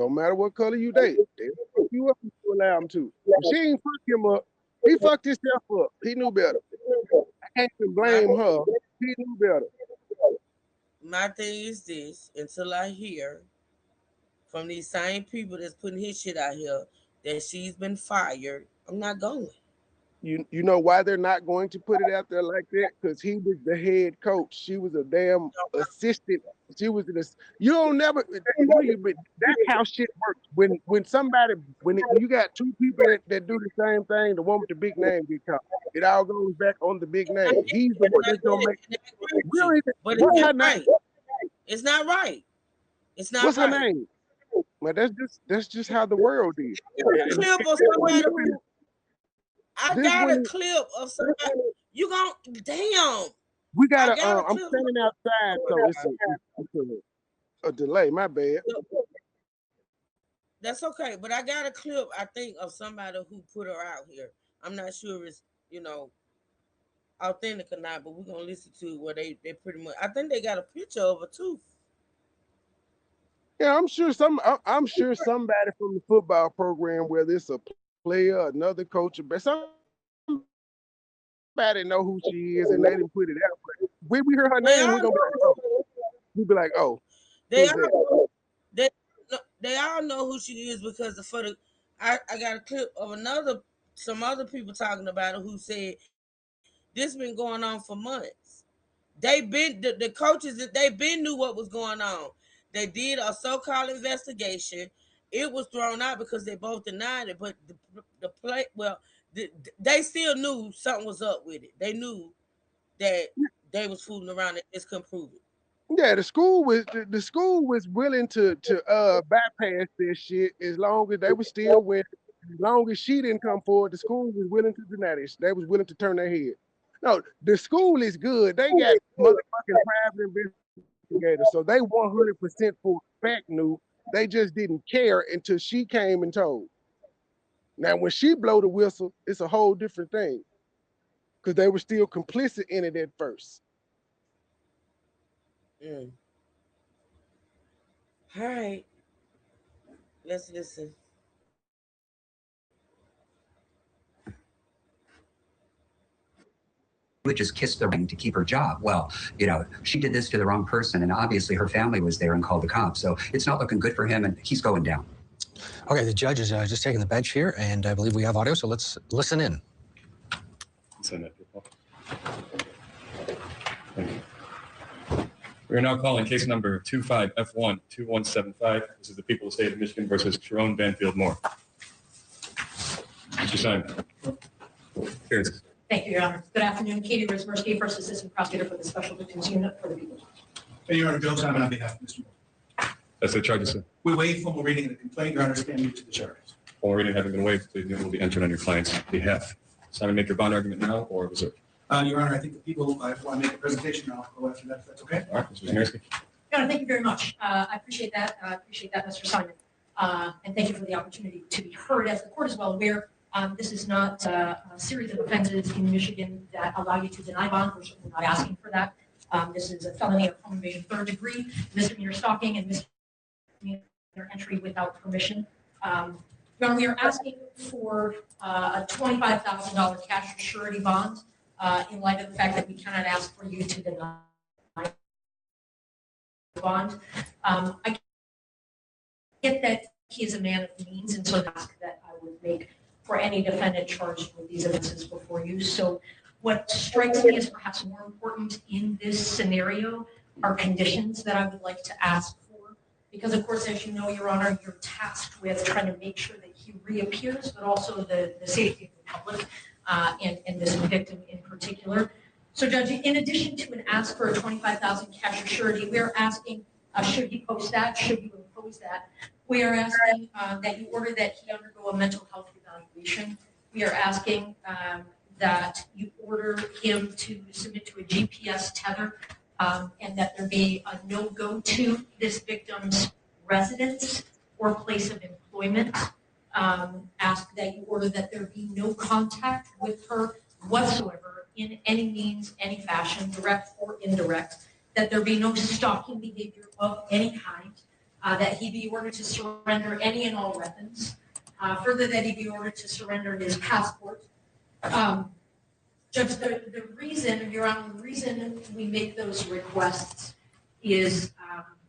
Don't matter what color you date. They fuck you up if you allow them to. If she ain't fuck him up, he fucked himself up. He knew better. I can't even blame her. He knew better. My thing is this: until I hear from these same people that's putting his shit out here that she's been fired, I'm not going. You know why they're not going to put it out there like that? Because he was the head coach. She was a damn assistant. She was you don't never but that's how shit works. When somebody when you got two people that do the same thing, the one with the big name get caught. It all goes back on the big name. He's the one that's gonna make But what's her right. name? It's not right. It's not What's right. her name? Well, that's just how the world is. Clip of somebody I got a clip of somebody. You gon' damn. We got I'm standing outside, so it's a delay. My bad. That's okay, but I got a clip. I think of somebody who put her out here. I'm not sure it's authentic or not, but we're gonna listen to where they pretty much. I think they got a picture of her too. Yeah, I'm sure somebody from the football program, whether it's a player, another coach, but somebody know who she is, and they didn't put it out. But when we hear her name, we're gonna be like, oh, they all know who she is because I got a clip of some other people talking about her who said this been going on for months. They been the coaches that they been knew what was going on. They did a so-called investigation. It was thrown out because they both denied it, but they still knew something was up with it. They knew that they was fooling around and just couldn't prove it. Yeah, the school was willing to bypass this shit as long as they were still winning. As long as she didn't come forward, the school was willing to deny this. They was willing to turn their head. No, the school is good. They got motherfucking private investigators, so they 100% for a fact knew. They just didn't care until she came and told. Now, when she blow the whistle, it's a whole different thing because they were still complicit in it at first. Mm. All right, let's listen. Would just kiss the ring to keep her job. Well, she did this to the wrong person, and obviously her family was there and called the cops. So it's not looking good for him, and he's going down. Okay, the judge is just taking the bench here, and I believe we have audio, so let's listen in. We are now calling case number 25F12175. This is the people of the state of Michigan versus Sharon Banfield Moore. Mr. Simon. Here it is. Thank you, Your Honor. Good afternoon. Katie Rismersky, First Assistant Prosecutor for the Special Victims Unit for the People. Hey, Your Honor, Bill Simon on behalf of Mr. Moore. That's the charges, sir. We waive formal reading of the complaint. Your Honor, stand mute to the charges. Formal reading having been waived, the unit will be entered on your client's behalf. Simon, make your bond argument now or reserve? Your Honor, I think the people want to make a presentation now. I'll go after that, if that's okay. All right, Mr. Rismersky. Your Honor, thank you very much. I appreciate that. Mr. Simon. And thank you for the opportunity to be heard. As the court is well aware, this is not a series of offenses in Michigan that allow you to deny bond. We're certainly not asking for that. This is a felony of home invasion third degree, misdemeanor stalking, and misdemeanor entry without permission. Your Honor, we are asking for a $25,000 cash surety bond in light of the fact that we cannot ask for you to deny bond. I get that he is a man of means, and so that's that I would make for any defendant charged with these offenses before you. So what strikes me as perhaps more important in this scenario are conditions that I would like to ask for. Because of course, as you know, Your Honor, you're tasked with trying to make sure that he reappears, but also the safety of the public and this victim in particular. So Judge, in addition to an ask for a $25,000 cash surety, we're asking, should he post that? Should you impose that? We are asking that you order that he undergo a mental health evaluation. We are asking that you order him to submit to a GPS tether and that there be a no-go to this victim's residence or place of employment. Ask that you order that there be no contact with her whatsoever in any means, any fashion, direct or indirect, that there be no stalking behavior of any kind, that he be ordered to surrender any and all weapons. Further, that he be ordered to surrender his passport. Judge, the reason, Your Honor, the reason we make those requests is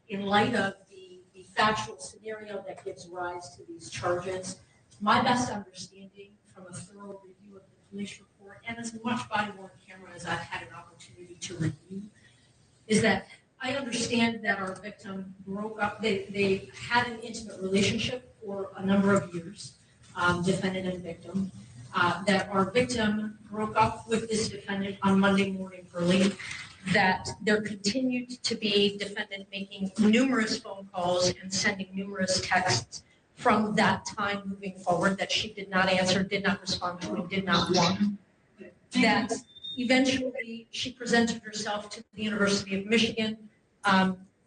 in light of the factual scenario that gives rise to these charges. My best understanding from a thorough review of the police report and as much body-worn camera as I've had an opportunity to review is that I understand that our victim broke up, they had an intimate relationship for a number of years, defendant and victim. That our victim broke up with this defendant on Monday morning early, that there continued to be defendant making numerous phone calls and sending numerous texts from that time moving forward that she did not answer, did not respond to, and did not want. That eventually she presented herself to the University of Michigan,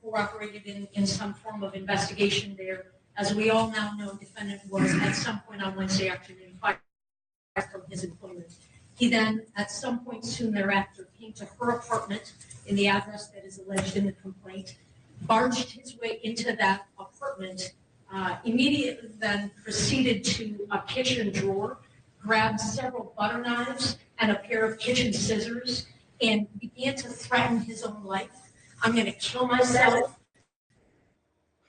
cooperated in some form of investigation there. As we all now know, defendant was at some point on Wednesday afternoon fired from his employment. He then, at some point soon thereafter, came to her apartment in the address that is alleged in the complaint, barged his way into that apartment, immediately then proceeded to a kitchen drawer, grabbed several butter knives and a pair of kitchen scissors, and began to threaten his own life. I'm going to kill myself.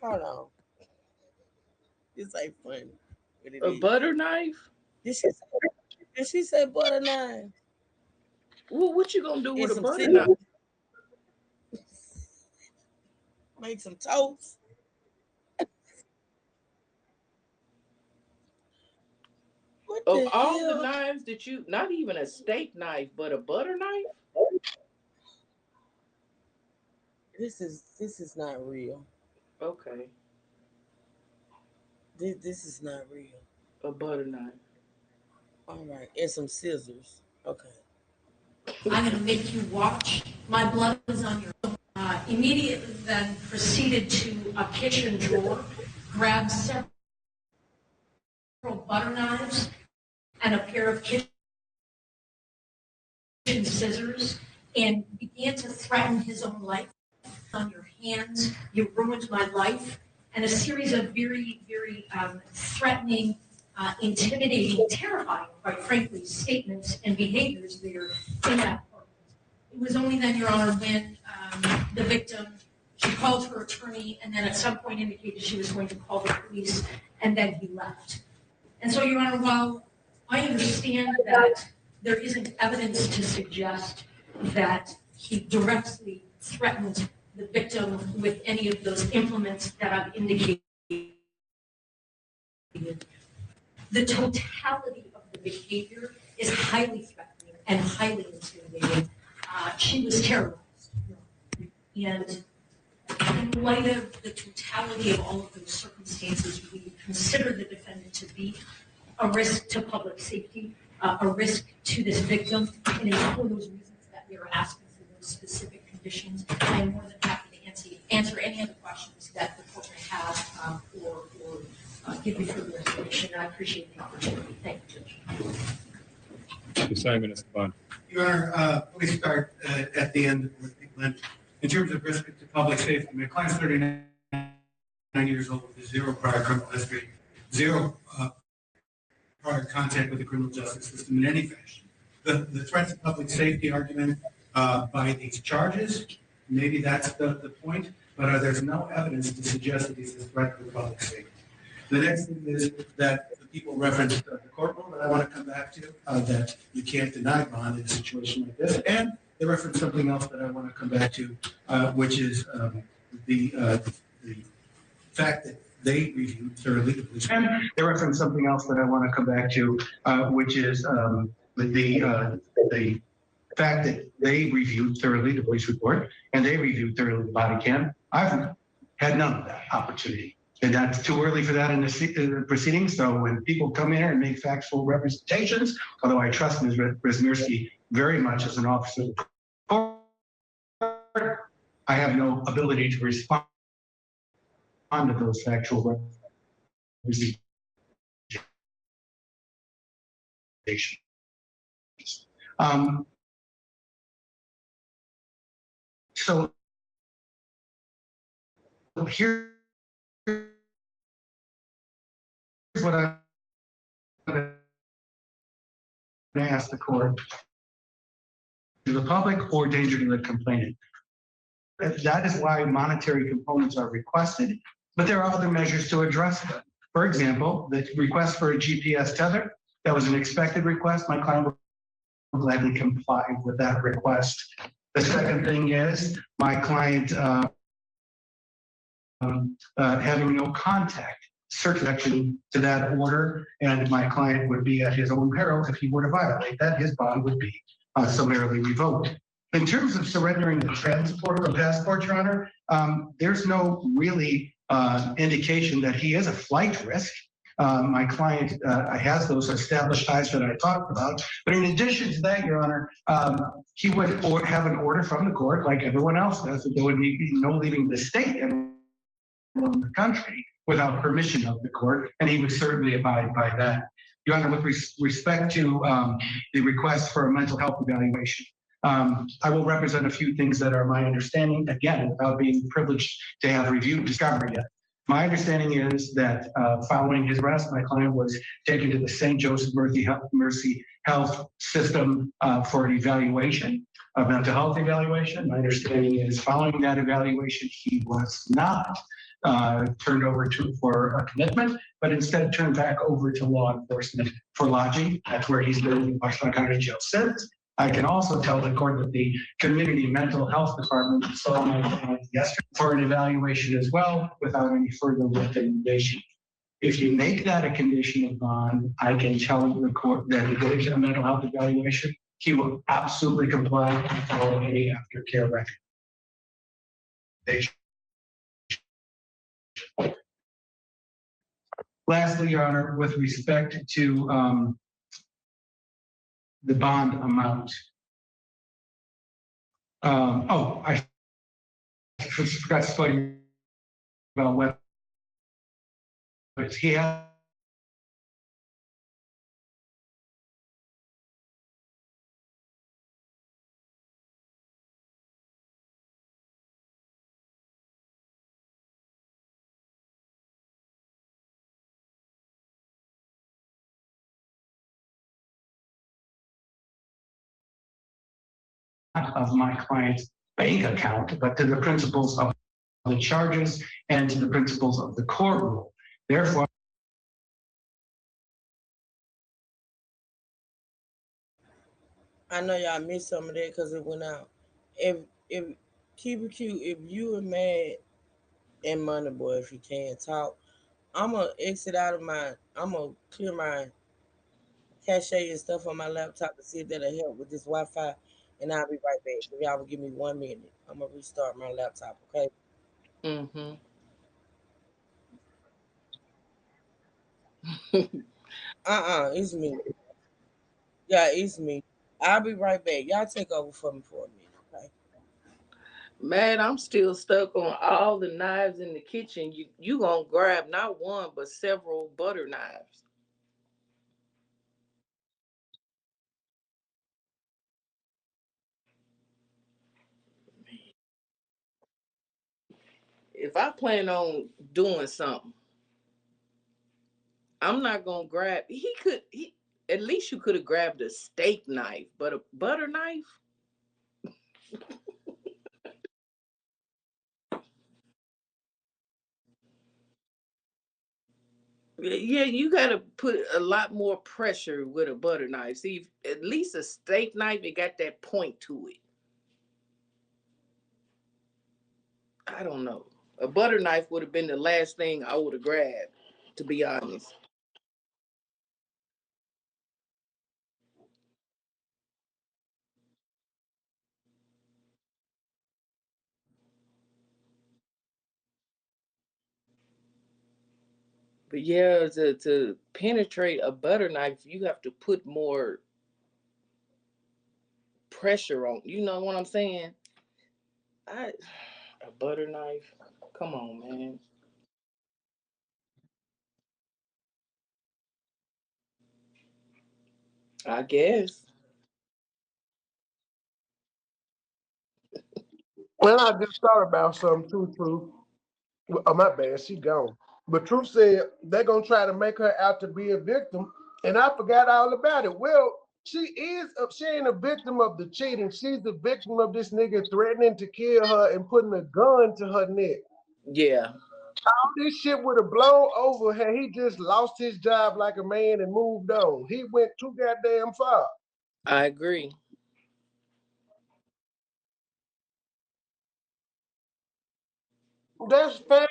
Hold on. This ain't funny. A butter knife? Did she say butter knife? Well, what you gonna do And with a some butter cinnamon. knife? Make some toast. What Of the all hell? the knives that you, not even a steak knife, but a butter knife? This is not real. Okay, This is not real. a butter knife. All right, and some scissors. Okay. I'm going to make you watch. My blood is on your. Immediately then proceeded to a kitchen drawer, grabbed several butter knives and a pair of kitchen scissors, and began to threaten his own life. On your hands, you ruined my life, and a series of very, very threatening, intimidating, terrifying, quite frankly, statements and behaviors there in that apartment. It was only then, Your Honor, when the victim, she called her attorney and then at some point indicated she was going to call the police, and then he left. And so, Your Honor, while I understand that there isn't evidence to suggest that he directly threatened the victim with any of those implements that I've indicated, the totality of the behavior is highly threatening and highly intimidating. She was terrorized. And in light of the totality of all of those circumstances, we consider the defendant to be a risk to public safety, a risk to this victim, and it's for those reasons that we are asking for those specific conditions. I am more than happy to answer any other questions that the court may have or give you further information. I appreciate the opportunity. Thank you, Judge. Mr. Simon Esteban. Your Honor, let me start at the end with Lynch. In terms of risk to public safety, my client's 39 years old with zero prior criminal history, zero prior contact with the criminal justice system in any fashion. The threat to public safety argument by these charges, maybe that's the point, but there's no evidence to suggest that he's a threat to public safety. The next thing is that the people referenced the court rule that I want to come back to, that you can't deny bond in a situation like this. And they referenced something else that I want to come back to, which is the fact that they reviewed thoroughly the police report. And they referenced something else that I want to come back to, which is the fact that they reviewed thoroughly the police report and they reviewed thoroughly the body cam. I've had none of that opportunity. And that's too early for that in the proceedings. So when people come in here and make factual representations, although I trust Ms. Brzezinski very much as an officer of the court, I have no ability to respond to those factual representations. So here what I'm going to ask the court: to the public or danger to the complainant. That is why monetary components are requested, but there are other measures to address them. For example, the request for a GPS tether, that was an expected request. My client will gladly comply with that request. The second thing is my client having no contact, section to that order, and my client would be at his own peril if he were to violate that. His bond would be summarily revoked. In terms of surrendering the transport or passport, Your Honor, there's no really indication that he is a flight risk. My client has those established ties that I talked about. But in addition to that, Your Honor, he would have an order from the court like everyone else does, that there would be no leaving the state and the country without permission of the court, and he would certainly abide by that. Your Honor, with respect to the request for a mental health evaluation, I will represent a few things that are my understanding, again, without being privileged to have reviewed discovery yet. My understanding is that following his arrest, my client was taken to the St. Joseph Mercy Health System for an evaluation, a mental health evaluation. My understanding is following that evaluation, he was not turned over for a commitment, but instead turned back over to law enforcement for lodging. That's where he's been in Washington County Jail since. I can also tell the court that the community mental health department saw my client yesterday for an evaluation as well, without any further recommendation. If you make that a condition of bond, I can tell the court that he goes to a mental health evaluation. He will absolutely comply and follow any aftercare recommendation. Lastly, Your Honor, with respect to the bond amount. I forgot to tell you about whether he has of my client's bank account, but to the principles of the charges and to the principles of the court rule. Therefore, I know y'all missed some of that because it went out. If keep it cute, if you are mad and money boy, if you can't talk, I'm gonna exit out of my. I'm gonna clear my cache and stuff on my laptop to see if that'll help with this Wi-Fi, and I'll be right back. If y'all will give me 1 minute, I'm gonna restart my laptop. Okay. Mm-hmm. It's me. Yeah, it's me. I'll be right back. Y'all take over for me for a minute. Okay. Man, I'm still stuck on all the knives in the kitchen. You gonna grab not one but several butter knives. If I plan on doing something, I'm not gonna grab. He could. He at least you could have grabbed a steak knife, but a butter knife. Yeah, you got to put a lot more pressure with a butter knife. See, at least a steak knife, it got that point to it. I don't know. A butter knife would have been the last thing I would have grabbed, to be honest. But yeah, to penetrate a butter knife, you have to put more pressure on. You know what I'm saying? I a butter knife. Come on, man. I guess. Well, I just thought about something too, True. Oh, my bad, she gone. But Truth said they're gonna try to make her out to be a victim, and I forgot all about it. Well, she ain't a victim of the cheating. She's the victim of this nigga threatening to kill her and putting a gun to her neck. Yeah, This shit would have blown over had he just lost his job like a man and moved on. He went too goddamn far. I agree. That's fine.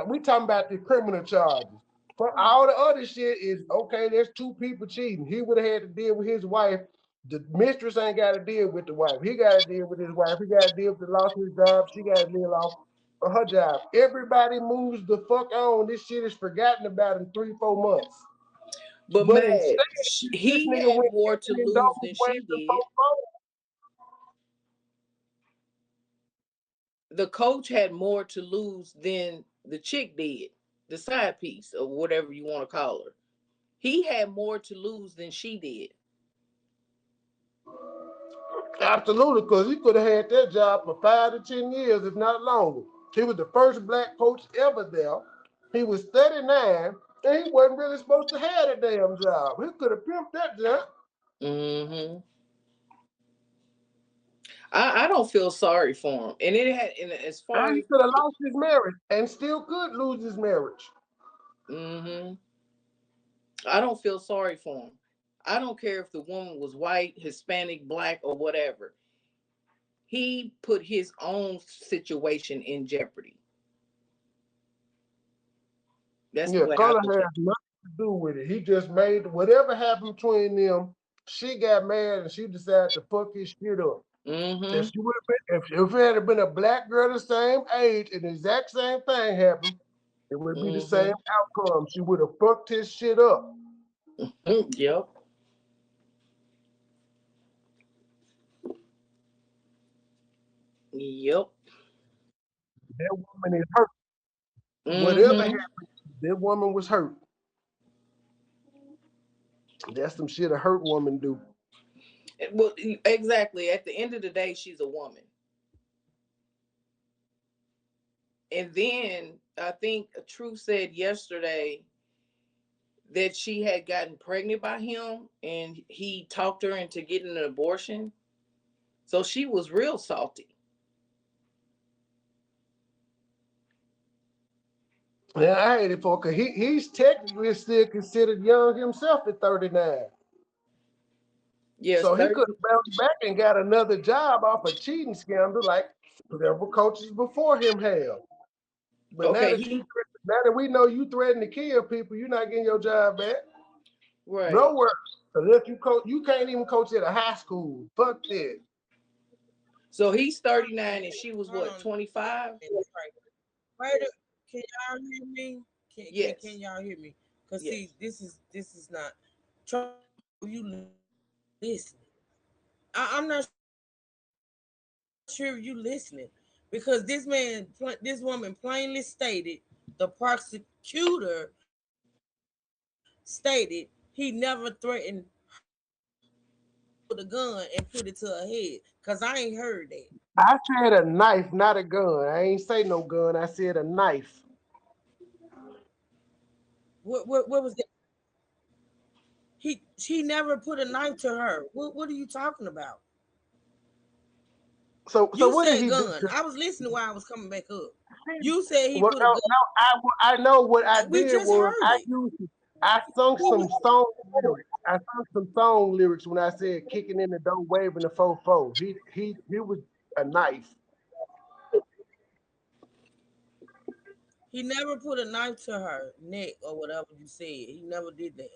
We talking about the criminal charges. For all the other shit is okay. There's two people cheating. He would have had to deal with his wife. The mistress ain't got to deal with the wife. He got to deal with his wife. He got to deal with the loss of his job. She got to deal off of her job. Everybody moves the fuck on. This shit is forgotten about in 3-4 months. But But Mad, instead, this he nigga had went more to kicking in lose doors than she waiting did. for The coach had more to lose than the chick did, the side piece or whatever you want to call her. He had more to lose than she did. absolutely, because he could have had that job for 5 to 10 years, if not longer. He was the first black coach ever there. He was 39, and he wasn't really supposed to have a damn job. He could have pimped that job. Hmm. I don't feel sorry for him, and it had, and as far And he as, could have lost his marriage and still could lose his marriage. hmm, I don't feel sorry for him. I don't care if the woman was white, Hispanic, black, or whatever. He put his own situation in jeopardy. That's the Yeah, way I color look has at nothing to do with it. He just made whatever happened between them. She got mad and she decided to fuck his shit up. it. If Hmm. she would have been, if it had been a black girl the same age and the exact same thing happened, it would be the same Hmm. outcome. She would have fucked his shit up. Yep. Yep. That woman is hurt. Whatever Hmm. happened, that woman was hurt. That's some shit a hurt woman do. Well, exactly. At the end of the day, she's a woman. And then I think Truth said yesterday that she had gotten pregnant by him and he talked her into getting an abortion. So she was real salty. Yeah, I hate it for because he's technically still considered young himself at 39. Yes, So he could 30. have bounced back and got another job off a cheating scandal like several coaches before him have. But Okay, he now that we know you threaten to kill people, you're not getting your job back. right. Nowhere. Unless you coach, you can't even coach at a high school. Fuck that. So he's 39 and she was Hold what, on. 25? Wait, can y'all hear me? Can Yes. y'all hear me? Cause see, Yes. this is not. Trouble, you listen. I'm not sure if you listening because this woman plainly stated the prosecutor stated he never threatened her with a gun and put it to her head. Cause I ain't heard that. I said a knife, not a gun. I ain't say no gun. I said a knife. What was that? He never put a knife to her. What are you talking about? So You what did said he do gun. to? I was listening while I was coming back up. You said he Well, put a no, gun. no, I know what I We did just was heard it. I sung He some was, song lyrics. I sung some song lyrics when I said kicking in the door, waving the fofo. He was a knife. he never put a knife to her neck or whatever you said. He never did that.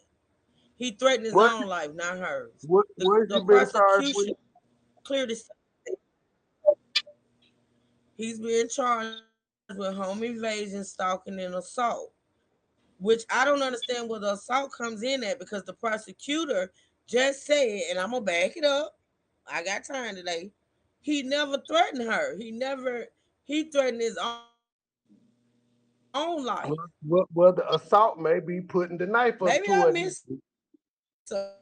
He threatened his What own life, not hers. what has he The been charged with? prosecution clearly said he's being charged with home invasion, stalking, and assault. Which I don't understand where the assault comes in at because the prosecutor just said, and I'm gonna back it up. I got time today. He never threatened her. He threatened his own life. Well, the assault may be putting the knife up Maybe to I her. missed something.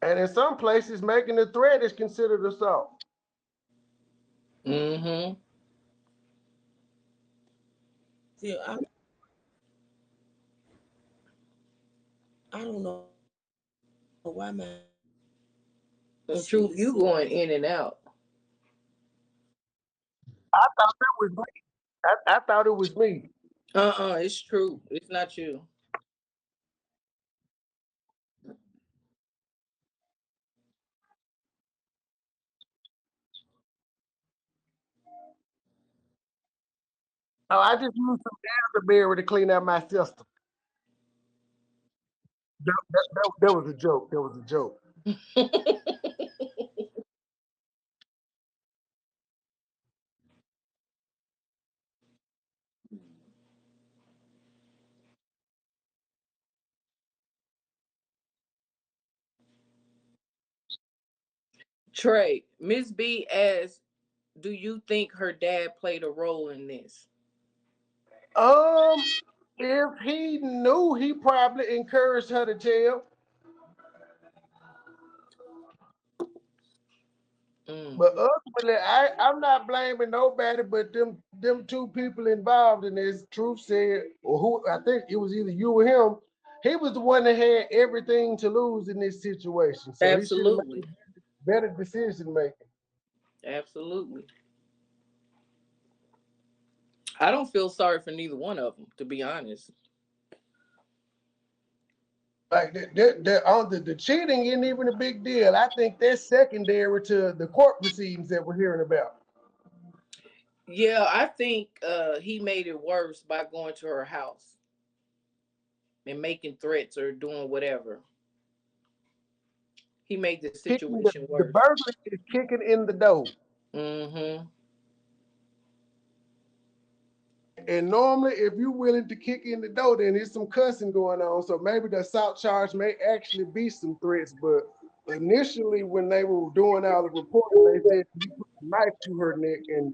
And in some places, making a threat is considered assault. Mm-hmm. See, I don't know why my shit is The saying truth, you going in and out. I thought that was me. I thought it was me. It's true. It's not you. Oh, I just used some elderberry to clean out my system. That was a joke. That was a joke. Trey, Miss B asks, do you think her dad played a role in this? Um, if he knew, he probably encouraged her to tell. Mm, But ultimately, I'm not blaming nobody but them two people involved in this. Truth said, or who I think it was either you or him. He was the one that had everything to lose in this situation, so he should have absolutely. made better decision making. Absolutely. I don't feel sorry for neither one of them, to be honest. Like the cheating isn't even a big deal. I think that's secondary to the court proceedings that we're hearing about. Yeah, I think he made it worse by going to her house and making threats or doing whatever. He made the Kicking situation the worse. burglar is kicking in the door. Mm-hmm. And normally, if you're willing to kick in the door, then there's some cussing going on. So maybe the assault charge may actually be some threats. But initially, when they were doing all the reporting, they said he put a knife to her neck, and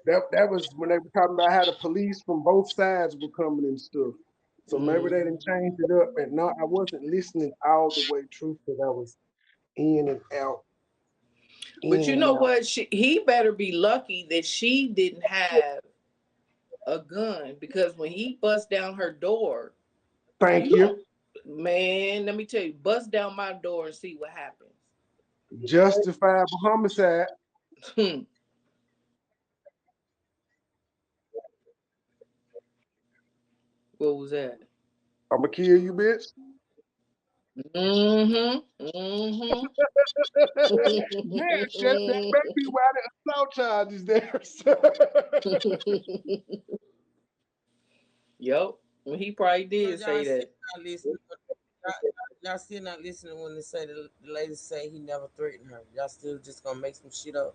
that was when they were talking about how the police from both sides were coming and stuff. So maybe they Mm. didn't change it up. And no, I wasn't listening all the way through because I was in and out, But in you and know out. what? He better be lucky that she didn't have a gun because when he bust down her door, Thank you don't, you. man, let me tell you, bust down my door and see what happens. Justifiable homicide. What was that? I'm gonna kill you, bitch. Mm-hmm. Mm-hmm. Yeah, that may be why the assault charge is there. Sir. Yep. Well, he probably did because say y'all still that. not listening. Y'all, y'all still not listening when they say the lady say he never threatened her. Y'all still just gonna make some shit up.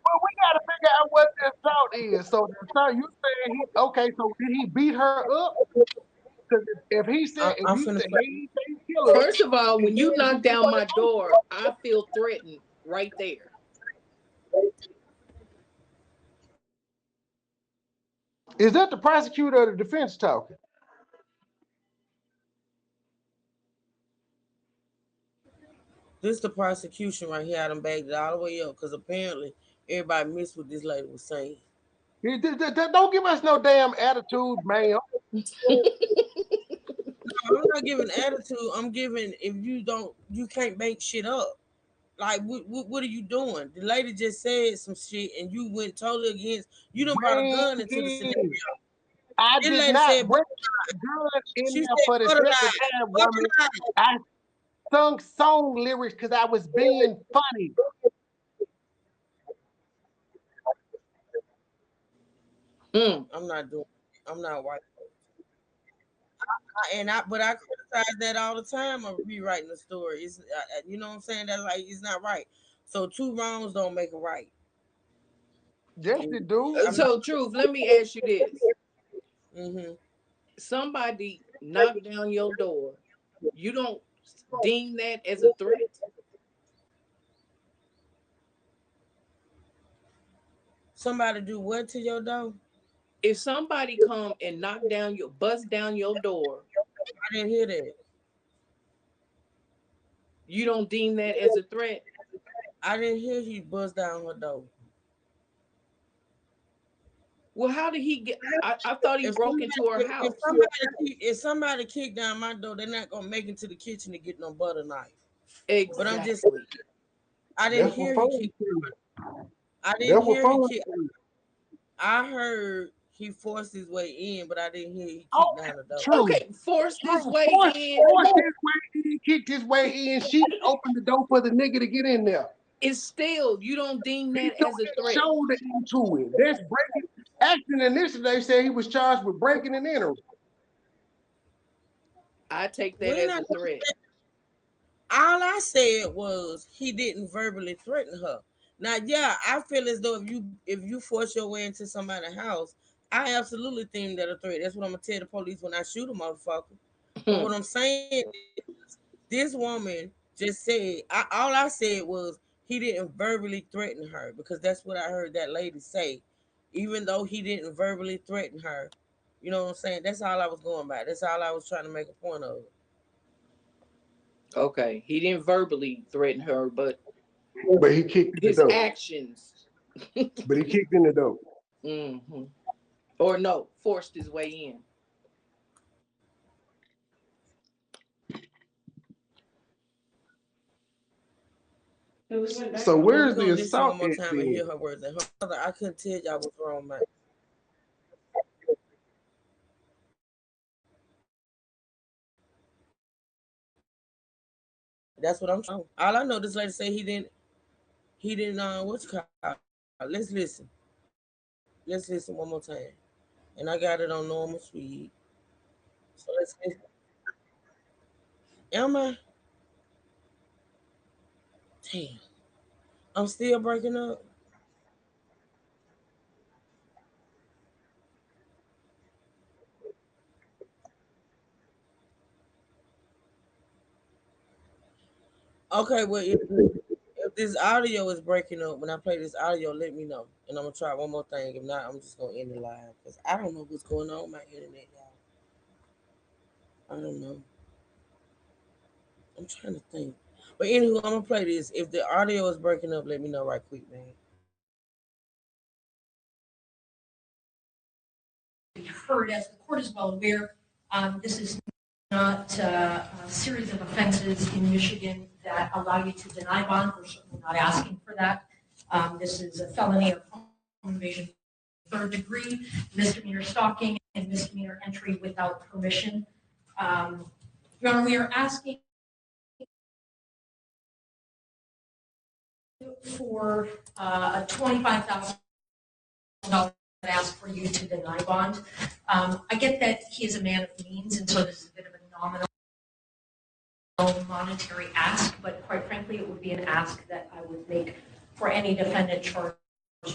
Well, we gotta figure out what the assault is. So the assault, you saying he okay? So did he beat her up? Because if he said, if I'm you finna said play. he can't kill her, First of all, and when you then knock down my door, I feel threatened right there. is that the prosecutor or the defense talking? This the prosecution right here. I done bagged it all the way up because apparently everybody missed what this lady was saying. Don't give us no damn attitude, man. No, I'm not giving attitude. I'm giving if you can't make shit up. Like what are you doing? The lady just said some shit and you went totally against. You done brought a When gun into the scenario. I This did lady not said, bring a gun in she there said, for the second time, woman. butterfly. I sung song lyrics because I was being funny. Mm. I'm not doing. I'm not white. But I criticize that all the time of rewriting the story. It's you know what I'm saying. That's like it's not right. So two wrongs don't make a right. Yes, And it do. I'm not. So, Truth, let me ask you this. Mm-hmm. Somebody knocked down your door. You don't deem that as a threat? Somebody do what to your door? If somebody come and bust down your door, I didn't hear that. You don't deem that as a threat? I didn't hear he bust down her door. Well, how did he get? I thought he If broke somebody, into her if house. somebody kick down my door, they're not gonna make it to the kitchen to get no butter knife. But I'm just, Exactly. I didn't That's what hear he fun kicked. is. I didn't That's what hear he fun kicked. is. I heard he forced his way in, but I didn't hear he Oh, kicked down the door. true. Okay, forced his True. way in Forced his way in, kicked his way in. She opened the door for the nigga to get in there. is still, you don't deem He that threw as a his threat. shoulder into it. That's breaking. Actually, initially they said he was charged with breaking and entering. I take that When as I a threat. All I said was he didn't verbally threaten her. Now, yeah, I feel as though if you force your way into somebody's house, I absolutely think that a threat. That's what I'm gonna tell the police when I shoot a motherfucker. But what I'm saying is, this woman just said. All I said was he didn't verbally threaten her because that's what I heard that lady say. Even though he didn't verbally threaten her, you know what I'm saying? That's all I was going by. That's all I was trying to make a point of. Okay, he didn't verbally threaten her, but But he kicked in the his door. actions. But he kicked in the door. Hmm. Or no, forced his way in. So Well, we're where's the gonna listen one assault more at time and then? hear her words. And her mother, I couldn't tell y'all what's wrong, man. That's what I'm trying. All I know, this lady say he didn't. He didn't. What you call it? Let's listen. Let's listen one more time. And I got it on normal speed. So let's listen. Am I? Damn. I'm still breaking up. Okay. Well, if this audio is breaking up, when I play this audio, let me know. And I'm gonna try one more thing. If not, I'm just gonna end the live because I don't know what's going on with my internet, y'all. I don't know. I'm trying to think. But anywho, I'm gonna play this. If the audio is breaking up, let me know right quick, man. Heard, as the court is well aware, this is not a series of offenses in Michigan that allow you to deny bond. We're certainly not asking for that. This is a felony of home invasion third degree, misdemeanor stalking, and misdemeanor entry without permission. Your Honor, we are asking for a $25,000 ask for you to deny bond. I get that he is a man of means, and so this is a bit of a nominal monetary ask, but quite frankly, it would be an ask that I would make for any defendant charged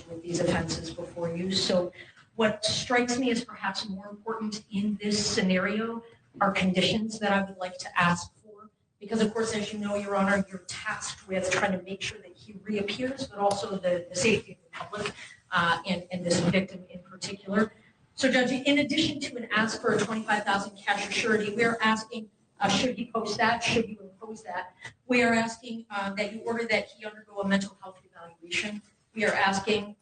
with these offenses before you. So what strikes me as perhaps more important in this scenario are conditions that I would like to ask for. Because of course, as you know, Your Honor, you're tasked with trying to make sure that he reappears, but also the safety of the public and this victim in particular. So Judge, in addition to an ask for a $25,000 cash or surety, we're asking, should he post that, should you impose that, we are asking that you order that he undergo a mental health evaluation. We are asking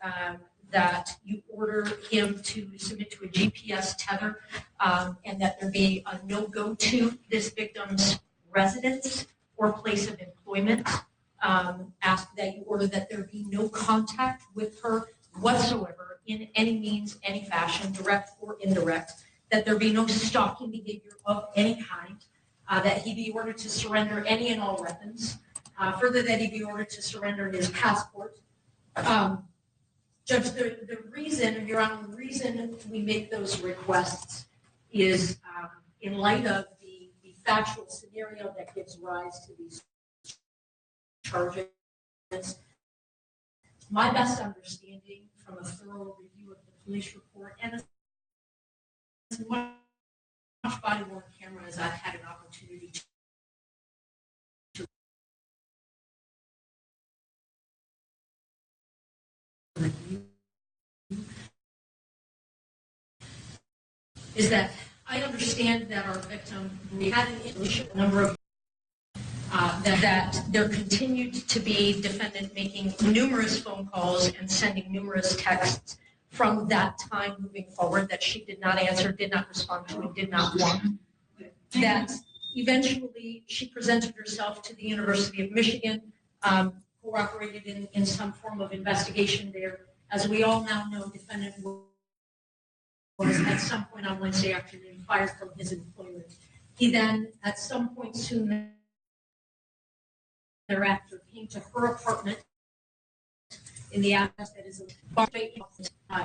that you order him to submit to a GPS tether and that there be a no-go to this victim's residence or place of employment. Ask that you order that there be no contact with her whatsoever in any means, any fashion, direct or indirect, that there be no stalking behavior of any kind, that he be ordered to surrender any and all weapons, further that he be ordered to surrender his passport. Judge, the reason, Your Honor, the reason we make those requests is in light of the factual scenario that gives rise to these charges. My best understanding from a thorough review of the police report and as much body worn camera as I've had an opportunity to review, is that I understand that our victim had an issue a number of that there continued to be defendant making numerous phone calls and sending numerous texts from that time moving forward that she did not answer, did not respond to, and did not want. That eventually she presented herself to the University of Michigan, cooperated in some form of investigation there. As we all now know, defendant was at some point on Wednesday afternoon fired from his employment. He then, at some point soon thereafter, came to her apartment in the address that is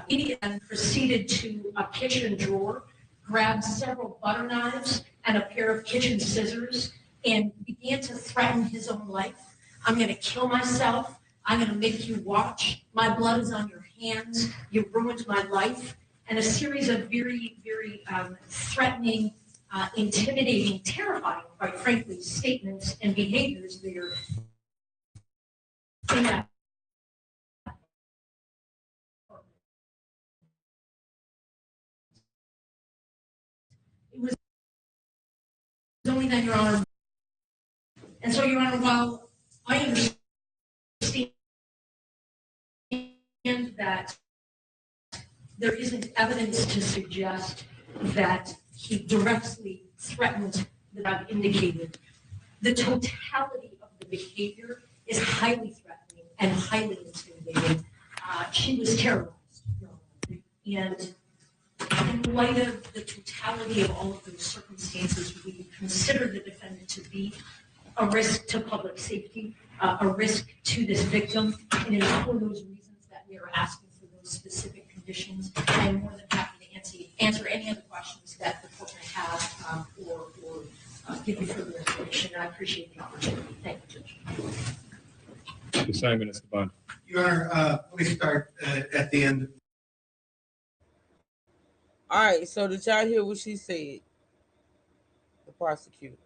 he then proceeded to a kitchen drawer, grabbed several butter knives and a pair of kitchen scissors, and began to threaten his own life. I'm going to kill myself. I'm going to make you watch. My blood is on your hands. You ruined my life. And a series of very, very threatening, intimidating, terrifying, quite frankly, statements and behaviors there. It was only then, Your Honor. And so, Your Honor, while I understand that there isn't evidence to suggest that he directly threatened that I've indicated, the totality of the behavior is highly threatening and highly intimidating. She was terrorized, and in light of the totality of all of those circumstances, we consider the defendant to be a risk to public safety, a risk to this victim, and it is for those reasons that we are asking for those specific conditions. I am more than happy to answer any other questions that the court may have, or give you further information. I appreciate the opportunity. Thank you, Judge. Assignment is bond. Your Honor, let me start at the end. All right, so did y'all hear what she said? The prosecutor.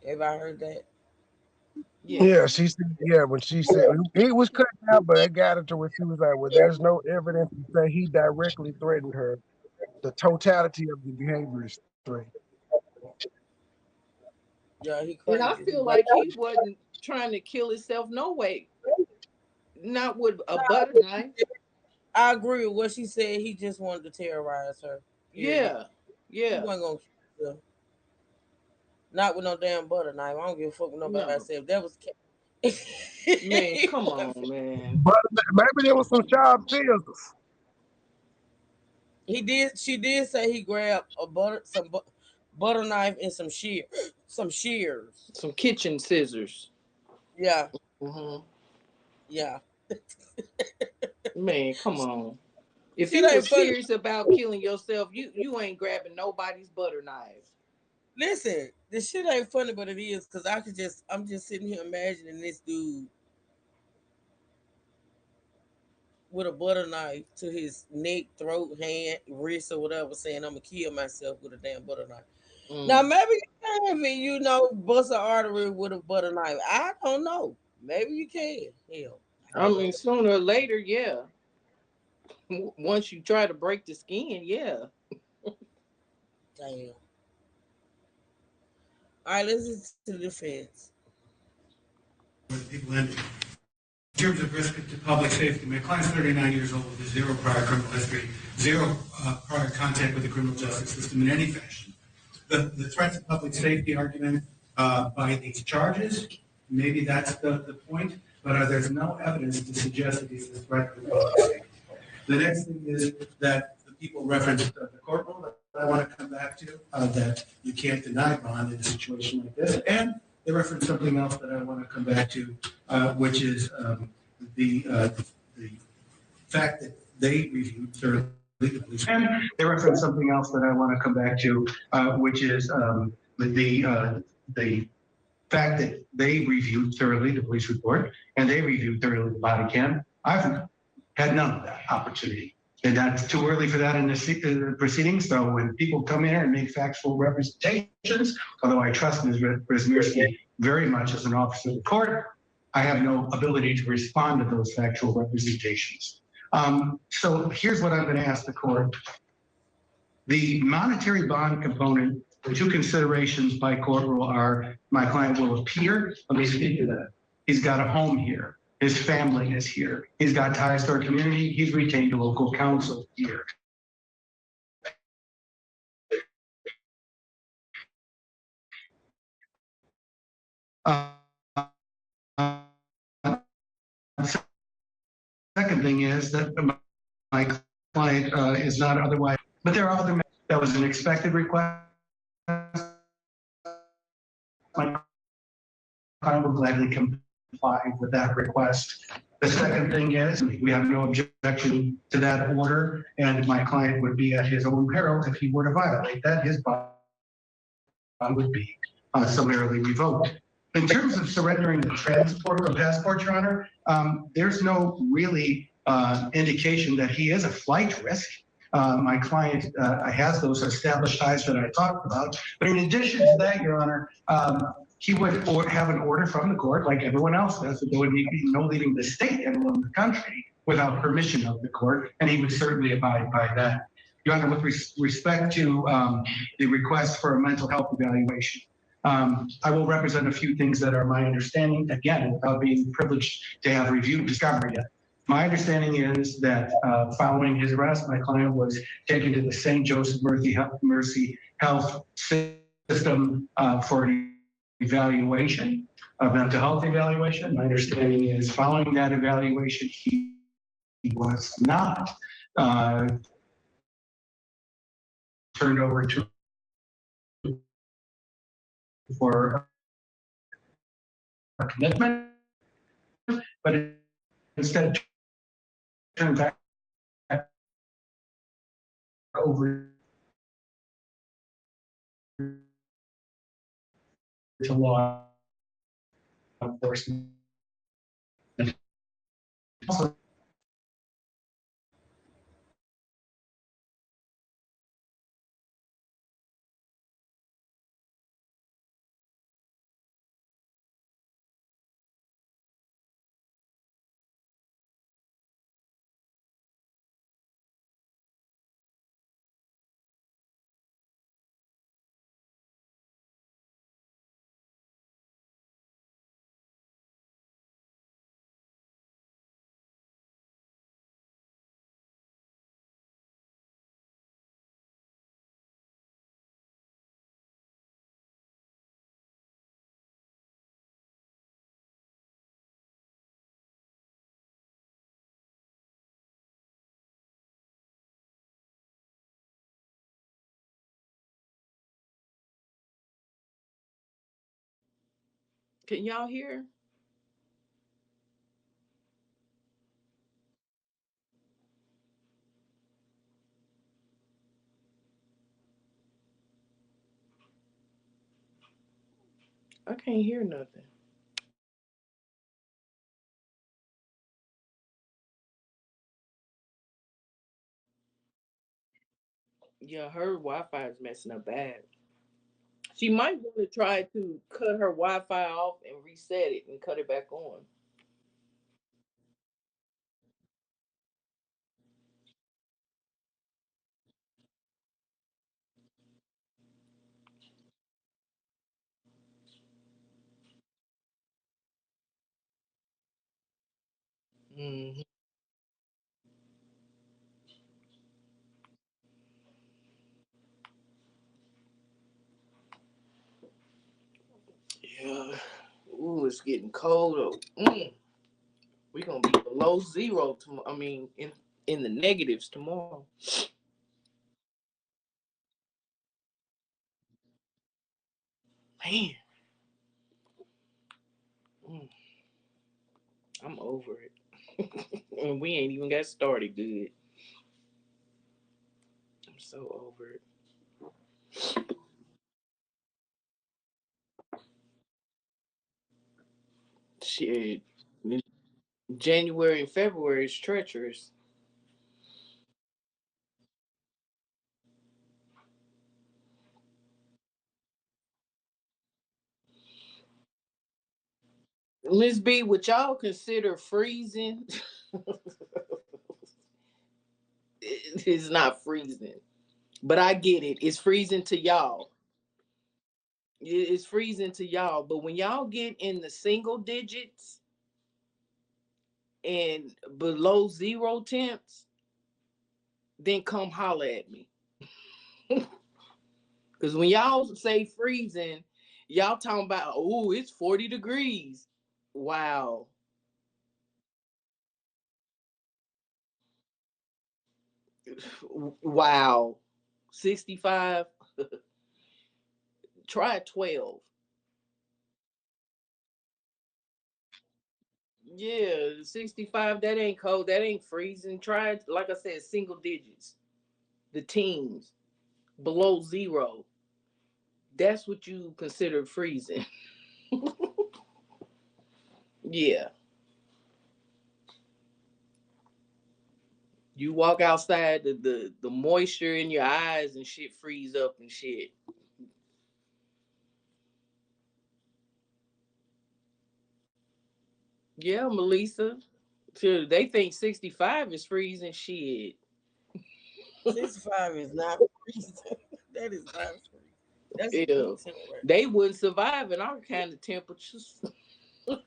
Everybody heard that? Yeah, she said, yeah, when she said it was cut out, but it got her to where she was like, well, there's no evidence to say he directly threatened her. The totality of the behavior is threatening. Yeah, he And I crazy. feel like he wasn't trying to kill himself, no way. Not with a butter knife. I agree with what she said. He just wanted to terrorize her. Yeah, He yeah. wasn't gonna kill her. Not with no damn butter knife. I don't give a fuck what nobody No. said. If that was Man, come on, man. But maybe there was some sharp scissors. She did say he grabbed some butter knife and some shears. Some kitchen scissors. Yeah, Mm-hmm. yeah. Man, come on. If Shit you were ain't funny. serious about killing yourself, you ain't grabbing nobody's butter knife. Listen, this shit ain't funny, but it is because I'm just sitting here imagining this dude with a butter knife to his neck, throat, hand, wrist, or whatever, saying I'm gonna kill myself with a damn butter knife. Now maybe you can, bust an artery with a butter knife. I don't know. Maybe you can. Hell, I mean, sooner or later, yeah. Once you try to break the skin, yeah. damn. All right, let's listen to the defense. People in terms of risk to public safety, my client's 39 years old with zero prior criminal history, zero prior contact with the criminal justice system in any fashion. The threat to public safety argument by these charges, maybe that's the point, but there's no evidence to suggest that he's a threat to public safety. The next thing is that the people referenced the court rule that I want to come back to, that you can't deny bond in a situation like this. And they referenced something else that I want to come back to, which is the fact that they reviewed thoroughly the police. And they referenced something else that I want to come back to, which is the fact that they reviewed thoroughly the police report and they reviewed thoroughly the body cam. I've had none of that opportunity. And that's too early for that in the proceedings. So when people come in and make factual representations, although I trust Ms. Brzezinski very much as an officer of the court, I have no ability to respond to those factual representations. So here's what I'm going to ask the court. The monetary bond component The two considerations by court rule are my client will appear. Let me speak to that. He's got a home here. His family is here. He's got ties to our community. He's retained a local counsel here. Second thing is that my client is not otherwise, but there are other. That was an expected request. My client will gladly comply with that request. The second thing is we have no objection to that order, and my client would be at his own peril if he were to violate that. His bond would be summarily revoked. In terms of surrendering the transport or passport, Your Honor, there's no really indication that he is a flight risk. My client has those established ties that I talked about. But in addition to that, Your Honor, he would have an order from the court, like everyone else does, that there would be no leaving the state and alone the country without permission of the court, and he would certainly abide by that. Your Honor, with respect to the request for a mental health evaluation, I will represent a few things that are my understanding, again, without being privileged to have reviewed discovery yet. My understanding is that following his arrest, my client was taken to the St. Joseph Mercy Health System for an evaluation, a mental health evaluation. My understanding is following that evaluation, he was not turned over to for a commitment, but instead turned back over to law enforcement. Also, Can y'all hear? I can't hear nothing. Yeah, her Wi-Fi is messing up bad. She might want to try to cut her Wi-Fi off and reset it and cut it back on. Hmm. Yeah. Ooh, it's getting cold. We're gonna be below zero tomorrow. I mean, in the negatives tomorrow. Man, mm, I'm over it. And we ain't even got started good. I'm so over it. Shit. January and February is treacherous. Miss B, would y'all consider freezing? It's not freezing, but I get it. It's freezing to y'all. It's freezing to y'all, but when y'all get in the single digits and below 0 temps, then come holler at me. Because when y'all say freezing, y'all talking about, oh, it's 40 degrees. Wow. Wow. 65. Try 12. Yeah, 65, that ain't cold. That ain't freezing. Try it, like I said, single digits. The teens. Below 0. That's what you consider freezing. Yeah. You walk outside, the moisture in your eyes and shit freeze up and shit. Yeah, Melissa. Sure, they think 65 is freezing shit. 65 is not freezing. That is not freezing. That's a Yeah. good temperature. They wouldn't survive in our kind of temperatures. Mm-mm.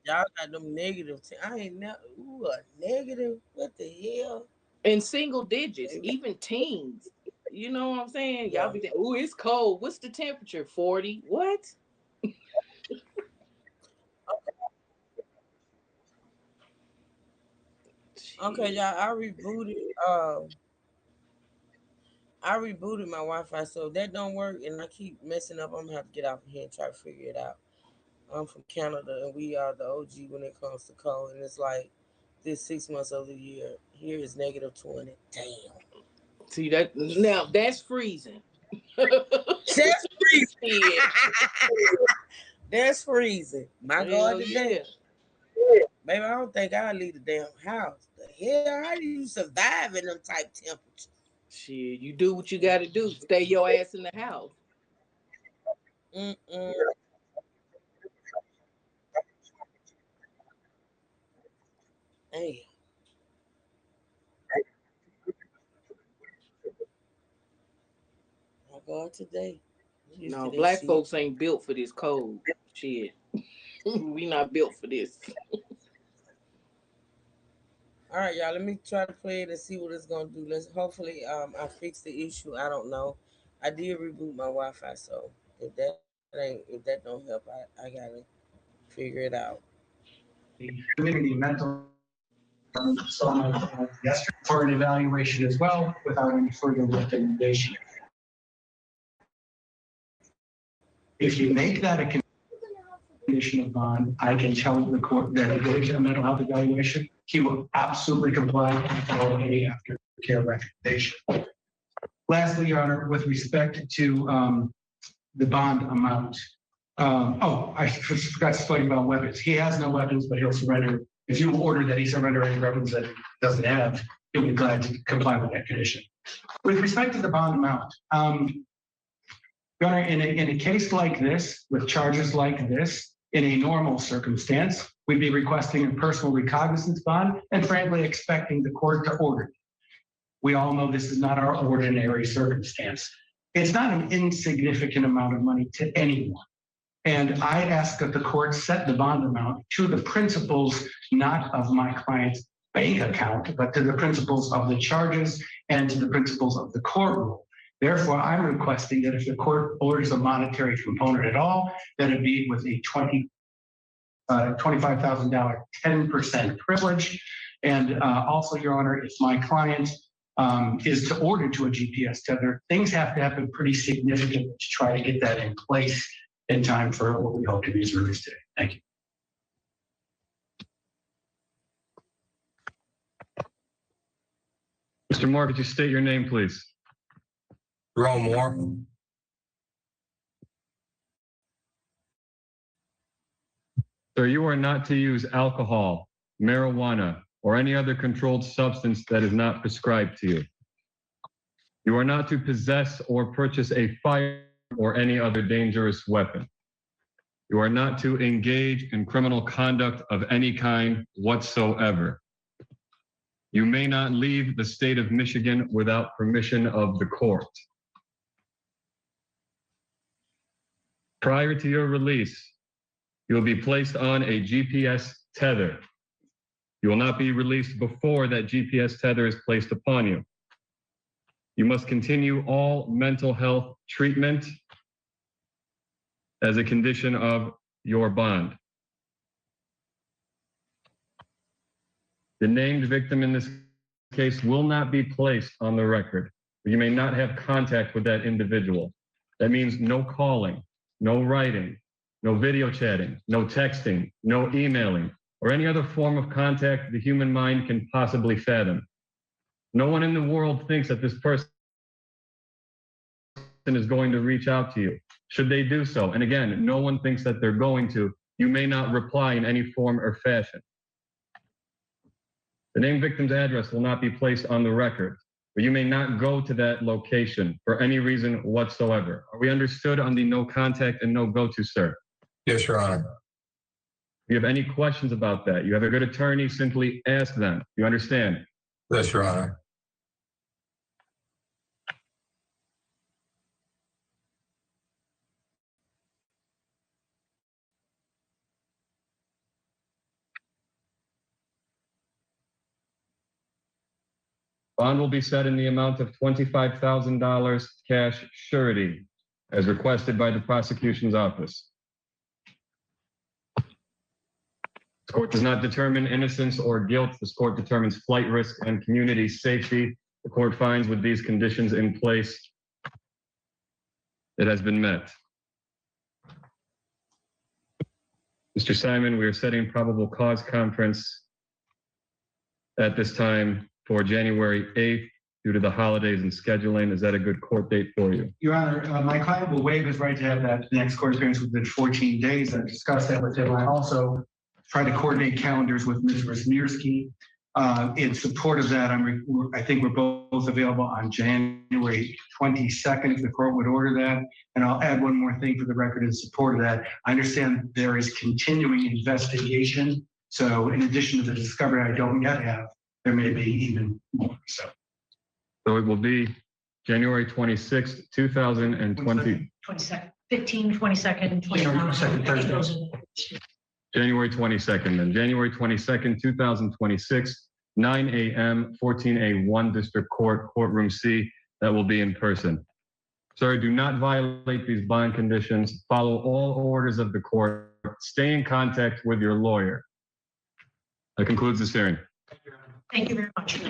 Y'all got them negative. I ain't never. Ooh, a negative? What the hell? In single digits, Baby? even teens. You know what I'm saying? Y'all Yeah. be thinking, oh, it's cold. What's the temperature? 40. What? Okay, Shit. y'all. I rebooted my Wi-Fi, so if that don't work, and I keep messing up. I'm gonna have to get off of here and try to figure it out. I'm from Canada, and we are the OG when it comes to cold. And it's like this 6 months of the year here is -20. Damn. See that now that's freezing. That's freezing. Shit. That's freezing. My God, Hell today, yeah. baby, I don't think I'll leave the damn house. The hell, how do you survive in them type temperatures? Shit, you do what you gotta do. Stay your ass in the house. Mm-mm. Damn, my God, today. I'm used to No, this black shit. folks ain't built for this cold. Shit. We not built for this. All right, y'all. Let me try to play it and see what it's gonna do. Let's hopefully I fix the issue. I don't know. I did reboot my Wi-Fi, so if that don't help, I gotta figure it out. Community mental yesterday for an evaluation as well without any further recommendation. If you make that a condition of bond, I can tell the court that if there is a mental health evaluation, he will absolutely comply with all any aftercare recommendation. Lastly, Your Honor, with respect to the bond amount, I forgot to explain about weapons. He has no weapons, but he'll surrender. If you order that he surrender any weapons that he doesn't have, he'll be glad to comply with that condition. With respect to the bond amount, Your Honor, in a case like this, with charges like this, in a normal circumstance, we'd be requesting a personal recognizance bond and frankly expecting the court to order it. We all know this is not our ordinary circumstance. It's not an insignificant amount of money to anyone. And I ask that the court set the bond amount to the principles, not of my client's bank account, but to the principles of the charges and to the principles of the court rule. Therefore, I'm requesting that if the court orders a monetary component at all, that it be with a $25,000 10% privilege. And also, Your Honor, if my client is to order to a GPS tether, things have to happen pretty significantly to try to get that in place in time for what we hope to be his release today. Thank you. Mr. Moore, could you state your name, please? Jerome Moore. Sir, you are not to use alcohol, marijuana, or any other controlled substance that is not prescribed to you. You are not to possess or purchase a firearm or any other dangerous weapon. You are not to engage in criminal conduct of any kind whatsoever. You may not leave the state of Michigan without permission of the court. Prior to your release, you will be placed on a GPS tether. You will not be released before that GPS tether is placed upon you. You must continue all mental health treatment as a condition of your bond. The named victim in this case will not be placed on the record. You may not have contact with that individual. That means no calling, no writing, no video chatting, no texting, no emailing, or any other form of contact the human mind can possibly fathom. No one in the world thinks that this person is going to reach out to you. Should they do so, and again, no one thinks that they're going to, you may not reply in any form or fashion. The named victim's address will not be placed on the record, but you may not go to that location for any reason whatsoever. Are we understood on the no contact and no go to, sir? Yes, Your Honor. If you have any questions about that, you have a good attorney, simply ask them. You understand? Yes, Your Honor. Bond will be set in the amount of $25,000 cash surety, as requested by the prosecution's office. This court does not determine innocence or guilt. This court determines flight risk and community safety. The court finds with these conditions in place, it has been met. Mr. Simon, we are setting probable cause conference at this time for January 8th due to the holidays and scheduling. Is that a good court date for you? Your Honor, my client will waive his right to have that next court appearance within 14 days. I've discussed that with him. I also try to coordinate calendars with Ms. Wisniewski. In support of that, I think we're both available on January 22nd, if the court would order that. And I'll add one more thing for the record in support of that. I understand there is continuing investigation. So in addition to the discovery I don't yet have, there may be even more. So it will be January 26th, 2020. 22nd, 15, 22nd, 29th. Thursday. January 22nd, then January 22nd, 2026, 9 a.m., 14A1 District Court, Courtroom C. That will be in person. Sir, do not violate these bond conditions. Follow all orders of the court. Stay in contact with your lawyer. That concludes this hearing. Thank you very much.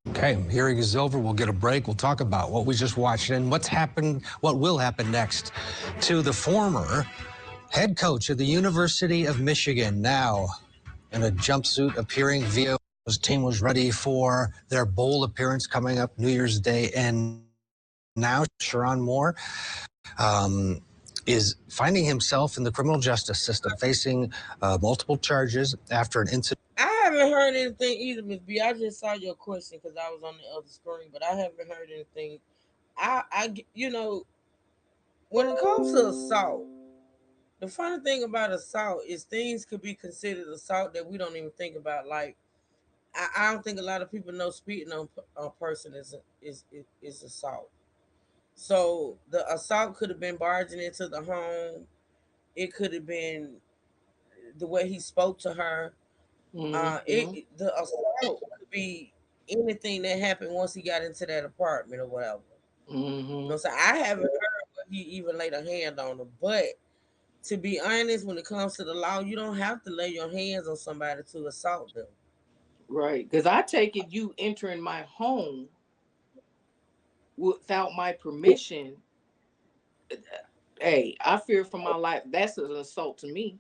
Okay, hearing is over. We'll get a break. We'll talk about what we just watched and what's happened, what will happen next to the former head coach of the University of Michigan, now in a jumpsuit appearing via his team was ready for their bowl appearance coming up New Year's Day. And now Sharon Moore is finding himself in the criminal justice system, facing multiple charges after an incident. I haven't heard anything either, Ms. B. I just saw your question because I was on the other screen, but I haven't heard anything. You know, when it comes to assault, the funny thing about assault is things could be considered assault that we don't even think about. Like, I don't think a lot of people know spitting on a person is assault. So the assault could have been barging into the home. It could have been the way he spoke to her. The assault could be anything that happened once he got into that apartment or whatever. You know, so I haven't heard where he even laid a hand on her. But to be honest, when it comes to the law, you don't have to lay your hands on somebody to assault them. Right, because I take it you entering my home without my permission. Hey, I fear for my life. That's an assault to me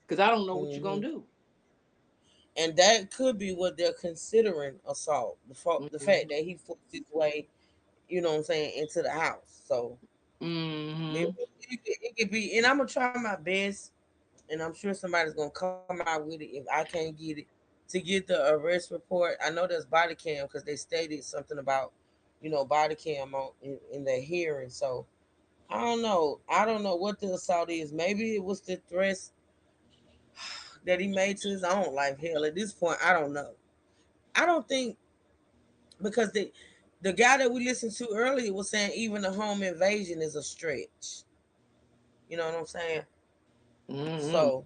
because I don't know what you're gonna do. And that could be what they're considering assault. The fact that he forced his way, you know what I'm saying, into the house. So it could be, and I'm gonna try my best, and I'm sure somebody's gonna come out with it if I can't get it to get the arrest report. I know there's body cam because they stated something about, body cam in their hearing. So I don't know. I don't know what the assault is. Maybe it was the threats that he made to his own life. Hell, at this point, I don't know. I don't think because The guy that we listened to earlier was saying even a home invasion is a stretch. You know what I'm saying? Mm-hmm. So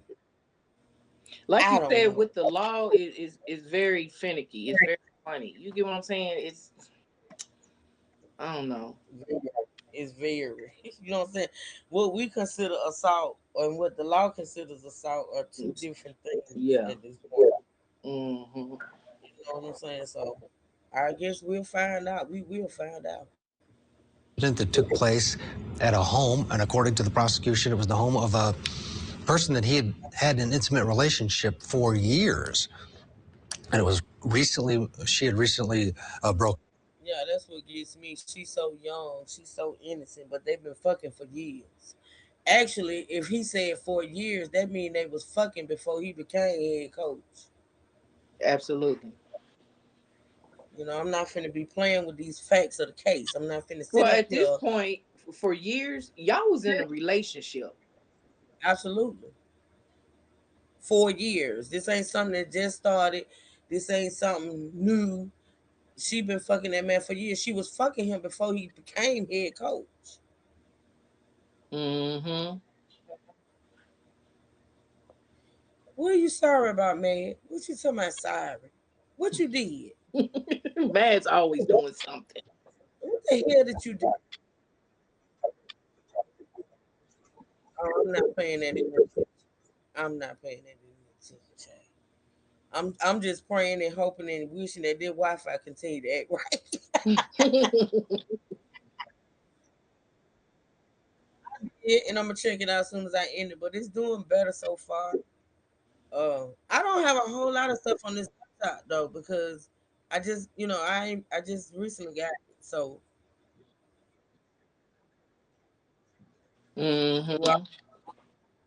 Like I you don't said, know. with the law, is very finicky. It's very funny. You get what I'm saying? I don't know. It's very, you know what I'm saying? What we consider assault and what the law considers assault are two different things Yeah. at this point. Mm-hmm. You know what I'm saying? So I guess we'll find out. We will find out. That took place at a home, and according to the prosecution, it was the home of a person that he had had an intimate relationship for years, and it was recently she had recently broke. Yeah, that's what gets me. She's so young, she's so innocent, but they've been fucking for years. Actually, if he said 4 years, that means they was fucking before he became head coach. Absolutely. You know, I'm not finna be playing with these facts of the case. I'm not finna sit Well, up at this here. point, for years, y'all was in a relationship. Absolutely. 4 years. This ain't something that just started. This ain't something new. She been fucking that man for years. She was fucking him before he became head coach. Mm-hmm. What are you sorry about, man? What you talking about sorry? What you did? Bad's always doing something. What the hell did you do? Oh, I'm not paying that attention. I'm not paying that attention, child. I'm just praying and hoping and wishing that their Wi-Fi continue to act right. Yeah, and I'm gonna check it out as soon as I end it. But it's doing better so far. I don't have a whole lot of stuff on this laptop though because I just, I just recently got it. So well, Mm-hmm.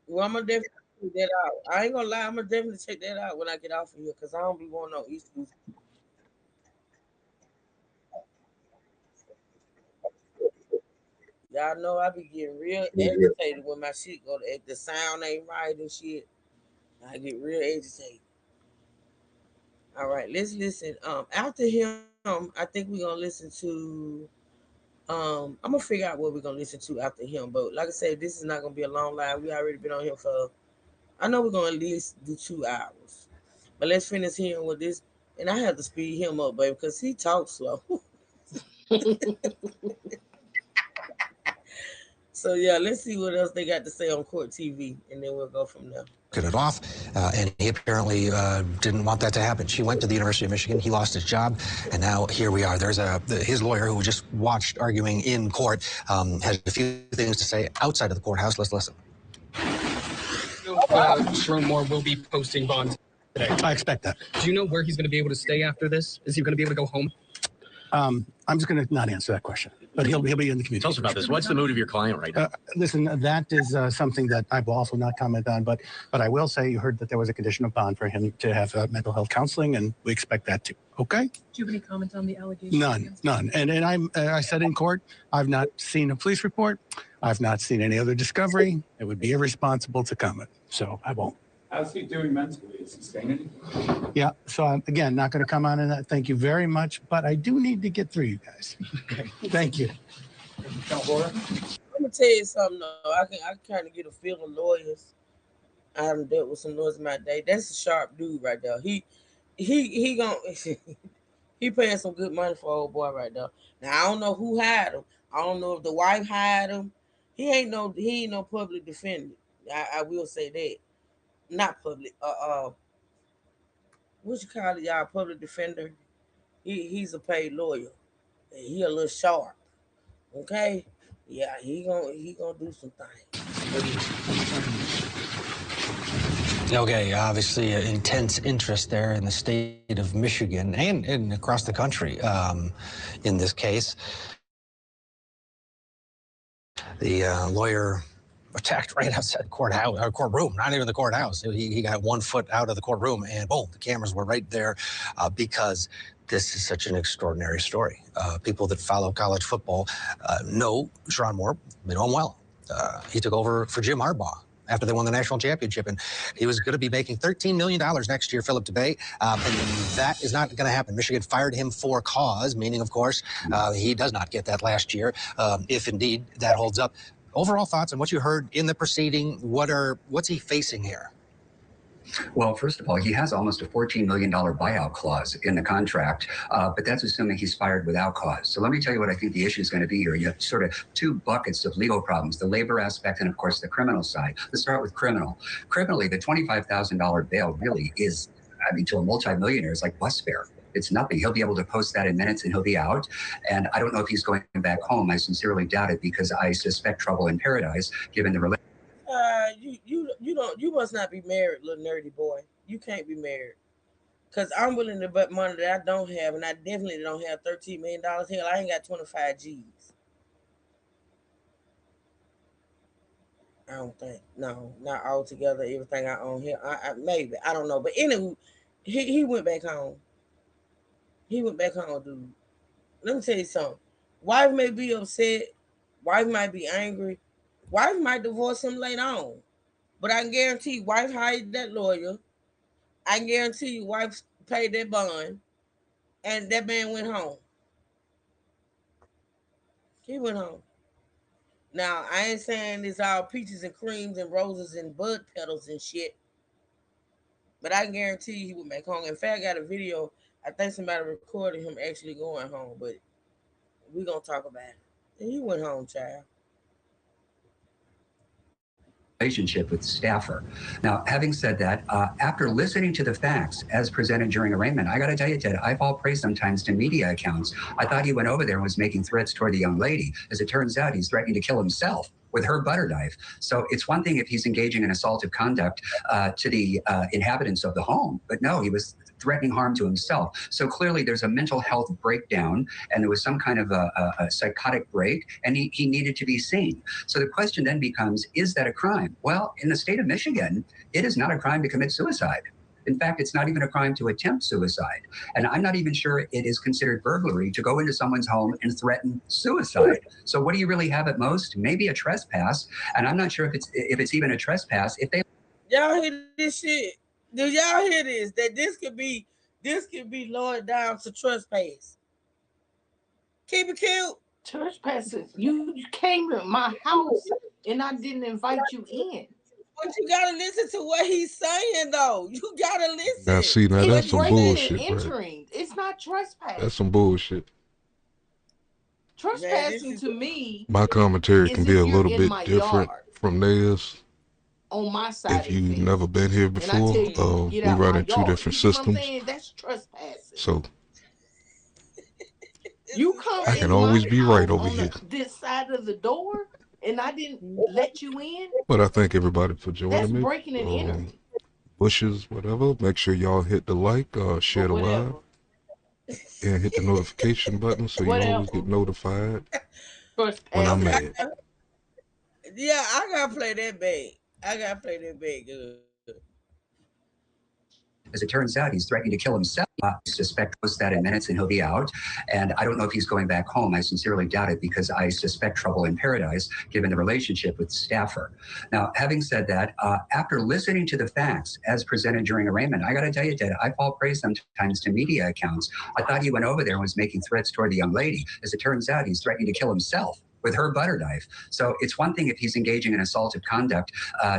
well, I'm gonna definitely check that out. I ain't gonna lie, I'm gonna definitely check that out when I get off of here because I don't be wanting no issues. Y'all know I be getting real agitated when my shit go to the sound ain't right and shit. I get real agitated. All right, let's listen. After him, I think we're gonna listen to. I'm gonna figure out what we're gonna listen to after him. But like I said, this is not gonna be a long live. We already been on here for. I know we're gonna at least do 2 hours. But let's finish hearing with this. And I have to speed him up, baby, because he talks slow. So yeah, let's see what else they got to say on Court TV, and then we'll go from there. It off, and he apparently didn't want that to happen. She went to the University of Michigan. He lost his job, and now here we are. There's his lawyer who just watched arguing in court has a few things to say outside of the courthouse. Let's listen. Sharon Moore will be posting bond today. I expect that. Do you know where he's going to be able to stay after this? Is he going to be able to go home? I'm just going to not answer that question, but he'll be in the community. Tell us about this. What's the mood of your client right now? Listen, that is something that I will also not comment on, but I will say you heard that there was a condition of bond for him to have mental health counseling, and we expect that too. Okay? Do you have any comment on the allegations? None. And I said in court, I've not seen a police report. I've not seen any other discovery. It would be irresponsible to comment, so I won't. How's he doing mentally? Is he saying anything? Yeah, so I'm, again, not going to come on in that. Thank you very much, but I do need to get through you guys. Okay, thank you. I'm gonna tell you something though. I kind of get a feel of lawyers. I haven't dealt with some lawyers in my day. That's a sharp dude right there. He gonna he paying some good money for old boy right there. Now I don't know who hired him. I don't know if the wife hired him. He ain't no public defender. I will say that. Not public. What you call it, y'all? Public defender. He's a paid lawyer. He a little sharp. Okay. Yeah, he gonna do some things. Okay, obviously intense interest there in the state of Michigan and across the country in this case. The lawyer attacked right outside the courtroom, not even the courthouse. He got 1 foot out of the courtroom, and boom, the cameras were right there because this is such an extraordinary story. People that follow college football know Sharon Moore, they know him well. He took over for Jim Harbaugh after they won the national championship. And he was going to be making $13 million next year, Philip DeBay. And that is not going to happen. Michigan fired him for cause, meaning, of course, he does not get that last year, if indeed that holds up. Overall thoughts on what you heard in the proceeding? What's he facing here? Well, first of all, he has almost a $14 million buyout clause in the contract, but that's assuming he's fired without cause. So let me tell you what I think the issue is going to be here. You have sort of two buckets of legal problems, the labor aspect and, of course, the criminal side. Let's start with criminal. Criminally, the $25,000 bail really is, I mean, to a multimillionaire, is like bus fare. It's nothing. He'll be able to post that in minutes and he'll be out. And I don't know if he's going back home. I sincerely doubt it because I suspect trouble in paradise, given the relationship. You must not be married, little nerdy boy. You can't be married. Cause I'm willing to bet money that I don't have, and I definitely don't have $13 million. Hell, I ain't got 25 G's. I don't think. No, not altogether. Everything I own here. Maybe. I don't know. But anyway, he went back home. He went back home, dude. Let me tell you something. Wife may be upset. Wife might be angry. Wife might divorce him later on. But I can guarantee wife hired that lawyer. I can guarantee you wife paid that bond. And that man went home. He went home. Now, I ain't saying it's all peaches and creams and roses and bud petals and shit. But I can guarantee you he would make home. In fact, I got a video. I think somebody recorded him actually going home. But we going to talk about it. And he went home, child. Relationship with staffer. Now, having said that, after listening to the facts as presented during arraignment, I got to tell you, Ted, I fall prey sometimes to media accounts. I thought he went over there and was making threats toward the young lady. As it turns out, he's threatening to kill himself with her butter knife. So it's one thing if he's engaging in assaultive conduct to the inhabitants of the home, but no, he was threatening harm to himself. So clearly there's a mental health breakdown and there was some kind of a psychotic break and he needed to be seen. So the question then becomes, is that a crime? Well, in the state of Michigan, it is not a crime to commit suicide. In fact, it's not even a crime to attempt suicide. And I'm not even sure it is considered burglary to go into someone's home and threaten suicide. So what do you really have at most? Maybe a trespass. And I'm not sure if it's even a trespass. If they Y'all hear this shit? Do y'all hear this? That this could be lowered down to trespass. Keep it cute. Trespassing. You came to my house and I didn't invite you in. But you gotta listen to what he's saying, though. You gotta listen. Now, see, now that's some bullshit, entering. Right? It's not trespassing. That's some bullshit. Trespassing to me. My commentary can be a little bit different from theirs. On my side, if you've never been here before, we run in two different systems. That's trespassing. So you come. I can always be right over here. This side of the door, and I didn't let you in. But I thank everybody for joining me. That's breaking and entering. Bushes, whatever. Make sure y'all hit the like, share the live, and hit the notification button so you always get notified when I'm mad. Yeah, I gotta play that bag. Good. As it turns out, he's threatening to kill himself. I suspect post that in minutes and he'll be out. And I don't know if he's going back home. I sincerely doubt it because I suspect trouble in paradise, given the relationship with staffer. Now, having said that, after listening to the facts as presented during arraignment, I got to tell you, Ted, I fall prey sometimes to media accounts. I thought he went over there and was making threats toward the young lady. As it turns out, he's threatening to kill himself with her butter knife. So it's one thing if he's engaging in assaultive conduct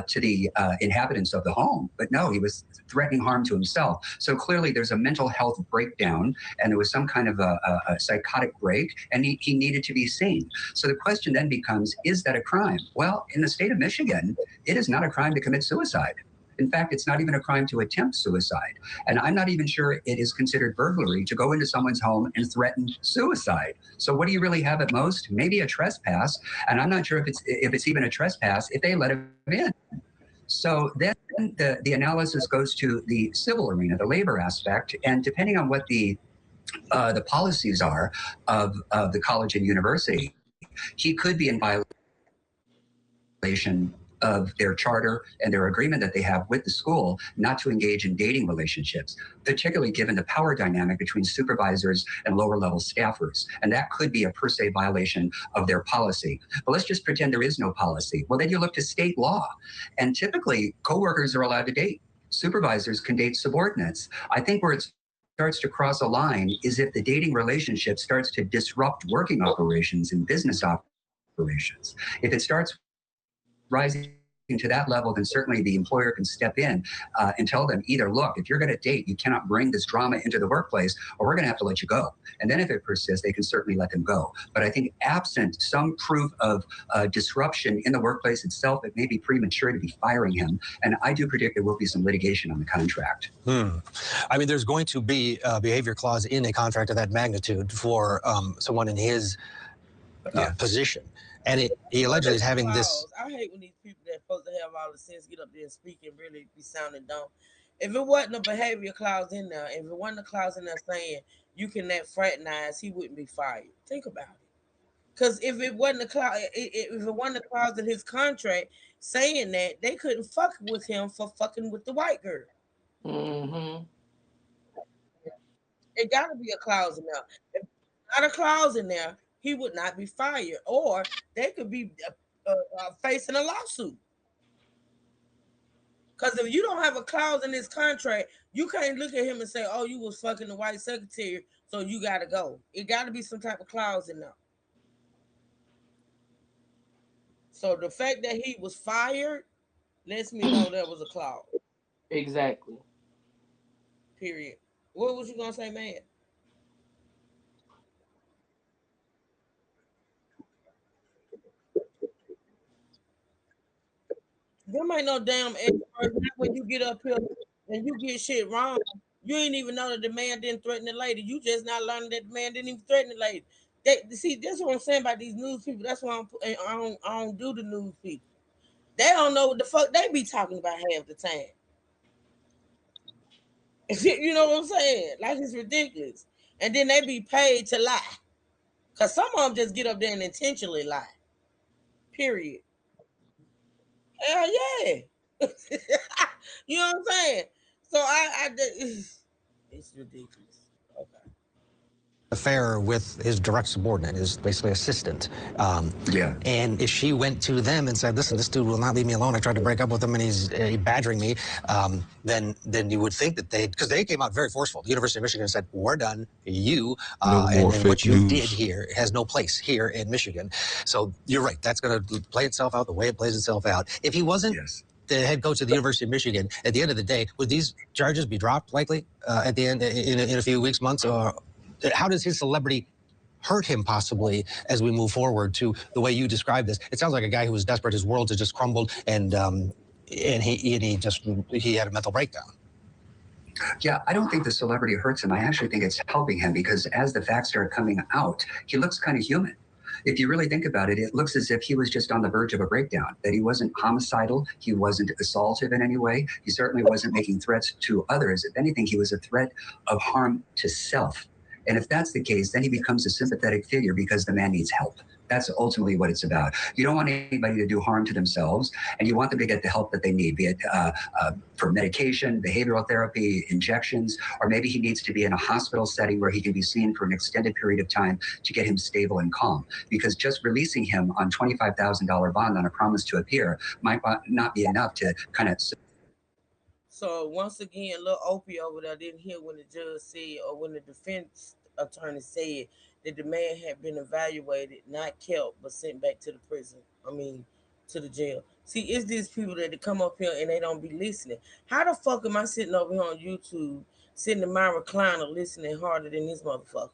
to the inhabitants of the home, but no, he was threatening harm to himself. So clearly there's a mental health breakdown and there was some kind of a psychotic break and he needed to be seen. So the question then becomes, is that a crime? Well, in the state of Michigan, it is not a crime to commit suicide. In fact, it's not even a crime to attempt suicide. And I'm not even sure it is considered burglary to go into someone's home and threaten suicide. So what do you really have at most? Maybe a trespass. And I'm not sure if it's even a trespass if they let him in. So then the analysis goes to the civil arena, the labor aspect. And depending on what the policies are of the college and university, he could be in violation of their charter and their agreement that they have with the school not to engage in dating relationships, particularly given the power dynamic between supervisors and lower level staffers. And that could be a per se violation of their policy. But let's just pretend there is no policy. Well, then you look to state law. And typically, coworkers are allowed to date. Supervisors can date subordinates. I think where it starts to cross a line is if the dating relationship starts to disrupt working operations and business operations. If it starts rising to that level, then certainly the employer can step in and tell them either, look, if you're going to date, you cannot bring this drama into the workplace, or we're going to have to let you go. And then if it persists, they can certainly let them go. But I think absent some proof of disruption in the workplace itself, it may be premature to be firing him. And I do predict there will be some litigation on the contract. I mean, there's going to be a behavior clause in a contract of that magnitude for someone in his position. And he allegedly is having this. I hate when these people that supposed to have all the sense get up there and speak and really be sounding dumb. If it wasn't a behavior clause in there, if it wasn't a clause in there saying you cannot fraternize, he wouldn't be fired. Think about it. Because if it wasn't a clause, if it wasn't a clause in his contract saying that, they couldn't fuck with him for fucking with the white girl. Mm-hmm. It got to be a clause in there. If not a clause in there, he would not be fired, or they could be facing a lawsuit. Because if you don't have a clause in this contract, you can't look at him and say, "Oh, you was fucking the white secretary, so you got to go." It got to be some type of clause in there. So the fact that he was fired lets me know there was a clause. Exactly. Period. What was you gonna say, man? Them ain't no damn experts. Not when you get up here and you get shit wrong. You ain't even know that the man didn't threaten the lady. You just not learning that the man didn't even threaten the lady. They see that's what I'm saying about these news people. That's why I don't do the news people. They don't know what the fuck they be talking about half the time. You know what I'm saying? Like it's ridiculous. And then they be paid to lie. Cause some of them just get up there and intentionally lie. Period. Hell yeah. You know what I'm saying? So it's ridiculous. Okay. Affair with his direct subordinate, his basically assistant. And if she went to them and said, "Listen, this dude will not leave me alone. I tried to break up with him, and he's badgering me," then you would think that because they came out very forceful. The University of Michigan said, "We're done. You No more and what fake you news. did here has no place here in Michigan." So you're right. That's going to play itself out the way it plays itself out. If he wasn't the head coach of the University of Michigan, at the end of the day, would these charges be dropped likely at the end in a few weeks, months, or how does his celebrity hurt him possibly as we move forward to the way you described this? It sounds like a guy who was desperate. His world had just crumbled, and he had a mental breakdown. Yeah, I don't think the celebrity hurts him. I actually think it's helping him because as the facts start coming out, he looks kind of human. If you really think about it, it looks as if he was just on the verge of a breakdown, that he wasn't homicidal, he wasn't assaultive in any way, he certainly wasn't making threats to others. If anything, he was a threat of harm to self. And if that's the case, then he becomes a sympathetic figure because the man needs help. That's ultimately what it's about. You don't want anybody to do harm to themselves, and you want them to get the help that they need, be it for medication, behavioral therapy, injections, or maybe he needs to be in a hospital setting where he can be seen for an extended period of time to get him stable and calm. Because just releasing him on $25,000 bond on a promise to appear might not be enough to kind of. So once again, little Opie over there didn't hear when the judge said or when the defense attorney said that the man had been evaluated, not kept, but sent back to the prison. I mean, to the jail. See, it's these people that come up here and they don't be listening. How the fuck am I sitting over here on YouTube, sitting in my recliner, listening harder than this motherfucker?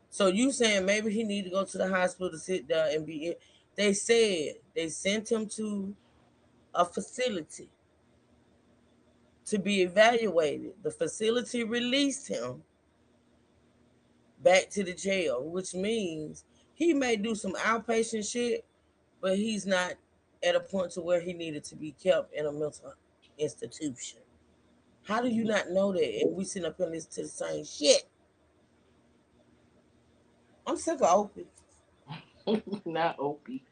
So you saying maybe he need to go to the hospital to sit there and be? They said they sent him to a facility to be evaluated. The facility released him back to the jail, which means he may do some outpatient shit, but he's not at a point to where he needed to be kept in a mental institution. How do you not know that? And we sitting up here and listen to the same shit. I'm sick of Opie. Not Opie.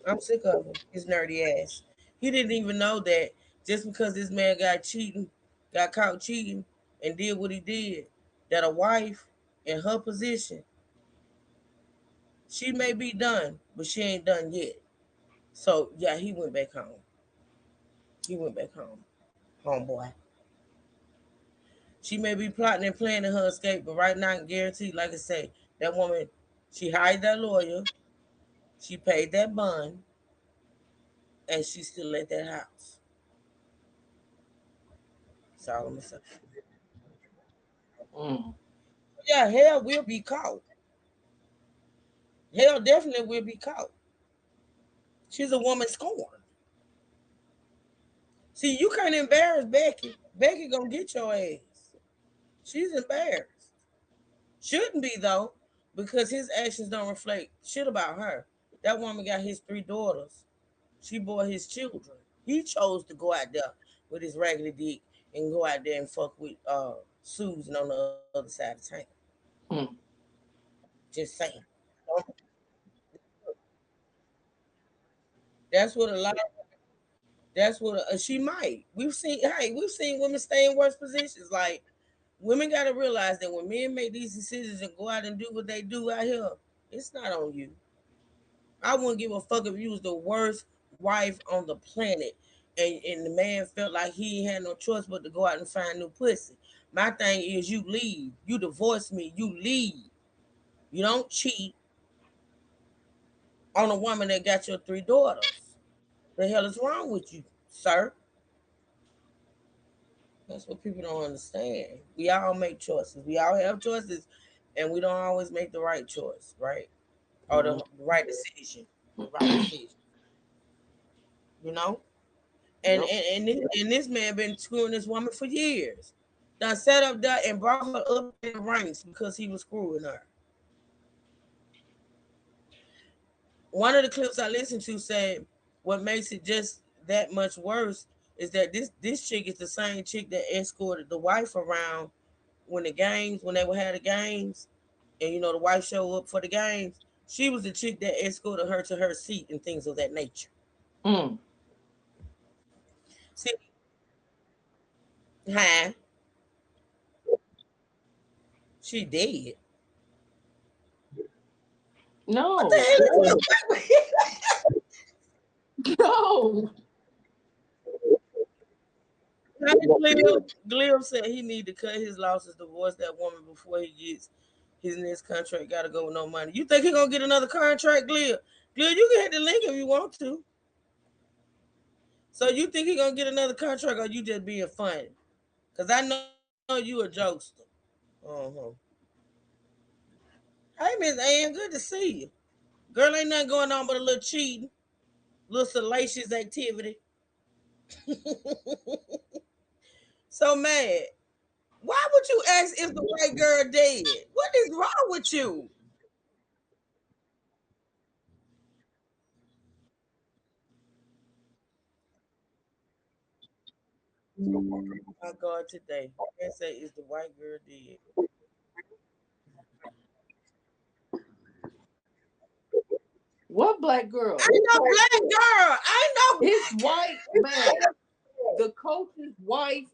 I'm sick of him. His nerdy ass. He didn't even know that just because this man got caught cheating, and did what he did, that a wife in her position, she may be done, but she ain't done yet. So yeah, he went back home. He went back home, homeboy. She may be plotting and planning her escape, but right now, guaranteed, like I say, that woman, she hired that lawyer, she paid that bond, and she's still at that house. That's all I'm gonna say. Mm. Yeah, hell will be caught. Hell definitely will be caught. She's a woman scorned. See, you can't embarrass Becky. Becky gonna get your ass. She's embarrassed. Shouldn't be though, because his actions don't reflect shit about her. That woman got his 3 daughters. She bore his children. He chose to go out there with his raggedy dick and go out there and fuck with Susan on the other side of town. Mm. Just saying. That's what a lot. That's what she might. We've seen women stay in worse positions. Like women got to realize that when men make these decisions and go out and do what they do out here, it's not on you. I wouldn't give a fuck if you was the worst wife on the planet, and the man felt like he had no choice but to go out and find new pussy. My thing is, you leave. You divorce me. You leave. You don't cheat on a woman that got your 3 daughters. The hell is wrong with you, sir? That's what people don't understand. We all make choices. We all have choices, and we don't always make the right choice, right? Or the right decision. The right decision. You know? And Yep. and this man been screwing this woman for years. Done set up that and brought her up in the ranks because he was screwing her. One of the clips I listened to said what makes it just that much worse is that this chick is the same chick that escorted the wife around when they would have the games, and the wife show up for the games. She was the chick that escorted her to her seat and things of that nature. Mm. See, hi, she dead. What the No. hell is No. Glim said he need to cut his losses, divorce that woman before he gets his next contract. Got to go with no money. You think he gonna get another contract, Glim? Glim, you can hit the link if you want to. So you think he gonna get another contract, or you just being funny? Cause I know you a jokester. Uh-huh. Hey, Miss Ann, good to see you. Girl, ain't nothing going on but a little cheating, little salacious activity. So mad. Why would you ask if the white girl dead? What is wrong with you? My God, today. And say, is the white girl dead? What black I girl? know black girl. I know His black. wife, man. The coach's wife.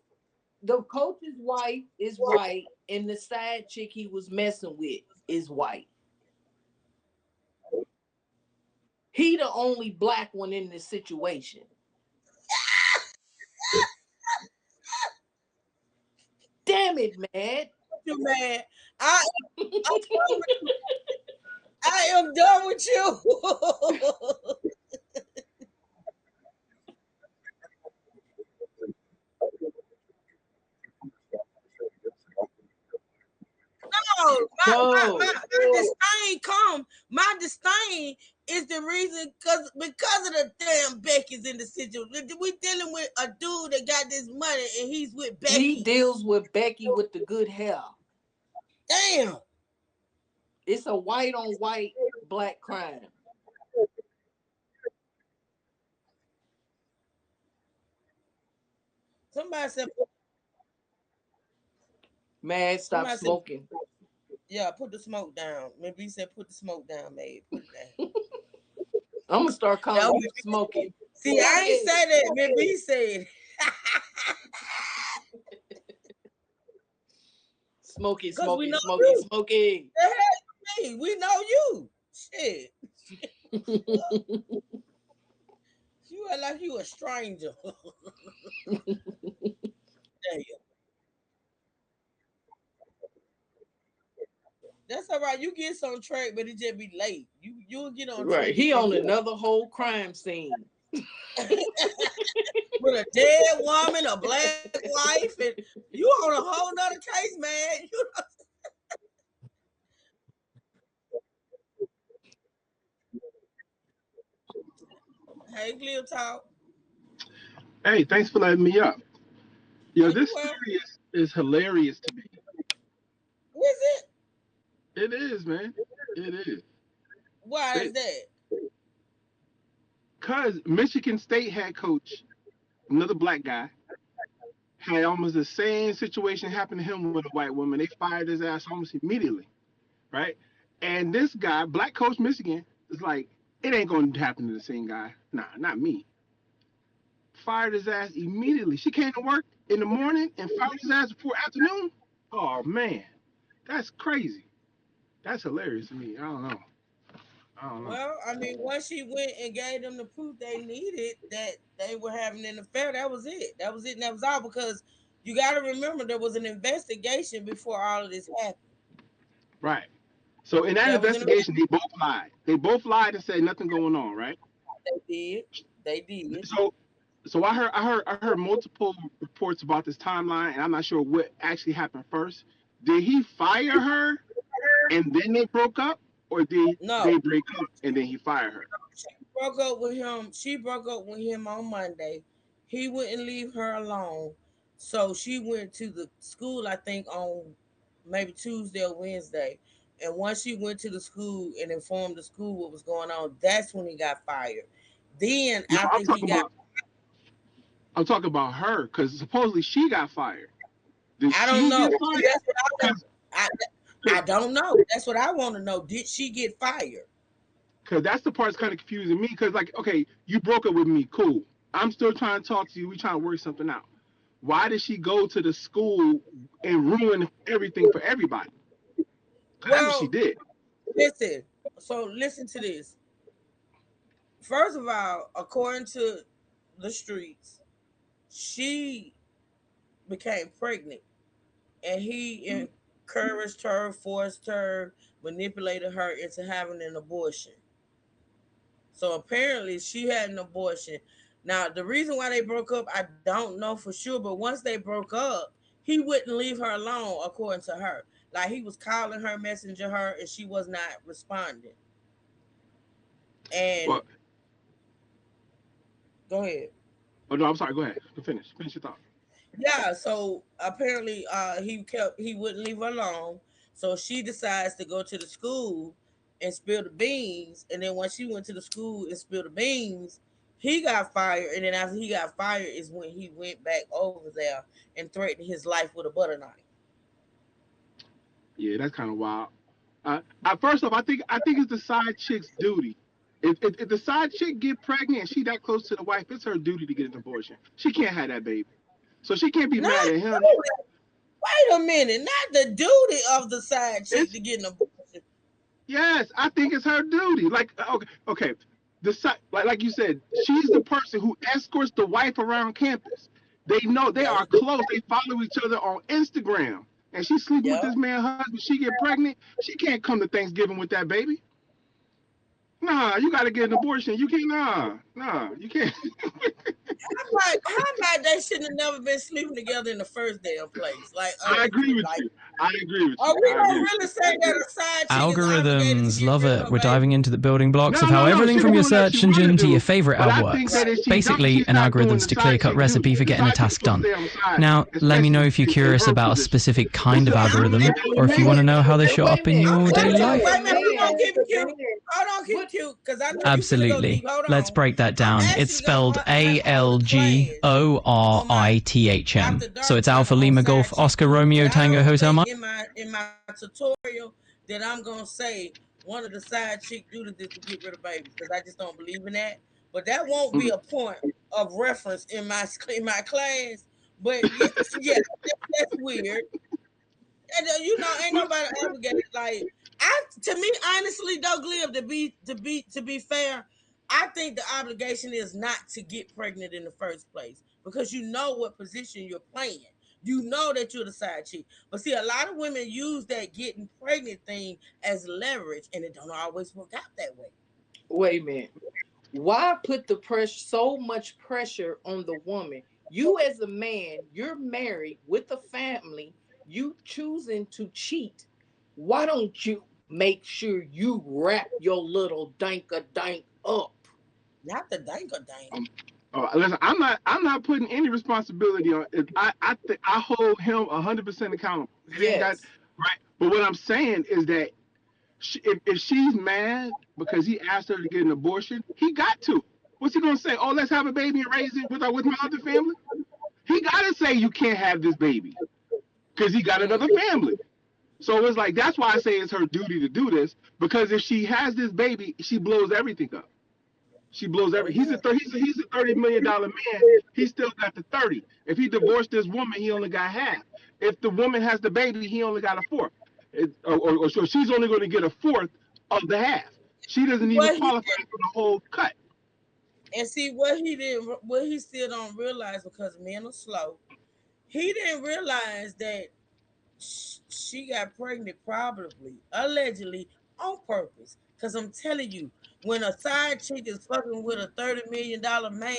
The coach's wife is white, and the side chick he was messing with is white. He the only black one in this situation. Damn it, man. You man. I I'm done with you. I am done with you. No, my disdain come. My disdain is the reason because of the damn Becky's in the situation. We dealing with a dude that got this money and he's with He Becky. deals with Becky with the good hair. Damn. It's a white on white black crime. Somebody said Man, stop somebody said smoking. yeah, put the smoke down. Maybe he said put the smoke down, maybe. Put it down. I'm gonna start calling That you was- Smokey. See, I ain't say that. Maybe he said. Smoky, Because we Smoky, know Smoky, you. Smoky. Hey, we know you. Shit. You act like you a stranger. Damn. That's all right. You get on track, but it just be late. You'll get on track. Right, he on another whole crime scene. With a dead woman, a black wife, and you on a whole nother case, man. Hey, Cleo Talk. Hey, thanks for letting me up. Yo, Are you this well? story is hilarious to me. Is it? It is, man. It is. Why is that? Because Michigan State head coach, another black guy, had almost the same situation happen to him with a white woman. They fired his ass almost immediately, right? And this guy, black coach Michigan, is like, it ain't going to happen to the same guy. Nah, not me. Fired his ass immediately. She came to work in the morning and fired his ass before afternoon. Oh, man. That's crazy. That's hilarious to me. I don't know. Well, I mean, once she went and gave them the proof they needed that they were having an affair, that was it. That was it, and that was all. Because you got to remember there was an investigation before all of this happened. Right. So in that investigation, they both lied. They both lied and said nothing going on, right? They did. They did. So I heard multiple reports about this timeline, and I'm not sure what actually happened first. Did he fire her and then they broke up, or did they break up and then he fired her? She broke up with him. She broke up with him on Monday. He wouldn't leave her alone, so she went to the school. I think on maybe Tuesday or Wednesday. And once she went to the school and informed the school what was going on, that's when he got fired. Then No, after he got, I'm talking about her because supposedly she got fired. Did I don't she know. get See, fired? that's what I want. I don't know. That's what I want to know. Did she get fired? Because that's the part that's kind of confusing me. Because like, okay, you broke up with me, cool. I'm still trying to talk to you. We trying to work something out. Why did she go to the school and ruin everything for everybody? That's what she did. Listen. So listen to this. First of all, according to the streets, she became pregnant, and he encouraged her, forced her, manipulated her into having an abortion. So apparently, she had an abortion. Now, the reason why they broke up, I don't know for sure, but once they broke up, he wouldn't leave her alone, according to her. Like he was calling her, messaging her, and she was not responding. And go ahead. Oh no, I'm sorry. Go ahead. Finish your thought. Yeah, so apparently he wouldn't leave her alone. So she decides to go to the school and spill the beans. And then when she went to the school and spilled the beans, he got fired. And then after he got fired is when he went back over there and threatened his life with a butter knife. Yeah, that's kind of wild. First off, I think it's the side chick's duty. If the side chick get pregnant and she that close to the wife, it's her duty to get an abortion. She can't have that baby, so she can't be mad at him. Wait a minute, not the duty of the side chick to get an abortion. Yes, I think it's her duty. Like, okay, the side, like you said, she's the person who escorts the wife around campus. They know they are close. They follow each other on Instagram, and she's sleeping with this man's husband. She get pregnant. She can't come to Thanksgiving with that baby. Nah, you gotta get an abortion. You can't. Nah, you can't. How about they shouldn't have never been sleeping together in the first damn place? Like, I agree with you. I agree with you. Are we gonna really say that a side chick Algorithms love it. We're diving into the building blocks of how everything she from your doing what search she wanna engine to do, your favorite but app I think works. that if she Basically, she's an not doing algorithm's the clear-cut side chick recipe duty. for The getting a side chick task supposed done. to stay on the side, Now, let me know if you're especially curious in her about a position. specific kind of algorithm, or if you want to know how they show up in your daily life. Wait a minute, hold on, keep it cute. Hold on, keep it cute, because I know you finna go Absolutely. deep. Hold on. Let's break that down. It's spelled ALGORITHM. So it's Alpha Lima Golf Oscar Romeo Tango Hotel Mike. In my tutorial that I'm gonna say one of the side chick duties is to get rid of babies because I just don't believe in that. But that won't be Mm. a point of reference in my class. But yeah, yeah, that's weird. And, ain't nobody obligated. Like to me, honestly, though, Glib, to be fair, I think the obligation is not to get pregnant in the first place because you know what position you're playing. You know that you're the side chick. But see, a lot of women use that getting pregnant thing as leverage, and it don't always work out that way. Wait a minute. Why put the pressure, so much pressure on the woman? You as a man, you're married with a family, you choosing to cheat. Why don't you make sure you wrap your little dank up? Not the danker dank. Listen, I'm not putting any responsibility on it. I hold him 100% accountable. It ain't got Yes. right. But what I'm saying is that if she's mad because he asked her to get an abortion, he got to. What's he gonna say? Oh, let's have a baby and raise it with my other family. He gotta say you can't have this baby because he got Mm. another family. So it's like that's why I say it's her duty to do this because if she has this baby, she blows everything up. She blows Oh every. yeah. He's a $30 million man. He still got the 30. If he divorced this woman, he only got half. If the woman has the baby, he only got a fourth. So she's only going to get a fourth of the half. She doesn't even What he qualify for the whole cut. and see what he still don't realize because men are slow. He didn't realize that she got pregnant probably, allegedly, on purpose. Cause I'm telling you, when a side chick is fucking with a $30 million man,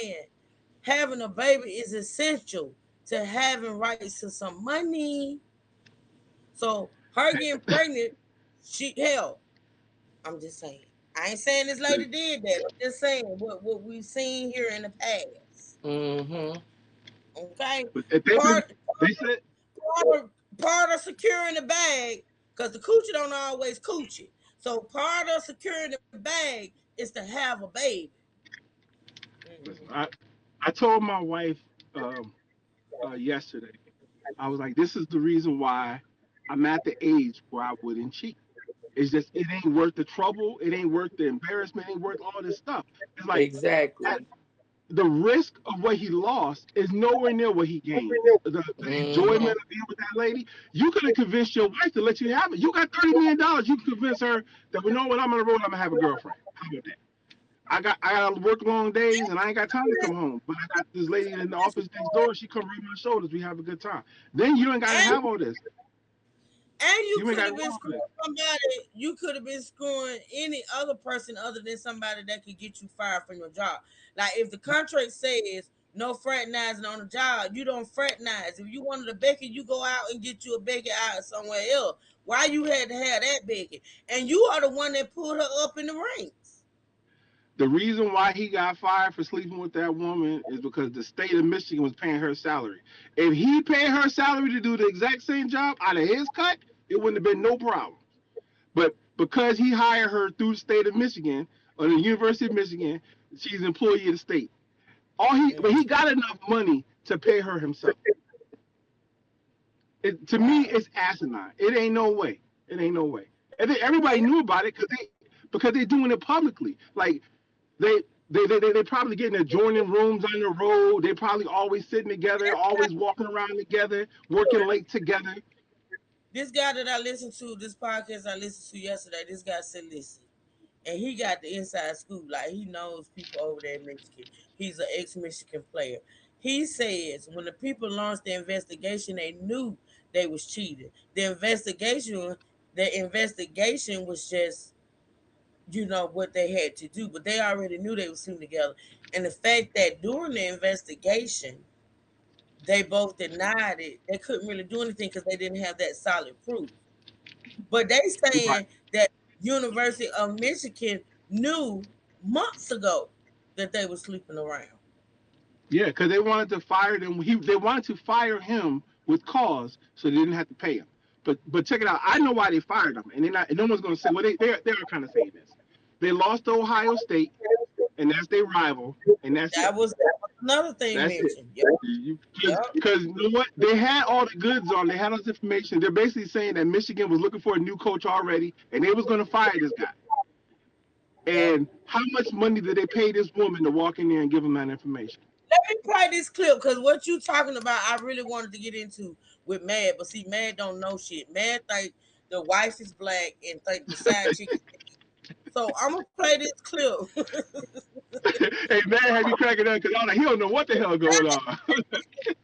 having a baby is essential to having rights to some money. So her getting pregnant, she hell. I'm just saying. I ain't saying this lady did that. I'm just saying what we've seen here in the past. Mm-hmm. Okay, But if part they said part of securing the bag, because the coochie don't always coochie. So part of securing the bag is to have a baby. listen, Mm-hmm. I told my wife yesterday. I was like, this is the reason why I'm at the age where I wouldn't cheat. It's just it ain't worth the trouble. It ain't worth the embarrassment. It ain't worth all this stuff. It's like at, Exactly. the risk of what he lost is nowhere near what he gained. The enjoyment Mm-hmm. of being with that lady, you could have convinced your wife to let you have it. You got $30 million. You can convince her that we know when I'm on the road, I'm gonna have a girlfriend. How about that? I got to work long days and I ain't got time to come home. But I got this lady in the office next door. She come read my shoulders. We have a good time. Then you ain't got to And have all this. you You ain't could got to have do been all screwing this. somebody. You could have been screwing any other person other than somebody that could get you fired from your job. Like if the contract says no fraternizing on the job, you don't fraternize. If you wanted a Becky, you go out and get you a Becky out somewhere else. Why you had to have that Becky? And you are the one that pulled her up in the rings. The reason why he got fired for sleeping with that woman is because the state of Michigan was paying her salary. If he paid her salary to do the exact same job out of his cut, it wouldn't have been no problem. But because he hired her through the state of Michigan or the University of Michigan, she's an employee of the state. But he got enough money to pay her himself. To me, Wow. it's asinine. It ain't no way. It ain't no way. And everybody Right. knew about it because they're doing it publicly. Like they they probably getting adjoining rooms on the road. They probably always sitting together, always walking around together, working late together. This guy that I listened to, this podcast I listened to yesterday, this guy said, listen, and he got the inside scoop. Like he knows people over there in Michigan. He's an ex-Michigan player. He says when the people launched the investigation, they knew they was cheating. The investigation was just what they had to do, but they already knew they were sleeping together. And the fact that during the investigation they both denied it, they couldn't really do anything because they didn't have that solid proof. But they Right. saying that University of Michigan knew months ago that they were sleeping around. Yeah, because they wanted to fire them. They wanted to fire him with cause, so they didn't have to pay him. But check it out. I know why they fired him, and they're not. And no one's going to say. Well, they are kind of saying this. They lost to Ohio State. and that's their rival, and that's it. That was another thing That's it. mentioned. Yep. Yep. Because you know what? They had all the goods on. They had all this information. They're basically saying that Michigan was looking for a new coach already, and they was going to fire this guy. Yep. And how much money did they pay this woman to walk in there and give them that information? Let me play this clip because what you talking about, I really wanted to get into with Mad, but see, Mad don't know shit. Mad think the wife is black and think the side chick is. So I'm gonna play this clip. Hey man, have you cracking up? Because he don't know what the hell going on.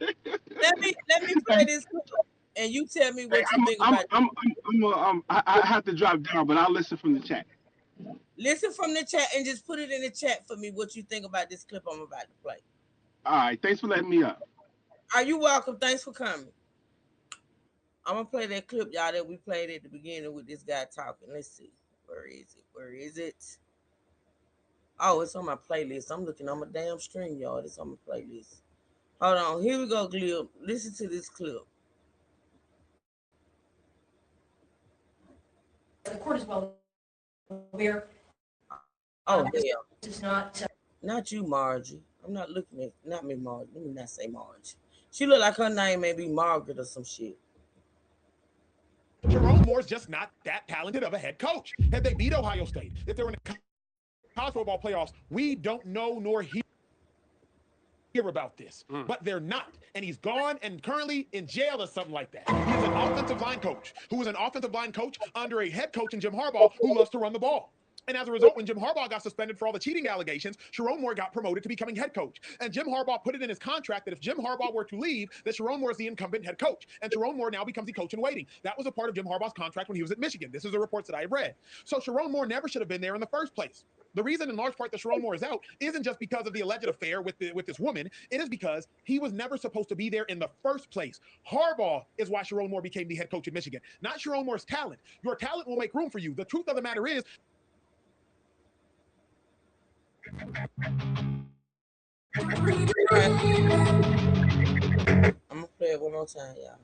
let me play this clip, and you tell me Hey, what you think about it. I have to drop down, but I'll listen from the chat. Listen from the chat and just put it in the chat for me what you think about this clip I'm about to play. All right, thanks for letting me up. Are you welcome? Thanks for coming. I'm gonna play that clip, y'all, that we played at the beginning with this guy talking. Let's see. Where is it? Where is it? Oh, it's on my playlist. I'm looking on my damn stream, y'all. It's on my playlist. Hold on. Here we go, clip. Listen to this clip. The court is well aware. Oh, this hell. is not. Not you, Margie. I'm not looking at, not me, Margie. Let me not say Margie. She look like her name may be Margaret or some shit. Jerome Moore's just not that talented of a head coach. Had they beat Ohio State, if they were in the college football playoffs, we don't know nor hear about this, but they're not. And he's gone and currently in jail or something like that. He's an offensive line coach who was an offensive line coach under a head coach in Jim Harbaugh who loves to run the ball. And as a result, when Jim Harbaugh got suspended for all the cheating allegations, Sharon Moore got promoted to becoming head coach. And Jim Harbaugh put it in his contract that if Jim Harbaugh were to leave, that Sharon Moore is the incumbent head coach. And Sharon Moore now becomes the coach in waiting. That was a part of Jim Harbaugh's contract when he was at Michigan. This is the reports that I have read. So Sharon Moore never should have been there in the first place. The reason, in large part, that Sharon Moore is out isn't just because of the alleged affair with this woman. It is because he was never supposed to be there in the first place. Harbaugh is why Sharon Moore became the head coach at Michigan, not Sharon Moore's talent. Your talent will make room for you. The truth of the matter is, I'm gonna play it one more time, y'all.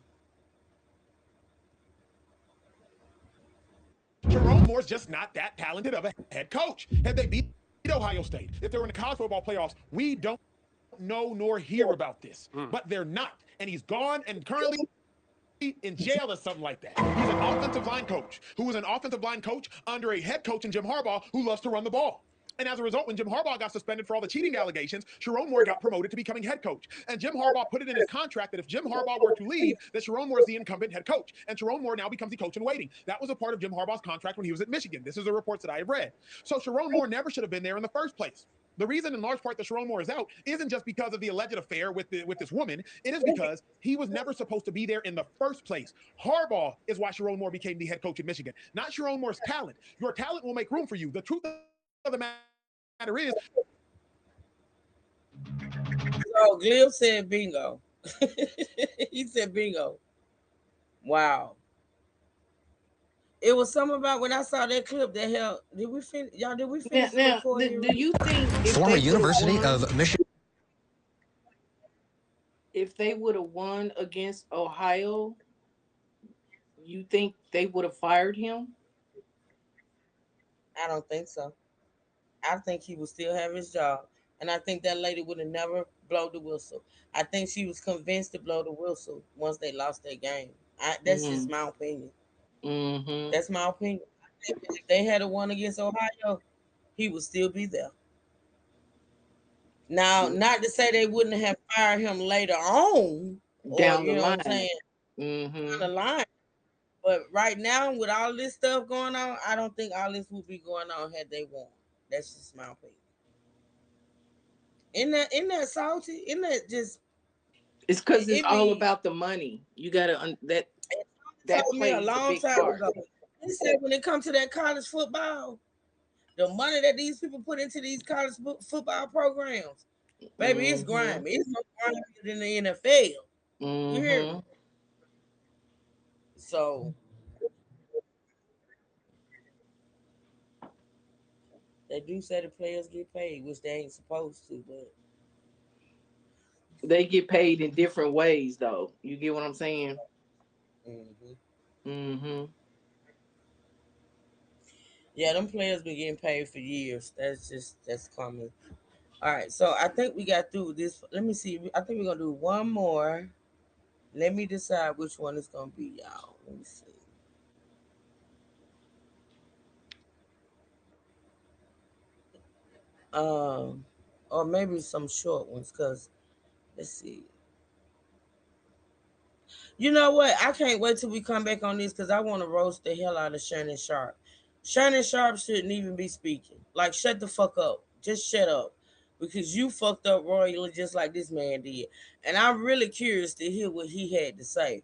Jerome Moore's just not that talented of a head coach. Had they beat Ohio State, if they were in the college football playoffs, we don't know nor hear about this, but they're not. And he's gone and currently in jail or something like that. He's an offensive line coach who was an offensive line coach under a head coach in Jim Harbaugh who loves to run the ball. And as a result, when Jim Harbaugh got suspended for all the cheating allegations, Sharon Moore got promoted to becoming head coach. And Jim Harbaugh put it in his contract that if Jim Harbaugh were to leave, that Sharon Moore is the incumbent head coach. And Sharon Moore now becomes the coach in waiting. That was a part of Jim Harbaugh's contract when he was at Michigan. This is the reports that I have read. So Sharon Moore never should have been there in the first place. The reason, in large part, that Sharon Moore is out isn't just because of the alleged affair with this woman. It is because he was never supposed to be there in the first place. Harbaugh is why Sharon Moore became the head coach at Michigan, not Sharon Moore's talent. Your talent will make room for you. The truth of the matter is. So Glib said bingo. He said bingo. Wow. It was something about when I saw that clip that hell. Did we finish? Y'all, did we finish Now, do you think if Former they University won, of Michigan. if they would have won against Ohio, you think they would have fired him? I don't think so. I think he would still have his job. And I think that lady would have never blown the whistle. I think she was convinced to blow the whistle once they lost their game. That's just my opinion. Mm-hmm. That's my opinion. If they had a one against Ohio, he would still be there. Now, not to say they wouldn't have fired him later on, or Down the you know what I'm line. saying, Mm-hmm. down the line. But right now, with all this stuff going on, I don't think all this would be going on had they won. That's just my opinion. Isn't that salty? Isn't that just It's because it's it all be about the money. You gotta that told me a plays a long big time part. ago. He said when it comes to that college football, the money that these people put into these college football programs, baby, it's grimy. It's more grimy than the NFL. You hear me? So they do say the players get paid, which they ain't supposed to, but They get paid in different ways, though. You get what I'm saying? mm-hmm. Mm-hmm. Yeah, them players been getting paid for years. That's common. All right, so I think we got through this. Let me see. I think we're gonna do one more. Let me decide which one it's gonna be, y'all. Let me see. Um, or maybe some short ones, cause let's see. You know what? I can't wait till we come back on this because I want to roast the hell out of Shannon Sharp. Shannon Sharp shouldn't even be speaking. Like, shut the fuck up. Just shut up. Because you fucked up royally just like this man did. And I'm really curious to hear what he had to say.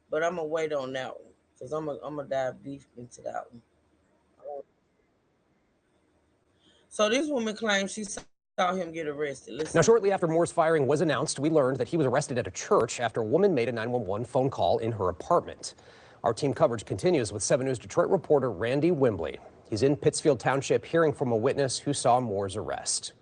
But I'm going to wait on that one. Because I'm gonna dive deep into that one. So this woman claims she saw him get arrested. Listen. Now, shortly after Moore's firing was announced, we learned that he was arrested at a church after a woman made a 911 phone call in her apartment. Our team coverage continues with 7 News Detroit reporter Randy Wimbley. He's in Pittsfield Township hearing from a witness who saw Moore's arrest.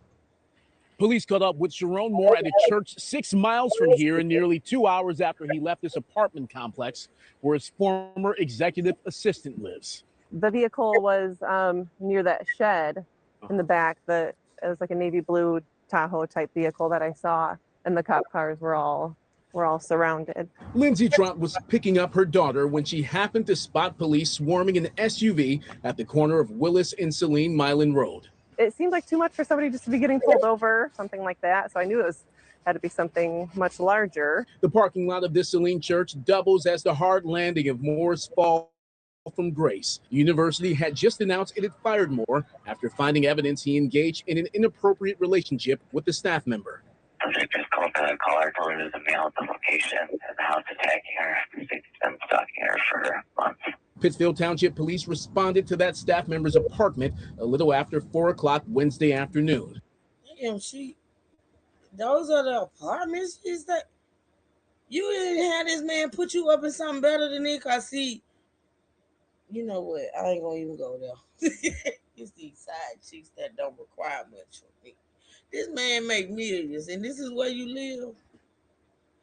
Police caught up with Sharon Moore at a church 6 miles from here nearly 2 hours after he left his apartment complex where his former executive assistant lives. The vehicle was near that shed in the back. It was like a navy blue Tahoe type vehicle that I saw, and the cop cars were all surrounded. Lindsay Trott was picking up her daughter when she happened to spot police swarming an SUV at the corner of Willis and Celine Milan Road. It seemed like too much for somebody just to be getting pulled over, something like that. So I knew it had to be something much larger. The parking lot of this Celine church doubles as the hard landing of Moore's fall from grace. The university had just announced it had fired Moore after finding evidence he engaged in an inappropriate relationship with a staff member. Subject just called the caller, told her there's a male at the location and the house attacking her. He's been stalking her for months. Pittsfield Township Police responded to that staff member's apartment a little after 4 o'clock Wednesday afternoon. Damn, those are the apartments? Is that you didn't have this man put you up in something better than it? Cause see, you know what? I ain't gonna even go there. It's these side chicks that don't require much from me. This man make millions, and this is where you live.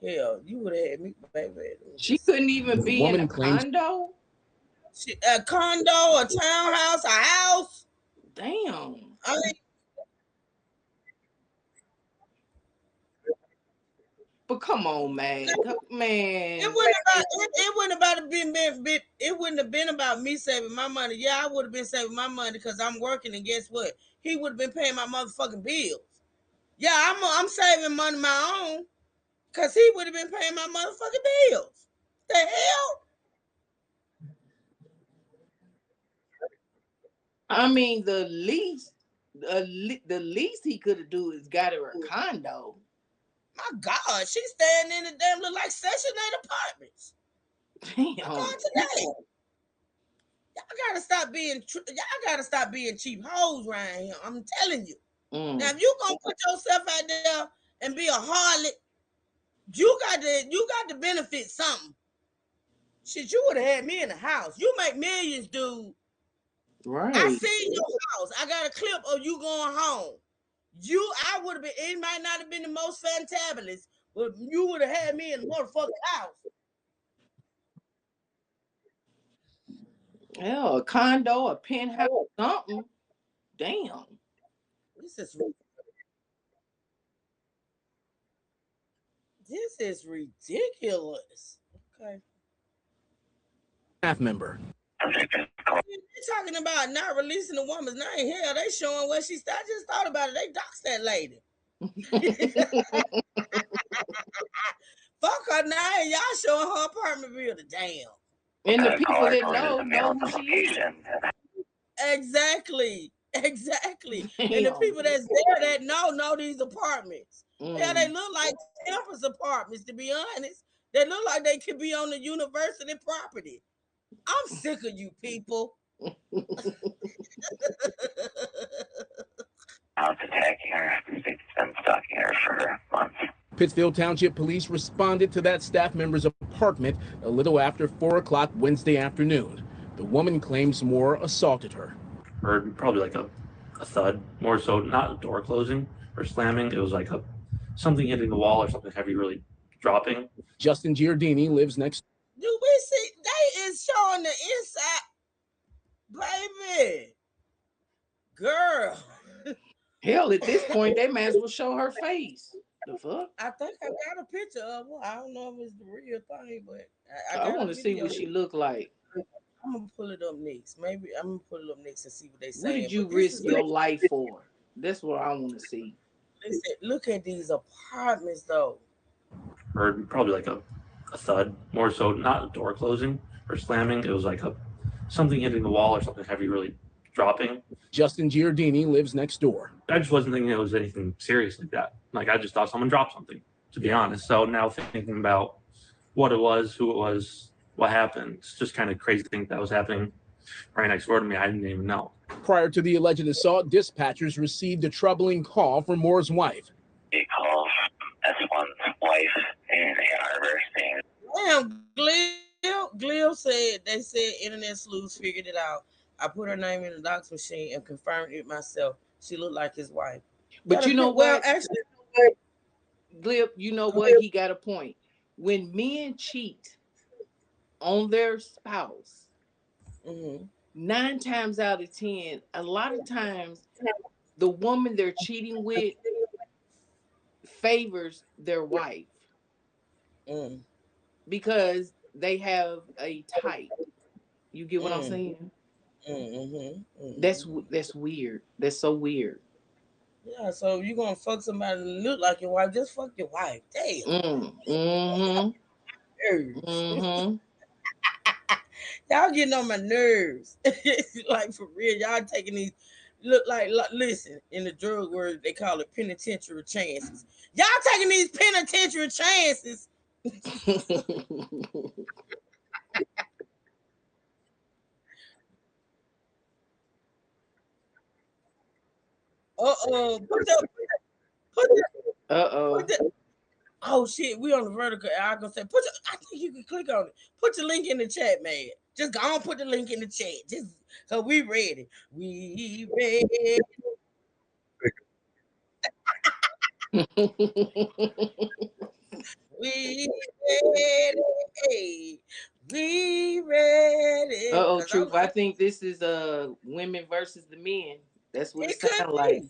Hell, you would have had me, baby. She couldn't even be in a condo. A condo, a townhouse, a house. Damn. I mean, but come on, man. It wouldn't have been about me saving my money. Yeah, I would have been saving my money because I'm working, and guess what? He would have been paying my motherfucking bills. Yeah, I'm saving money my own because he would have been paying my motherfucking bills. The hell? I mean, the least he could have do is got her a condo. My God, she's staying in the damn look like Section 8 apartments. Damn. My God, today. Y'all gotta stop being cheap hoes around here. I'm telling you. Now, if you gonna put yourself out there and be a harlot, you got to benefit something. Shit, you would have had me in the house. You make millions, dude. Right. I seen your house. I got a clip of you going home. I would have been. It might not have been the most fantabulous, but you would have had me in the motherfucking house. Yeah, a condo, a penthouse, something. Damn. This is ridiculous. Okay. Staff member. They're talking about not releasing the woman's name. Hell, they showing where she started. I just thought about it. They doxed that lady. Fuck her name. Y'all showing her apartment building. Damn. And the people that know who she is. Exactly. Exactly. Damn. And the people that's there that know these apartments. Yeah, they look like campus apartments, to be honest. They look like they could be on the university property. I'm sick of you people. House attacking her. He's been stalking her for months. Pittsfield Township Police responded to that staff member's apartment a little after 4 o'clock Wednesday afternoon. The woman claims Moore assaulted her. Heard probably like a thud, more so not a door closing or slamming. It was like something hitting the wall or something heavy really dropping. Justin Giardini lives next. Do we see? They is showing the inside. Baby, girl. Hell, at this point, they might as well show her face. The fuck? I think I got a picture of her. I don't know if it's the real thing, but I I got a want to see video what she here. looked like. I'm gonna pull it up next. Maybe I'm gonna pull it up next and see what they What saying. did you But this is risk your life for? That's what I want to see. listen, look at these apartments though. Heard probably like a thud, more so not a door closing or slamming. It was like a something hitting the wall or something heavy really dropping. Justin Giardini lives next door. I just wasn't thinking it was anything serious like that. Like I just thought someone dropped something, to be honest. So now thinking about what it was, who it was, what happened, it's just kind of crazy to think that was happening right next door to me. I didn't even know. Prior to the alleged assault, dispatchers received a troubling call from Moore's wife. A call from S1's wife in Ann Arbor saying, Damn, Glil said they said internet sleuths figured it out. I put her name in the docs machine and confirmed it myself. She looked like his wife. But you know Well, what, actually, Glip, you know what? He got a point. When men cheat on their spouse, mm-hmm. 9 times out of 10, a lot of times the woman they're cheating with favors their wife because they have a type. You get what I'm saying? That's weird. That's so weird. Yeah, so you gonna fuck somebody that look like your wife? Just fuck your wife. Damn. Mm-hmm. Y'all getting on my nerves. Like for real, y'all taking these listen, in the drug world they call it penitentiary chances. Y'all taking these penitentiary chances. Put the, oh shit, we on the vertical. I gonna say I think you can click on it. Put the link in the chat, man. Just go on, put the link in the chat. Just so we ready. We ready. We ready. We ready. Uh-oh, Truth. I think this is women versus the men. That's what it It could sounds like. be.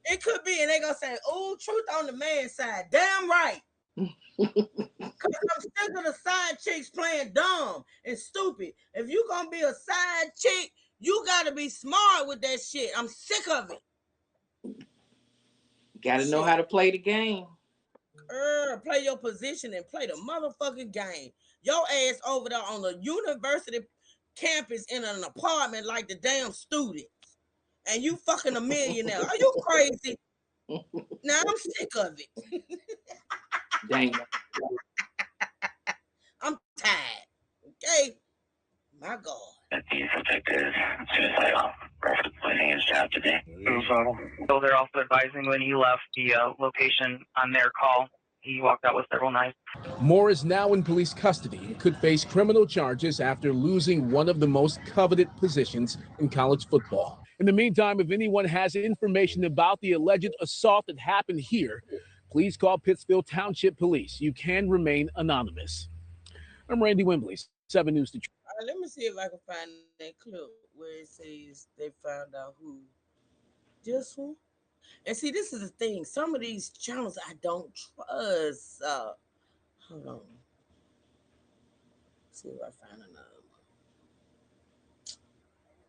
It could be, and they gonna say, "Oh, truth on the man's side." Damn right. Cause I'm sick of the side chicks playing dumb and stupid. If you gonna be a side chick, you gotta be smart with that shit. I'm sick of it. Gotta know how to play the game. Play your position and play the motherfucking game. Your ass over there on the university campus in an apartment like the damn students. And you fucking a millionaire. Are you crazy? Now I'm sick of it. Dang. I'm tired. Okay? My God. that the subject is suicidal, reference losing his job today. Suicidal. So they're also advising when he left the location on their call, he walked out with several knives. Moore is now in police custody and could face criminal charges after losing one of the most coveted positions in college football. In the meantime, if anyone has information about the alleged assault that happened here, please call Pittsfield Township Police. You can remain anonymous. I'm Randy Wembley, 7 News Detroit. All right, let me see if I can find that clip where it says they found out who. This one? And see, this is the thing. Some of these channels I don't trust. Hold on. See if I find another one.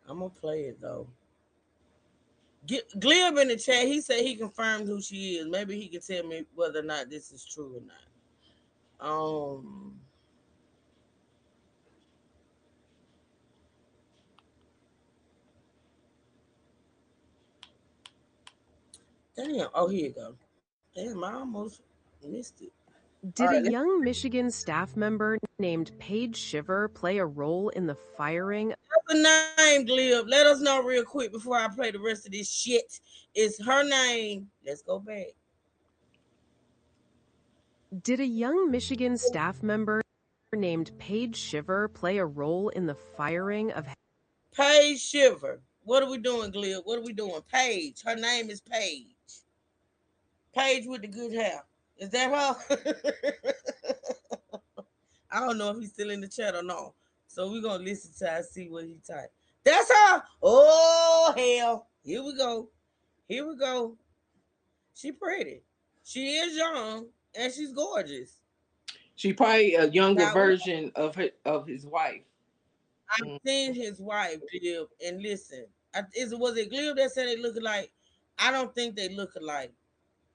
I'm gonna play it though. Glib in the chat, he said he confirmed who she is. Maybe he can tell me whether or not this is true or not. Damn. Oh, here you go. Damn, I almost missed it. Did a young Michigan staff member named Paige Shiver play a role in the firing? What's her name, Glib? Let us know real quick before I play the rest of this shit. Is her name? Let's go back. Did a young Michigan staff member named Paige Shiver play a role in the firing of Paige Shiver? What are we doing, Glib? What are we doing? Paige. Her name is Paige. Paige with the good hair. Is that her? I don't know if he's still in the chat or not. So we're gonna listen to I see what he typed. That's her. Oh hell. Here we go. Here we go. She pretty. She is young and she's gorgeous. She probably a younger Now version of his wife. I've seen his wife Glib, and listen. Was it Glib that said they look alike? I don't think they look alike.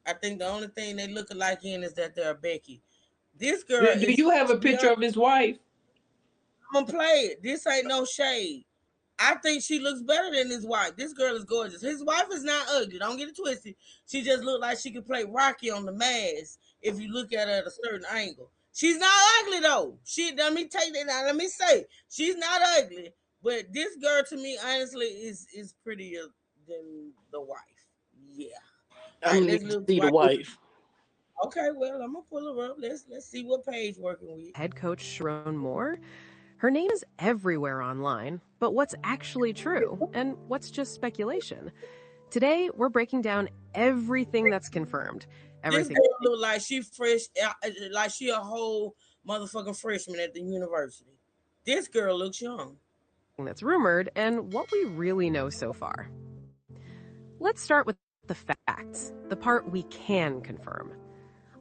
I think the only thing they look alike in is that they're Becky. This girl Do is, you have a to be picture honest, of his wife? I'm gonna play it. This ain't no shade. I think she looks better than his wife. This girl is gorgeous. His wife is not ugly. Don't get it twisted. She just looked like she could play Rocky on the mask if you look at her at a certain angle. She's not ugly though. Let me take that now. Let me say she's not ugly. But this girl to me, honestly, is prettier than the wife. Yeah. All I'm right, gonna let's need to look. see the wife. Okay, well, I'm gonna pull her up. Let's see what page working with. Head coach Sharon Moore. Her name is everywhere online, but what's actually true and what's just speculation? Today, we're breaking down everything that's confirmed. This Everything girl look like she fresh, like she a whole motherfucking freshman at the university. This girl looks young. that's rumored and what we really know so far. Let's start with the facts, the part we can confirm.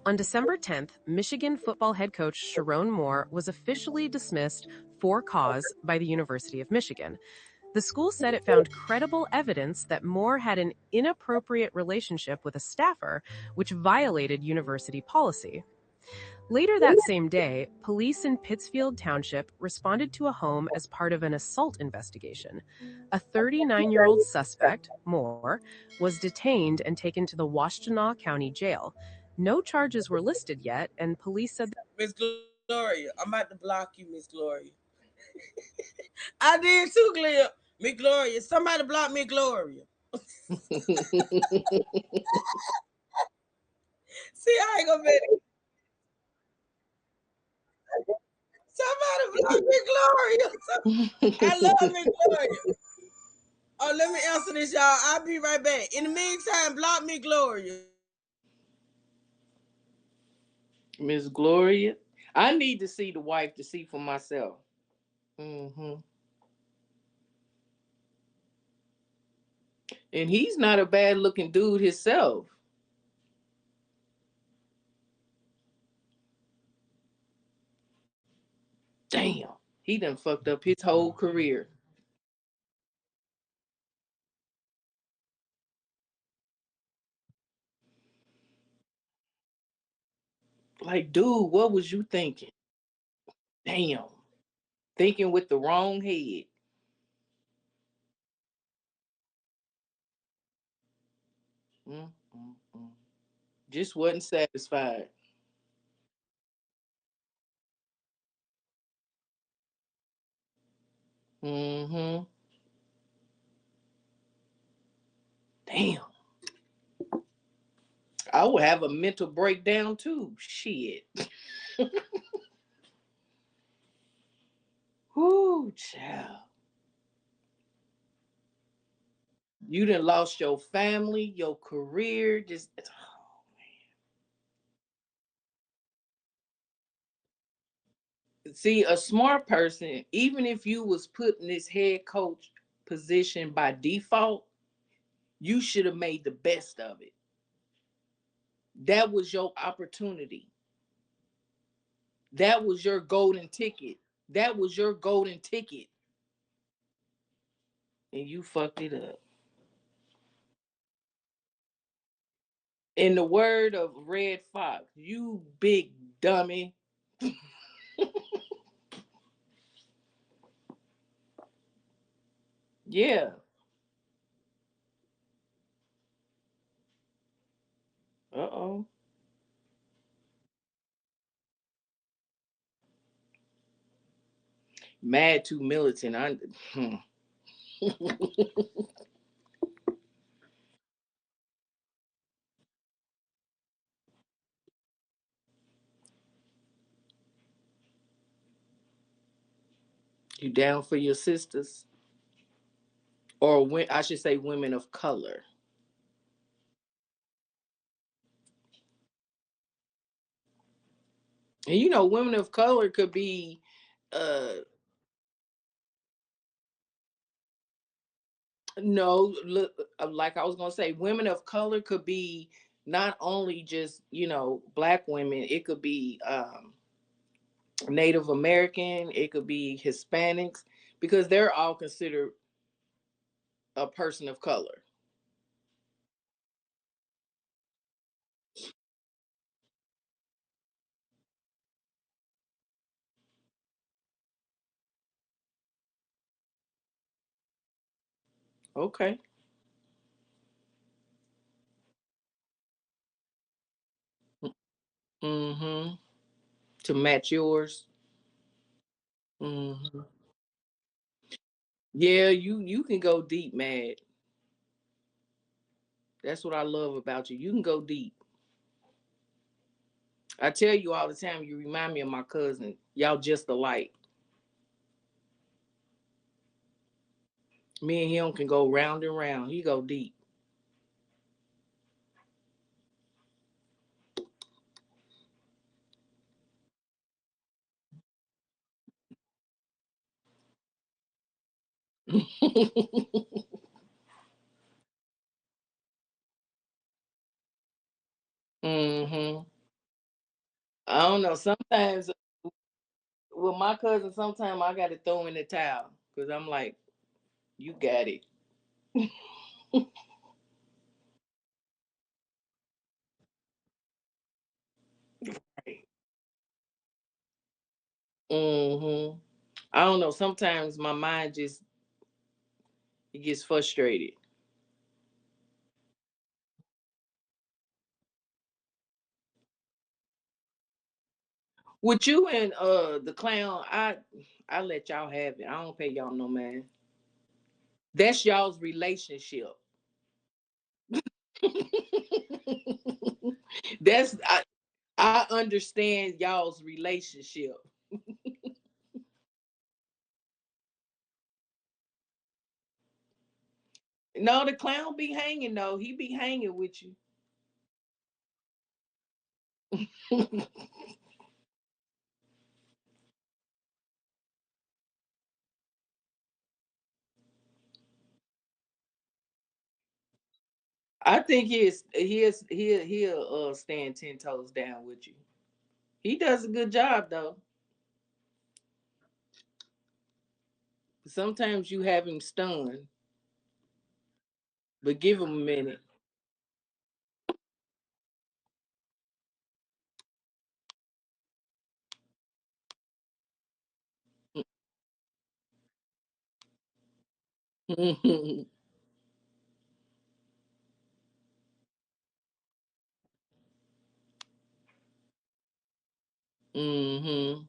On December 10th, Michigan football head coach Sharon Moore was officially dismissed for cause by the University of Michigan. The school said it found credible evidence that Moore had an inappropriate relationship with a staffer, which violated university policy. Later that same day, police in Pittsfield Township responded to a home as part of an assault investigation. A 39-year-old suspect, Moore, was detained and taken to the Washtenaw County Jail. No charges were listed yet, and police said Miss Gloria, I'm about to block you, Miss Gloria. I did too, Glia. Miss Gloria, somebody block me, Gloria. See, I ain't gonna be. Somebody block me, Gloria. I love me, Gloria. Oh, let me answer this, y'all. I'll be right back. In the meantime, block me, Gloria. Miss Gloria. I need to see the wife to see for myself. Hmm. And he's not a bad looking dude himself. Damn. He done fucked up his whole career. Like, dude, what was you thinking? Damn. Thinking with the wrong head. Mm, mm, mm. Just wasn't satisfied. Mm-hmm. Damn. I would have a mental breakdown too. Shit. Whoo, child. You done lost your family, your career. Just see a smart person, even if you was put in this head coach position by default, you should have made the best of it. That was your opportunity. That was your golden ticket. That was your golden ticket. And you fucked it up. In the word of Red Fox, you big dummy. Yeah. Uh-oh. Mad too militant. You down for your sisters? Or when I should say women of color. And you know, women of color could be uh No, look, like I was gonna say, women of color could be not only just black women. It could be Native American. It could be Hispanics because they're all considered a person of color. Okay. Mm-hmm. To match yours. Mm-hmm. Yeah, you can go deep, mad. That's what I love about you. You can go deep. I tell you all the time, you remind me of my cousin. Y'all just alike. Me and him can go round and round. He go deep. Hmm. I don't know. Sometimes with my cousin, sometimes I got to throw in the towel because I'm like, you got it. Hmm. I don't know. Sometimes my mind just it gets frustrated. With you and the clown, I let y'all have it. I don't pay y'all no man. That's y'all's relationship. That's I understand y'all's relationship. No, the clown be hanging though. He be hanging with you. I think he'll stand 10 toes down with you. He does a good job though. Sometimes you have him stunned, but give him a minute. Hmm.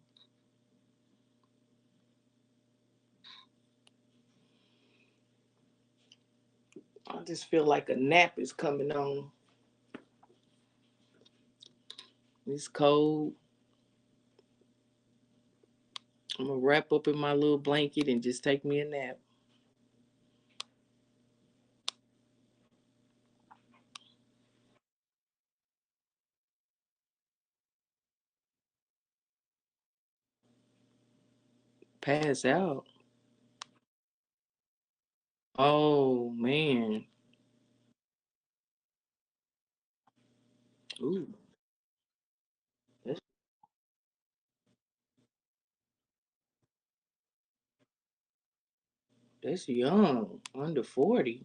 I just feel like a nap is coming on. It's cold. I'm gonna wrap up in my little blanket and just take me a nap. Pass out. Oh man. Ooh, that's, that's young. Under 40.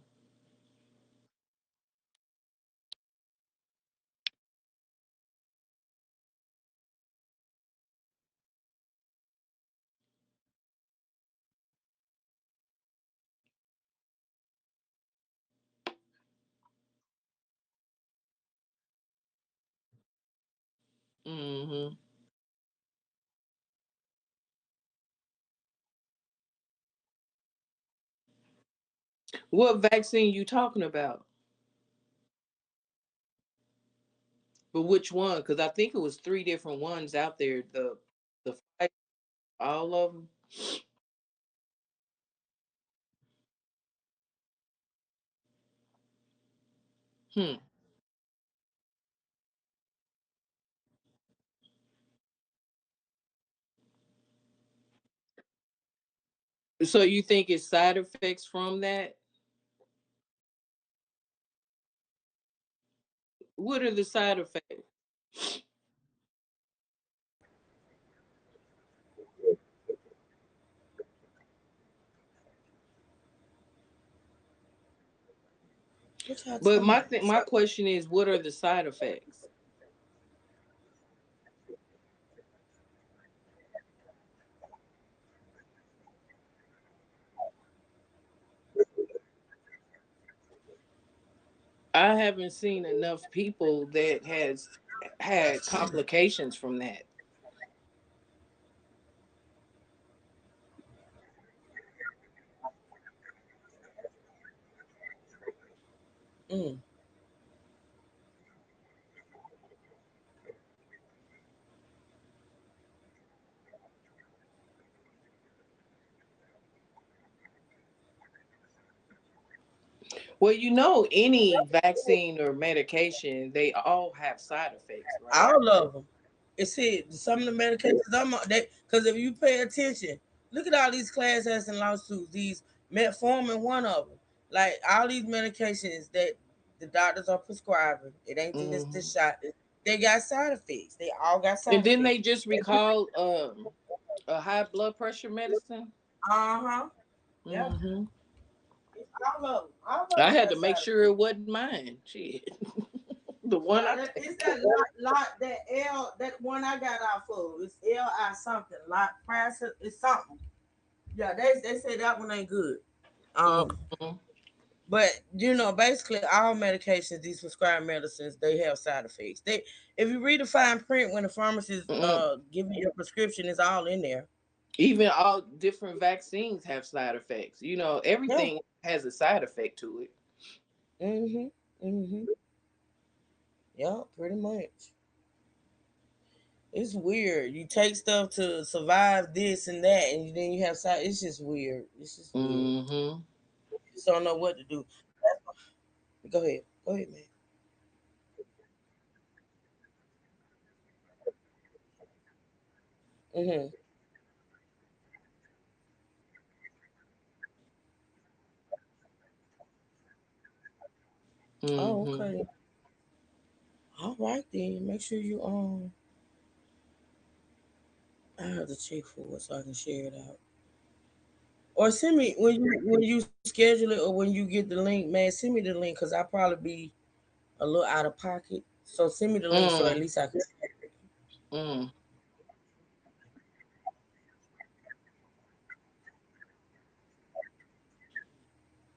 Hmm. What vaccine you talking about? But which one? Because I think it was three different ones out there. The five, all of them. Hmm. So you think it's side effects from that? What are the side effects? But my question is, what are the side effects? I haven't seen enough people that has had complications from that. Mm. Well, any vaccine or medication, they all have side effects, right? All of them. It's it. Some of the medications I'm on, because if you pay attention, look at all these class action lawsuits. These metformin, one of them. Like all these medications that the doctors are prescribing, it ain't just the shot. They got side effects. They all got And side then effects. they just recalled a high blood pressure medicine. Uh-huh. Yeah. Hmm. It's all of I them had got to make side sure effects. it wasn't mine. Shit, the one Yeah, I it's take. that lot that that one I got out for. It's LI something. Lot price. It's something. Yeah, they say that one ain't good. Mhm. But basically all medications, these prescribed medicines, they have side effects. If you read the fine print when the pharmacist Mm-mm. give you your prescription, it's all in there. Even all different vaccines have side effects. Yeah. Everything has a side effect to it. Mm-hmm. Mm-hmm. Yeah, pretty much. It's weird. You take stuff to survive this and that, and then you have side. It's just weird. It's just weird. Hmm. You just don't know what to do. Go ahead. Go ahead, man. Mm-hmm. Oh, Hmm. okay. All right then. Make sure you I have to check for it so I can share it out. Or send me when you schedule it or when you get the link, man. Send me the link because I'll probably be a little out of pocket. So send me the link so at Mm. least I can. Mm.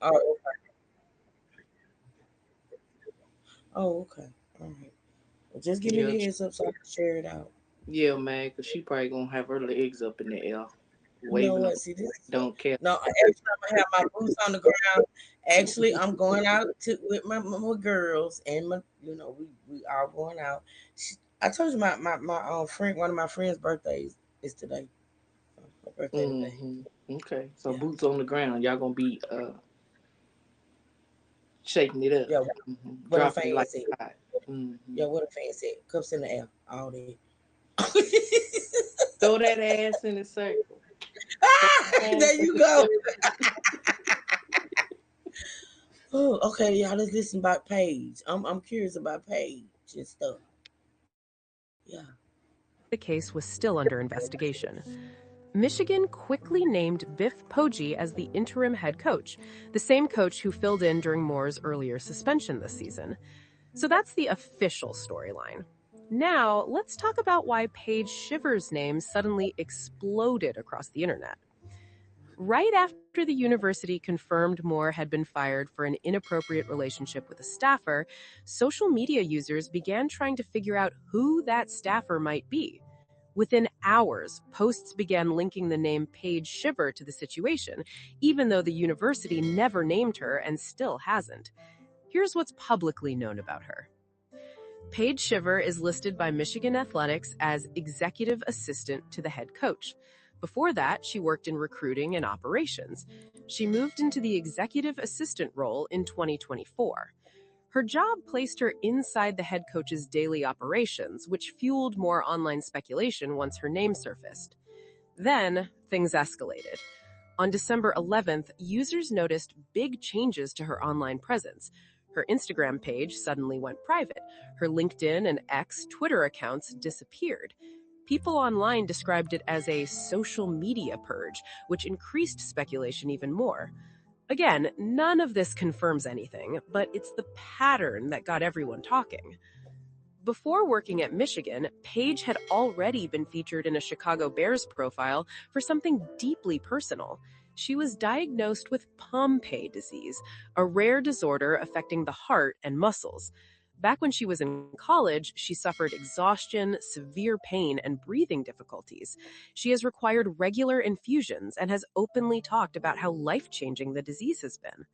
Oh, oh, okay. All right. Well, just give me Yeah, the heads up so I can share it out. yeah, man. Cause she probably gonna have her legs up in the air, You know waving them. what? See, this is what. Don't care. No, actually, I'm gonna have my boots on the ground. Actually, I'm going out with my girls and we all going out. I told you my friend, one of my friends' birthdays is today. My birthday today. Hmm. Okay, so Yeah. boots on the ground. Y'all gonna be shaking it up, Yeah. What a dropping it fan like said. hot. Hmm. Yeah, what a fan said. Cups in the air. All day. Throw that ass in a circle. Throw that There ass in you a go. circle. Oh, okay, y'all. Let's listen about Paige. I'm curious about Paige and stuff. Yeah. The case was still under investigation. Michigan quickly named Biff Poggi as the interim head coach, the same coach who filled in during Moore's earlier suspension this season. So that's the official storyline. Now, let's talk about why Paige Shivers' name suddenly exploded across the internet. Right after the university confirmed Moore had been fired for an inappropriate relationship with a staffer, social media users began trying to figure out who that staffer might be. Within hours, posts began linking the name Paige Shiver to the situation, even though the university never named her and still hasn't. Here's what's publicly known about her. Paige Shiver is listed by Michigan Athletics as executive assistant to the head coach. Before that, she worked in recruiting and operations. She moved into the executive assistant role in 2024. Her job placed her inside the head coach's daily operations, which fueled more online speculation once her name surfaced. Then, things escalated. On December 11th, users noticed big changes to her online presence. Her Instagram page suddenly went private. Her LinkedIn and X Twitter accounts disappeared. People online described it as a social media purge, which increased speculation even more. Again, none of this confirms anything, but it's the pattern that got everyone talking. Before working at Michigan, Paige had already been featured in a Chicago Bears profile for something deeply personal. She was diagnosed with Pompe disease, a rare disorder affecting the heart and muscles. Back when she was in college, she suffered exhaustion, severe pain, and breathing difficulties. She has required regular infusions and has openly talked about how life-changing the disease has been.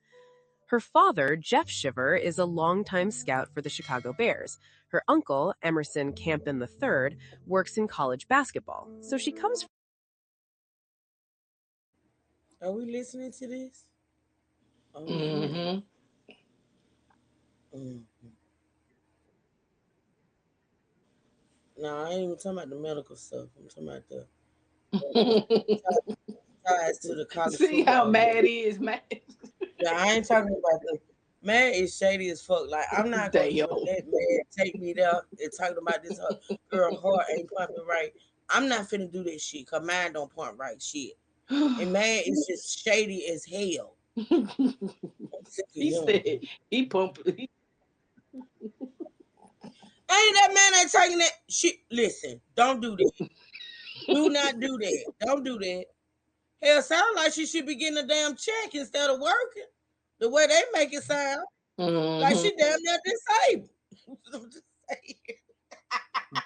Her father, Jeff Shiver, is a longtime scout for the Chicago Bears. Her uncle, Emerson Campen III, works in college basketball. So she comes. Are we listening to this? Are we hearing? Mm-hmm. No, I ain't even talking about the medical stuff. I'm talking about the ties to the college See how football. mad he is, man. Yeah, I ain't talking about the man is shady as fuck. Like I'm not gonna Damn. even let man take me there and talking about this girl heart ain't pumping right. I'm not finna do this shit because mine don't pump right shit. And man is just shady as hell. He said he pumped. Ain't that man ain't taking that shit. Listen, don't do that. Do not do that. Don't do that. Hell, sound like she should be getting a damn check instead of working. The way they make it sound. Like she damn near disabled. I'm just saying.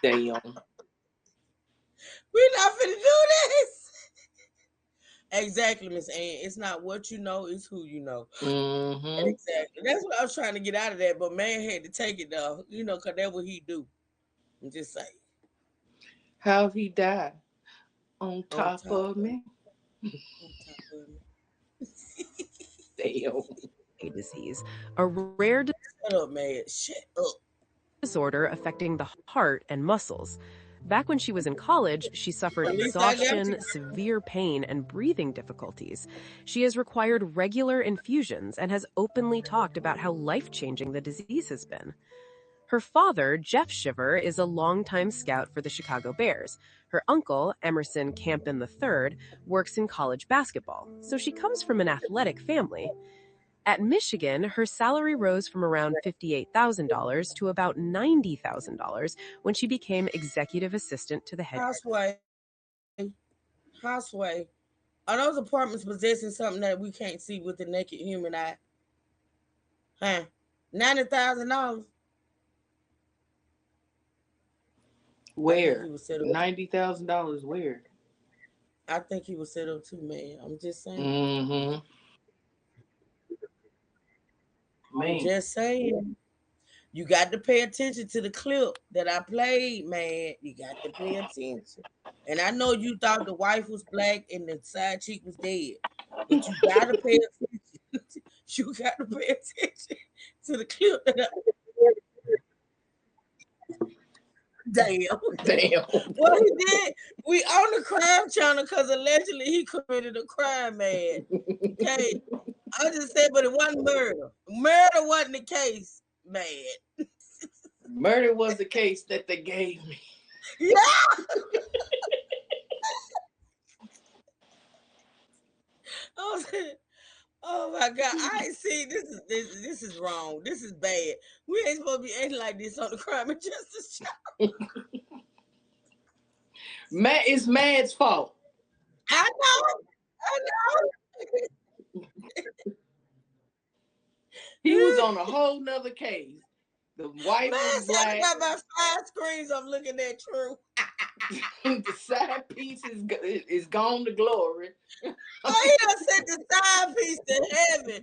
Damn. We're not finna do this. Exactly, Miss Ann. It's not what you know, it's who you know. Exactly. That's what I was trying to get out of that, but man had to take it though, because that's what he do. I'm just saying. How he died? On On top top of me. on top of me. Damn. Disease, a rare Shut up, man. Shut up. disorder affecting the heart and muscles. Back when she was in college, she suffered At least I got exhaustion, you. severe pain, and breathing difficulties. She has required regular infusions and has openly talked about how life-changing the disease has been. Her father, Jeff Shiver, is a longtime scout for the Chicago Bears. Her uncle, Emerson Campen III, works in college basketball, so she comes from an athletic family. At Michigan, her salary rose from around $58,000 to about $90,000 when she became executive assistant to the head. Houseway. Houseway. Are those apartments possessing something that we can't see with the naked human eye? Huh? $90,000. I think Where? he was set up. $90,000 where? I think he was set up too, man. I'm just saying. Mm-hmm. I'm Man. just saying. You got to pay attention to the clip that I played, man. You got to pay attention. And I know you thought the wife was black and the side chick was dead, but you got to pay attention. You got to pay attention to the clip that I. Damn. Damn. Well, he did. We on the crime channel because allegedly he committed a crime, man. Okay. I just said, but it wasn't murder. Murder wasn't the case, man. Murder was the case that they gave me. Yeah. Oh my God! I ain't see this is wrong. This is bad. We ain't supposed to be acting like this on the Crime and Justice Channel. Matt, it's Mad's fault. I know. He was on a whole nother case. The wife Man, was black. I got about 5 screens. I'm looking at True. The side piece is gone to glory. Oh, he done sent the side piece to heaven.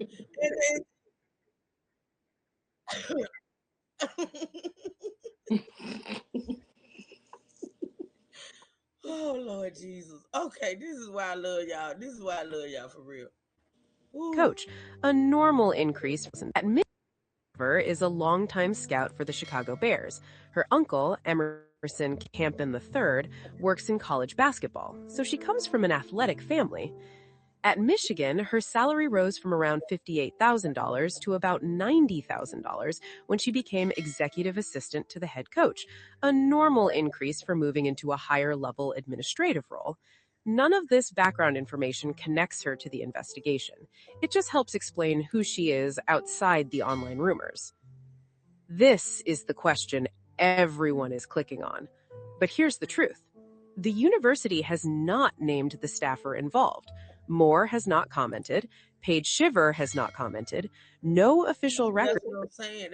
Oh Lord Jesus. Okay, this is why I love y'all. This is why I love y'all for real. Coach, a normal increase at Michigan is a longtime scout for the Chicago Bears. Her uncle, Emerson Campen III, works in college basketball, so she comes from an athletic family. At Michigan, her salary rose from around $58,000 to about $90,000 when she became executive assistant to the head coach, a normal increase for moving into a higher level administrative role. None of this background information connects her to the investigation. It just helps explain who she is outside the online rumors. This is the question everyone is clicking on. But here's the truth. The university has not named the staffer involved. Moore has not commented. Paige Shiver has not commented. No official record. That's what I'm saying.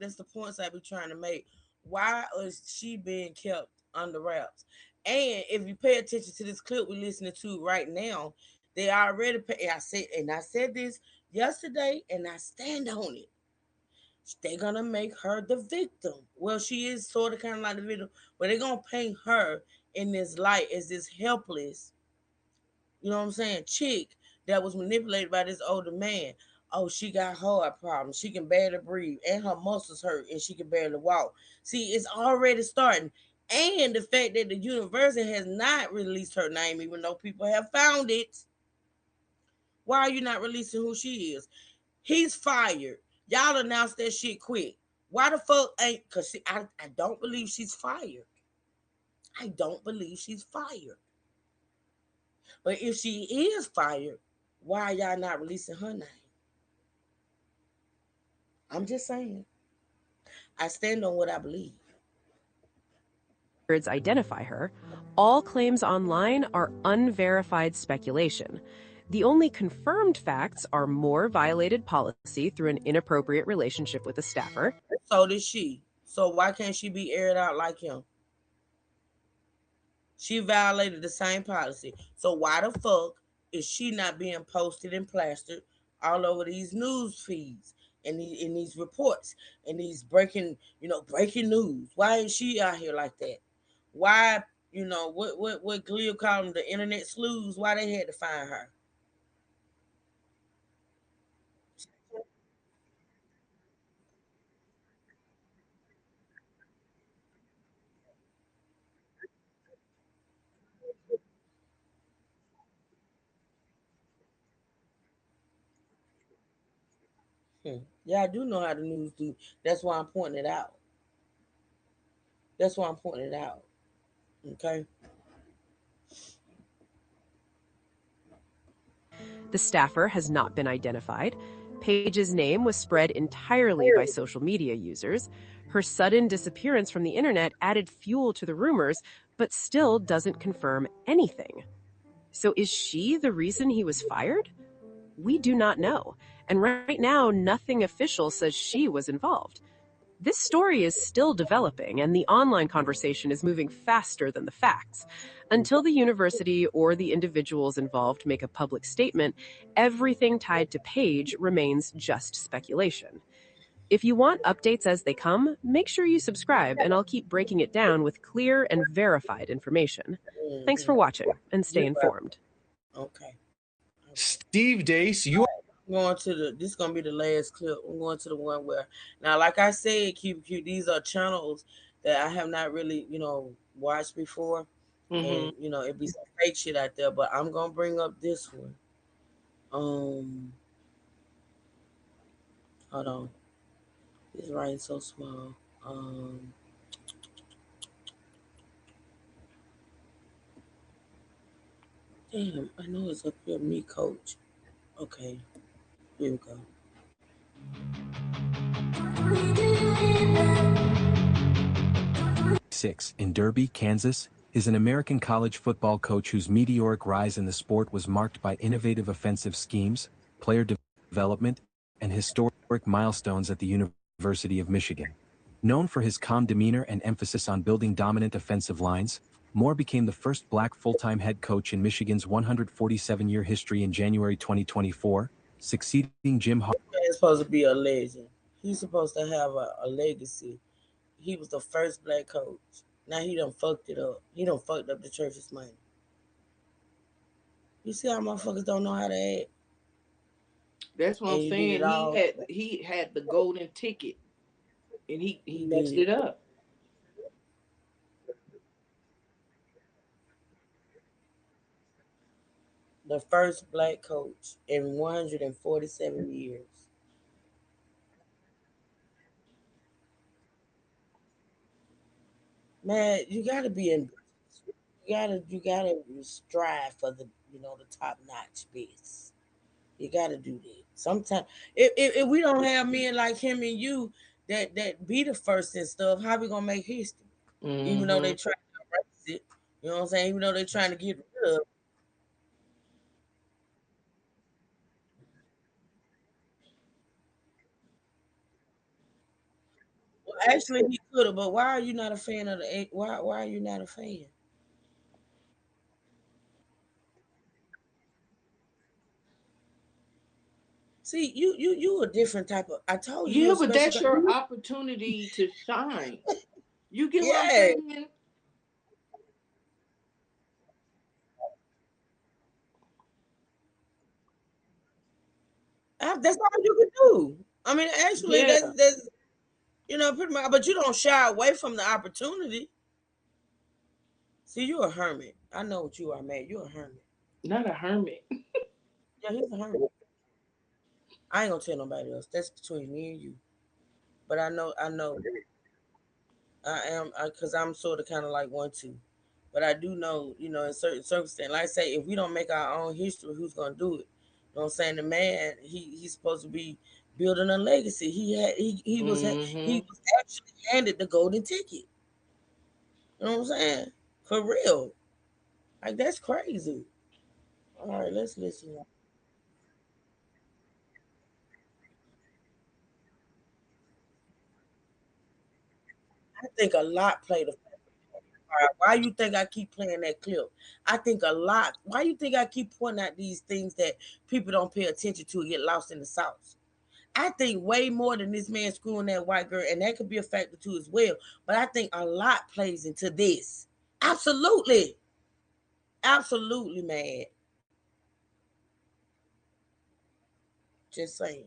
That's the points I be trying to make. Why is she being kept under wraps? And if you pay attention to this clip we're listening to right now, they already pay. I said this yesterday, and I stand on it. They're gonna make her the victim. Well, she is sort of kind of like the victim, but they're gonna paint her in this light as this helpless, you know what I'm saying, chick that was manipulated by this older man. Oh, she got heart problems. She can barely breathe, and her muscles hurt, and she can barely walk. See, it's already starting. And the fact that the university has not released her name, even though people have found it. Why are you not releasing who she is? He's fired. Y'all announced that shit quick. Why the fuck ain't? Cause I don't believe she's fired. I don't believe she's fired. But if she is fired, why are y'all not releasing her name? I'm just saying. I stand on what I believe. Identify her, all claims online are unverified speculation. The only confirmed facts are Moore violated policy through an inappropriate relationship with a staffer. So did she. So why can't she be aired out like him? She violated the same policy. So why the fuck is she not being posted and plastered all over these news feeds and in these reports and these breaking news? Why is she out here like that? Why, what Gleal called them, the internet sleuths, why they had to find her? Yeah, I do know how the news do. That's why I'm pointing it out. That's why I'm pointing it out. Okay. The staffer has not been identified. Paige's name was spread entirely by social media users. Her sudden disappearance from the internet added fuel to the rumors, but still doesn't confirm anything. So is she the reason he was fired? We do not know. And right now, nothing official says she was involved. This story is still developing, and the online conversation is moving faster than the facts. Until the university or the individuals involved make a public statement, everything tied to Paige remains just speculation. If you want updates as they come, make sure you subscribe, and I'll keep breaking it down with clear and verified information. Thanks for watching, and stay informed. Okay. Steve Dace, you I'm going to this is gonna be the last clip. I'm going to the one where now, like I said, QQ, these are channels that I have not really, watched before. And it'd be some fake shit out there, but I'm gonna bring up this one. Hold on. It's writing so small. Damn, I know it's up here, me coach. Okay, here we go. Six in Derby, Kansas, is an American college football coach whose meteoric rise in the sport was marked by innovative offensive schemes, player development, and historic milestones at the University of Michigan. Known for his calm demeanor and emphasis on building dominant offensive lines, Moore became the first black full-time head coach in Michigan's 147-year history in January 2024, succeeding Jim Harbaugh. He's supposed to be a legend. He's supposed to have a legacy. He was the first black coach. Now he done fucked it up. He done fucked up the church's money. You see how motherfuckers don't know how to act? That's what I'm And you did saying. it all. He had the golden ticket, and he messed did. it up. The first black coach in 147 years. Man, you gotta be in. You gotta strive for the top notch best. You gotta do that. Sometimes, if we don't have men like him and you that be the first and stuff, how we gonna make history? Even though they Mm-hmm. try to erase it, you know what I'm saying? Even though they're trying to get rid of. Well, actually, he could have. But why are you not a fan of the? Why are you not a fan? See, you a different type of. I told you, Yeah, a but special. that's your opportunity to shine. You get what I'm Yeah, saying? that's all you can do. I mean, actually, Yeah, that's pretty much. But you don't shy away from the opportunity. See, you a hermit. I know what you are, man. You a hermit. not a hermit. Yeah, he's a hermit. I ain't gonna tell nobody else. That's between me and you. But I know, I am, because I'm sort of kind of like one too. But I do know, in certain circumstances, like I say, if we don't make our own history, who's gonna do it? You know what I'm saying? The man, he's supposed to be building a legacy. He Mm-hmm. was actually handed the golden ticket. You know what I'm saying? For real. Like that's crazy. All right, let's listen. I think a lot played a part. Why you think I keep playing that clip? I think a lot. Why you think I keep pointing out these things that people don't pay attention to and get lost in the sauce? I think way more than this man screwing that white girl, and that could be a factor too as well. But I think a lot plays into this. Absolutely, absolutely, man. Just saying.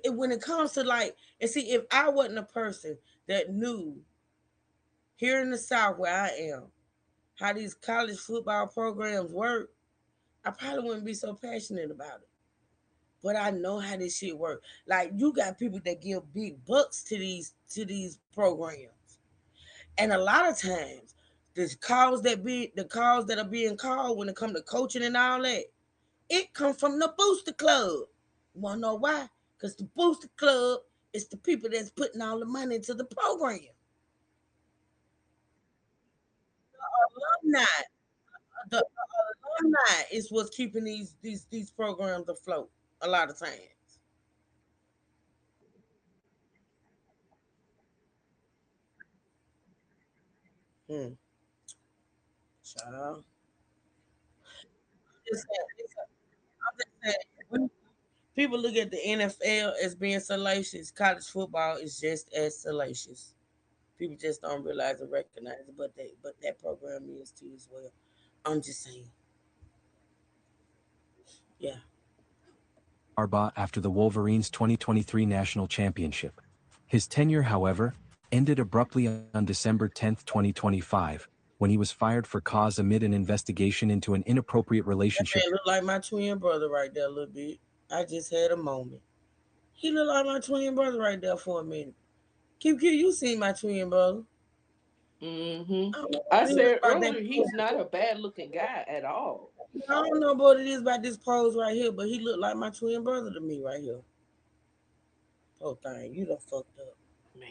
When it comes to like, and see, if I wasn't a person that knew here in the South where I am how these college football programs work, I probably wouldn't be so passionate about it. But I know how this shit work. Like you got people that give big bucks to these programs. And a lot of times, the calls that are being called when it comes to coaching and all that, it comes from the booster club. You wanna know why? Because the booster club is the people that's putting all the money into the program. Alumni, the alumni is what's keeping these programs afloat. A lot of times. Hmm. Child. Just saying, I'm just saying, when people look at the NFL as being salacious, college football is just as salacious. People just don't realize and recognize it, but that program is too as well. I'm just saying, yeah. Harbaugh after the Wolverines' 2023 national championship. His tenure, however, ended abruptly on December 10, 2025, when he was fired for cause amid an investigation into an inappropriate That relationship. man look like my twin brother right there a little bit. I just had a moment. He looked like my twin brother right there for a minute. Q, you seen my twin brother? Mm-hmm. I don't know I what it is said about that earlier, pose. he's not a bad looking guy at all. I don't know what it is about this pose right here, but he looked like my twin brother to me right here. Oh, thing, you done fucked up. Man.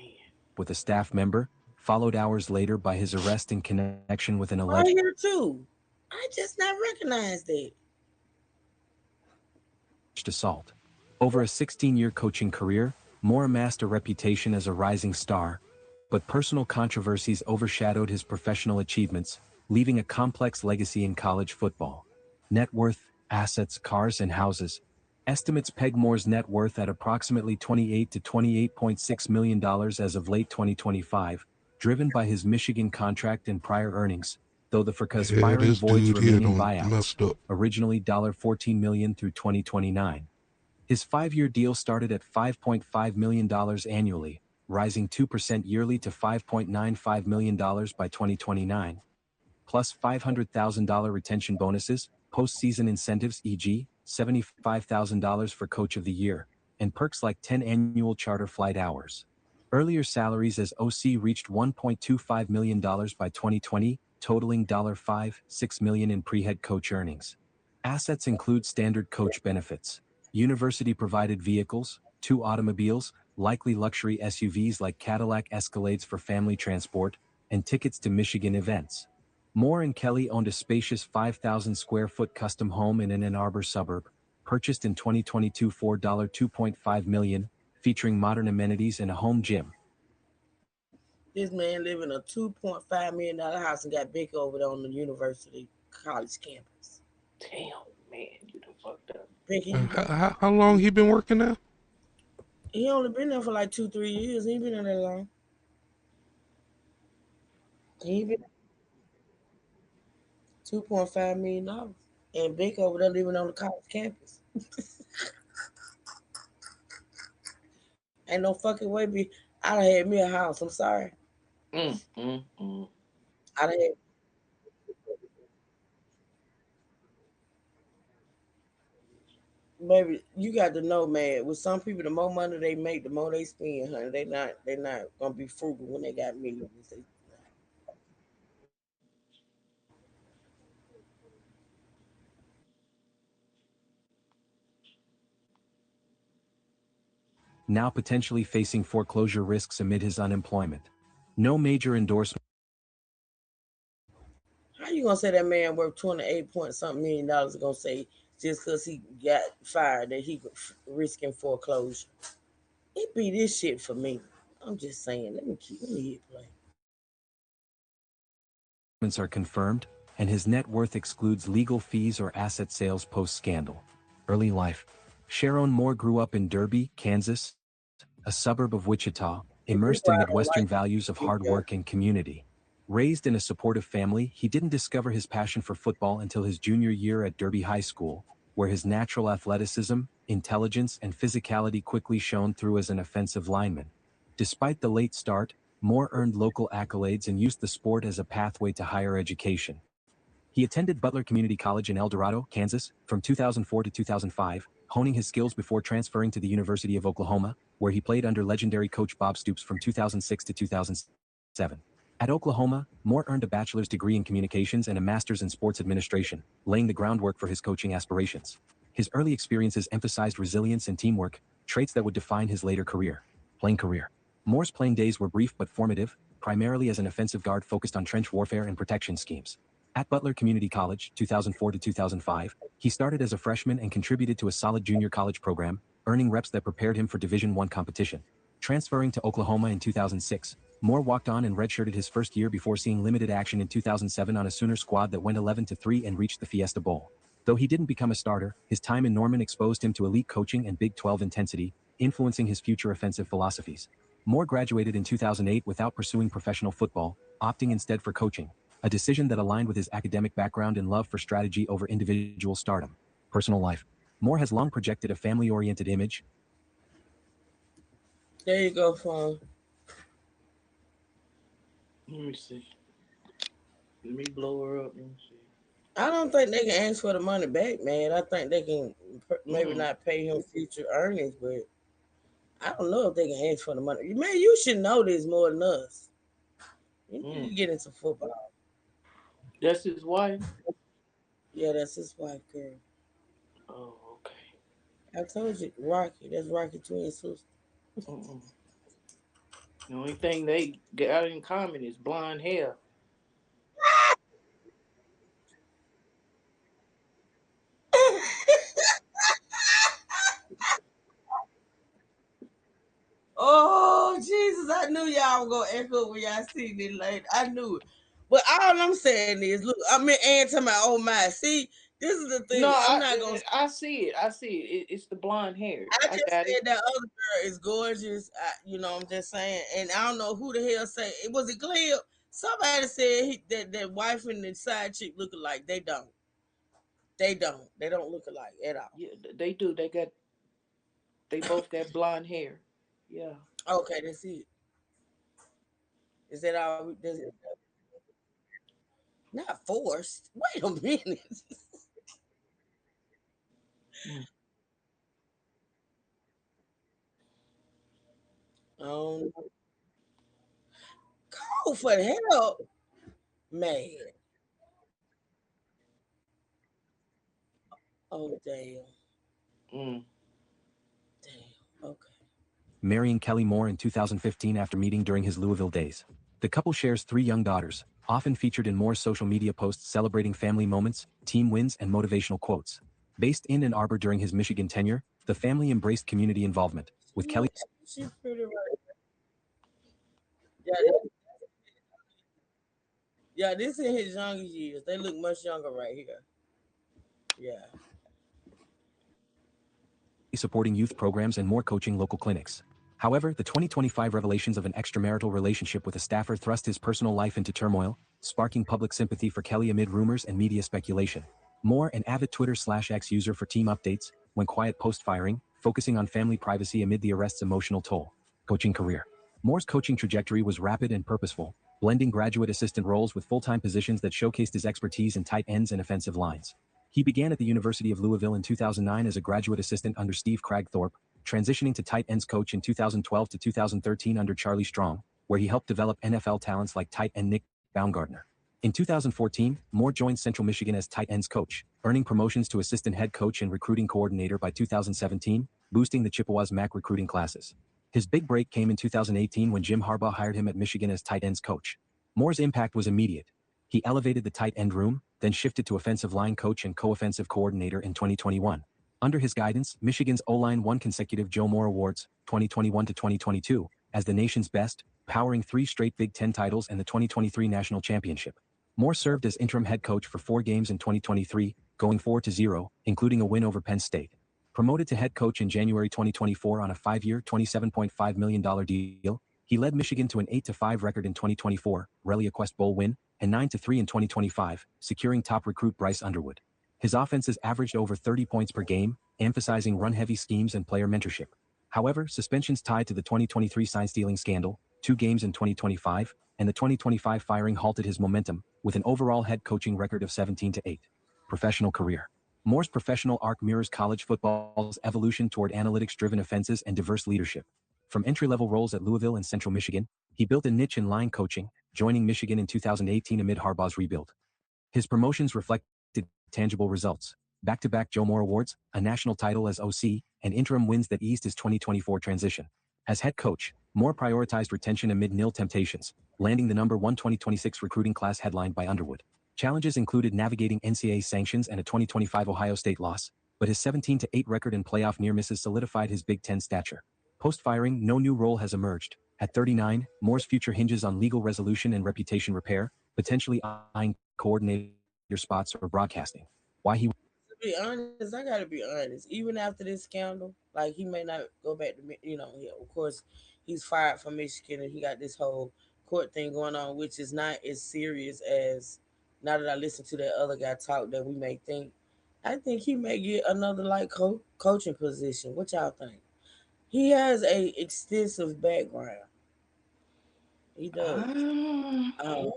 With a staff member, followed hours later by his arrest in connection with an Right alleged here too. I just not recognized it. assault. Over a 16-year coaching career, Moore amassed a reputation as a rising star, but personal controversies overshadowed his professional achievements, leaving a complex legacy in college football. Net worth, assets, cars, and houses. Estimates peg Moore's net worth at approximately $28 to $28.6 million as of late 2025, driven by his Michigan contract and prior earnings, though the FRCA's Yeah, firing this voids dude here remaining done buyouts, messed up. originally $14 million through 2029. His 5-year deal started at $5.5 million annually, rising 2% yearly to $5.95 million by 2029. plus $500,000 retention bonuses, postseason incentives e.g., $75,000 for Coach of the Year, and perks like 10 annual charter flight hours. Earlier salaries as OC reached $1.25 million by 2020, totaling $5.6 million in pre-head coach earnings. Assets include standard coach benefits, university-provided vehicles, 2 automobiles, likely luxury SUVs like Cadillac Escalades for family transport, and tickets to Michigan events. Moore and Kelly owned a spacious 5,000 square foot custom home in an Ann Arbor suburb, purchased in 2022 for $2.5 million, featuring modern amenities and a home gym. This man live in a $2.5 million house and got big over there on the university college campus. Damn, man, you done fucked up. Becky, How long he been working there? he only been there for like 2-3 years. He ain't been there that long. He been $2.5 million, and Big over there living on the college campus. Ain't no fucking way. I'd have had me a house. I'm sorry. I'd have had. Baby, you got to know, man. With some people, the more money they make, the more they spend, honey. They not gonna be frugal when they got millions. Now potentially facing foreclosure risks amid his unemployment. No major endorsement. How you gonna say that man worth 28 point something $1 million gonna say just because he got fired that he risking foreclosure? It be this shit for me. I'm just saying. Let me hit play. Are confirmed, and his net worth excludes legal fees or asset sales post-scandal. Early life. Sharon Moore grew up in Derby, Kansas, a suburb of Wichita, immersed in Midwestern values of hard work and community. Raised in a supportive family, he didn't discover his passion for football until his junior year at Derby High School, where his natural athleticism, intelligence, and physicality quickly shone through as an offensive lineman. Despite the late start, Moore earned local accolades and used the sport as a pathway to higher education. He attended Butler Community College in El Dorado, Kansas, from 2004 to 2005, honing his skills before transferring to the University of Oklahoma, where he played under legendary coach Bob Stoops from 2006 to 2007. At Oklahoma, Moore earned a bachelor's degree in communications and a master's in sports administration, laying the groundwork for his coaching aspirations. His early experiences emphasized resilience and teamwork, traits that would define his later playing career. Moore's playing days were brief but formative, primarily as an offensive guard focused on trench warfare and protection schemes. At Butler Community College, 2004 to 2005, he started as a freshman and contributed to a solid junior college program, earning reps that prepared him for Division I competition. Transferring to Oklahoma in 2006, Moore walked on and redshirted his first year before seeing limited action in 2007 on a Sooner squad that went 11-3 and reached the Fiesta Bowl. Though he didn't become a starter, his time in Norman exposed him to elite coaching and Big 12 intensity, influencing his future offensive philosophies. Moore graduated in 2008 without pursuing professional football, opting instead for coaching, a decision that aligned with his academic background and love for strategy over individual stardom. Personal life. Moore has long projected a family-oriented image. There you go, phone. Let me see. Let me blow her up. Let me see. I don't think they can ask for the money back, man. I think they can maybe not pay him future earnings, but I don't know if they can ask for the money. Man, you should know this more than us. You need to get into football. That's his wife? Yeah, that's his wife, girl. Oh, okay. I told you, Rocky. That's Rocky twin sister. Mm-mm. The only thing they got in common is blonde hair. Oh Jesus! I knew y'all were gonna echo when y'all see me later. I knew it. But all I'm saying is, look, I mean, and to my own mind. See, this is the thing. No, I'm not gonna. I see it. I see it. It's the blonde hair. I I just got it. said that other girl is gorgeous. I'm just saying, and I don't know who the hell say it. Was it Cleo? Somebody said that wife and the side chick look alike. They don't. They don't. They don't look alike at all. Yeah, they do. They both got blonde hair. Yeah. Okay, that's it. Is that all? Not forced. Wait a minute. um, call for help, man. Oh damn, Mm. damn. Okay. Marrying Kelly Moore in 2015 after meeting during his Louisville days. The couple shares 3 young daughters, often featured in Moore's social media posts celebrating family moments, team wins, and motivational quotes. Based in Ann Arbor during his Michigan tenure, the family embraced community involvement, with Kelly She pretty right. Yeah, this, yeah, this in his younger years. They look much younger right here. Yeah. supporting youth programs and more coaching local clinics. However, the 2025 revelations of an extramarital relationship with a staffer thrust his personal life into turmoil, sparking public sympathy for Kelly amid rumors and media speculation. Moore, an avid Twitter/X user for team updates, went quiet post-firing, focusing on family privacy amid the arrest's emotional toll. Coaching career. Moore's coaching trajectory was rapid and purposeful, blending graduate assistant roles with full-time positions that showcased his expertise in tight ends and offensive lines. He began at the University of Louisville in 2009 as a graduate assistant under Steve Cragthorpe, transitioning to tight ends coach in 2012 to 2013 under Charlie Strong, where he helped develop NFL talents like tight end Nick Baumgardner. In 2014, Moore joined Central Michigan as tight ends coach, earning promotions to assistant head coach and recruiting coordinator by 2017, boosting the Chippewas MAC recruiting classes. His big break came in 2018 when Jim Harbaugh hired him at Michigan as tight ends coach. Moore's impact was immediate. He elevated the tight end room, then shifted to offensive line coach and co-offensive coordinator in 2021. Under his guidance, Michigan's O-line won consecutive Joe Moore Awards, 2021 to 2022, as the nation's best, powering 3 straight Big Ten titles and the 2023 national championship. Moore served as interim head coach for 4 games in 2023, going 4-0, including a win over Penn State. Promoted to head coach in January 2024 on a 5-year, $27.5 million deal, he led Michigan to an 8-5 record in 2024, ReliaQuest Bowl win, and 9-3 in 2025, securing top recruit Bryce Underwood. His offenses averaged over 30 points per game, emphasizing run-heavy schemes and player mentorship. However, suspensions tied to the 2023 sign-stealing scandal, 2 games in 2025, and the 2025 firing halted his momentum, with an overall head coaching record of 17-8. Professional career. Moore's professional arc mirrors college football's evolution toward analytics-driven offenses and diverse leadership. From entry-level roles at Louisville and Central Michigan, he built a niche in line coaching, joining Michigan in 2018 amid Harbaugh's rebuild. His promotions reflected tangible results: back-to-back Joe Moore Awards, a national title as OC, and interim wins that eased his 2024 transition. As head coach, Moore prioritized retention amid nil temptations, landing the #1 2026 recruiting class headlined by Underwood. Challenges included navigating NCAA sanctions and a 2025 Ohio State loss, but his 17-8 record and playoff near misses solidified his Big Ten stature. Post-firing, no new role has emerged. At 39, Moore's future hinges on legal resolution and reputation repair, potentially eyeing coordinator spots or broadcasting. Why he To be honest, I gotta be honest. Even after this scandal, like he may not go back to of course, he's fired from Michigan and he got this whole court thing going on, which is not as serious as now that I listen to that other guy talk that we may think. I think he may get another like coaching position. What y'all think? He has a extensive background. He does. I, Um,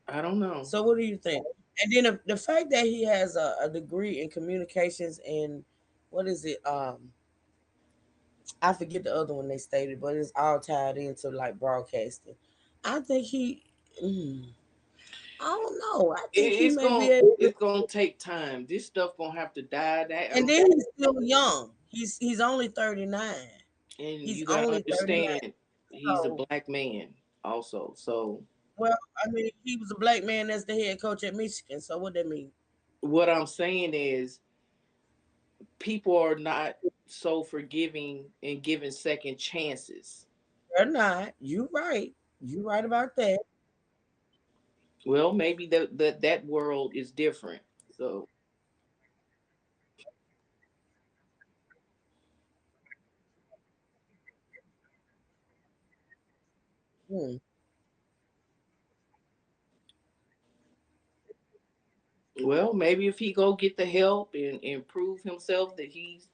I don't know. so what do you think? And then the fact that he has a degree in communications and what is it? I forget the other one they stated, but it's all tied into like broadcasting. I think he. Mm, I don't know. I think he It's may be gonna able to. it's gonna take time. This stuff gonna have to die And down, then he's still young. He's only 39. and He's you gotta only 39. understand he's a So black man also. So well, I mean, he was a black man that's the head coach at Michigan. So what that mean? what I'm saying is people are not so forgiving and giving second chances. They're not. You right. You right about that. Well, maybe that world is different. So Hmm. well, maybe if he go get the help and improve himself, that he's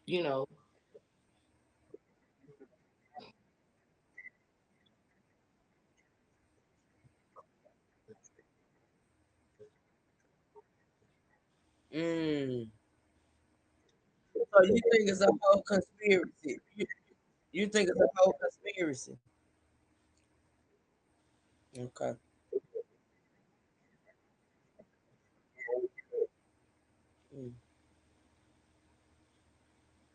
you know Mm. So you think it's a whole conspiracy? You think it's a whole conspiracy? Okay. Mm.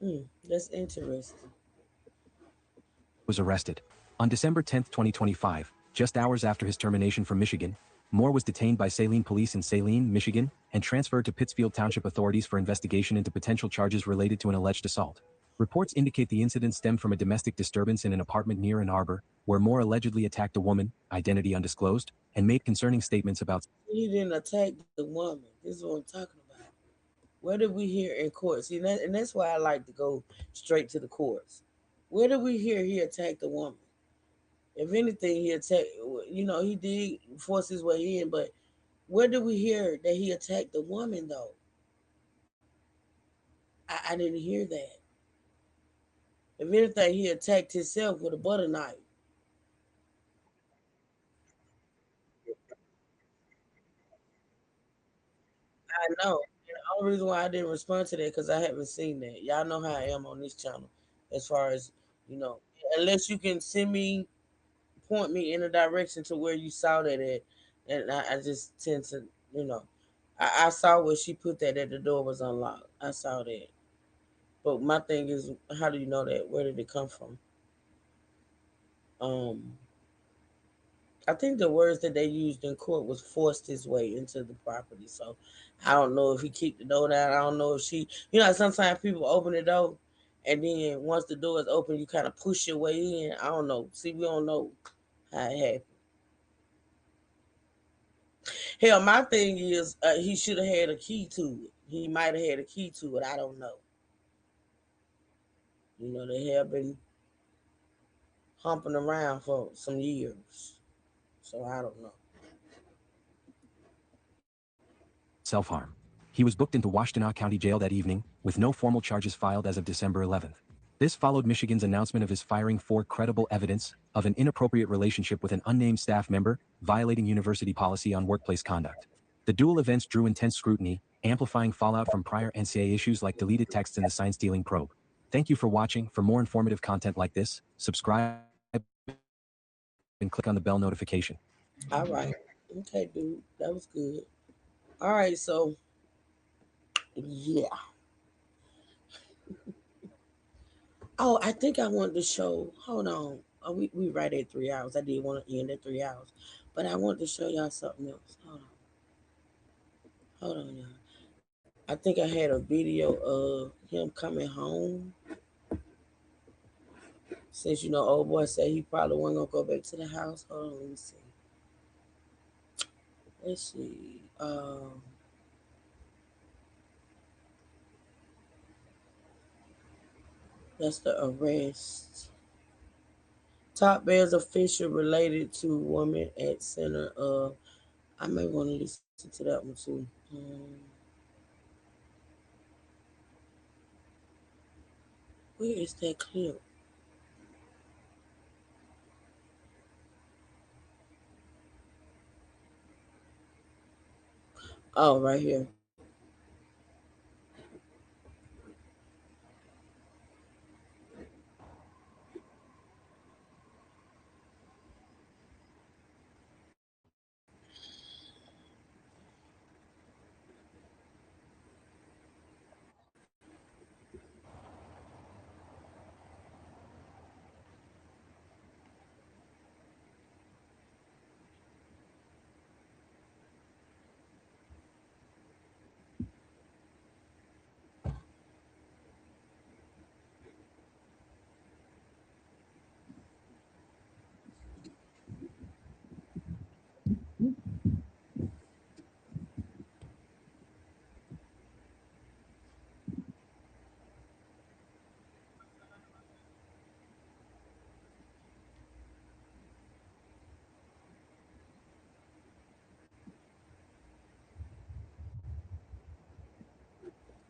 Mm. That's interesting. Was arrested. On December 10, 2025, just hours after his termination from Michigan, Moore was detained by Saline police in Saline, Michigan, and transferred to Pittsfield Township authorities for investigation into potential charges related to an alleged assault. Reports indicate the incident stemmed from a domestic disturbance in an apartment near Ann Arbor, where Moore allegedly attacked a woman, identity undisclosed, and made concerning statements about. He didn't attack the woman. This is what I'm talking about. Where did we hear in court? See, and that's why I like to go straight to the courts. Where did we hear he attacked the woman? If anything, he attacked. He did force his way in, but where did we hear that he attacked the woman though? I didn't hear that. If anything, he attacked himself with a butter knife. I know. And the only reason why I didn't respond to that because I haven't seen that. Y'all know how I am on this channel, as far as you know. Unless you can send me, point me in a direction to where you saw that at, and I just tend to, you know, I saw where she put that the door was unlocked. I saw that. But my thing is, how do you know that? Where did it come from? Um, I think the words that they used in court was forced his way into the property. So I don't know if he kicked the door down. I don't know if she, sometimes people open the door and then once the door is open, you kind of push your way in. I don't know. See, we don't know how it happened. Hell, my thing is he should have had a key to it. He might have had a key to it. I don't know. They have been humping around for some years. So I don't know. Self-harm. He was booked into Washtenaw County Jail that evening, with no formal charges filed as of December 11th. This followed Michigan's announcement of his firing for credible evidence of an inappropriate relationship with an unnamed staff member, violating university policy on workplace conduct. The dual events drew intense scrutiny, amplifying fallout from prior NCAA issues like deleted texts and the sign-stealing probe. Thank you for watching. For more informative content like this, subscribe and click on the bell notification. All right. Okay, dude. That was good. All right, so yeah. Oh, I think I wanted to show. Hold on. Oh, we right at 3 hours. I did want to end at 3 hours, but I wanted to show y'all something else. Hold on, y'all. I think I had a video of him coming home. Since old boy said he probably wasn't gonna go back to the house. Hold on, let me see. Let's see. That's the arrest. Top bears official related to woman at center of. I may want to listen to that one too. Where is that clip? Oh, right here.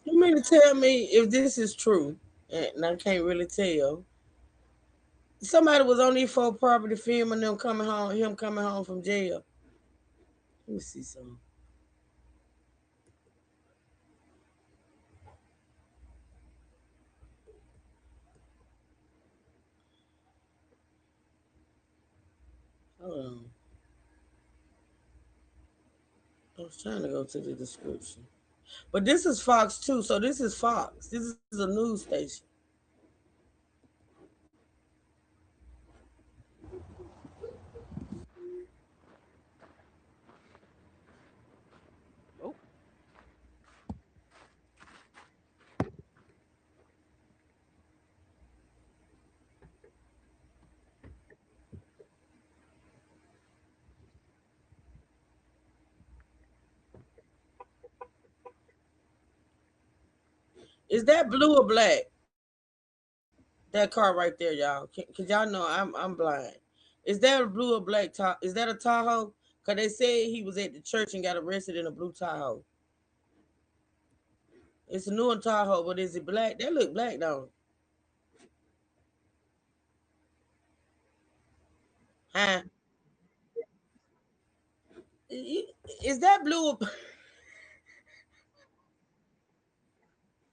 You mean to tell me if this is true, and I can't really tell. Somebody was on these four property filming them coming home, him coming home from jail. Let me see something. Hold on. I was trying to go to the description. But this is Fox too, so this is Fox. This is a news station. Oh. Is that blue or black? That car right there, y'all. Cause y'all know I'm blind. Is that a blue or black Tahoe? Is that a Tahoe? Cause they said he was at the church and got arrested in a blue Tahoe. It's a new Tahoe, but is it black? That look black though. Huh? Is that blue?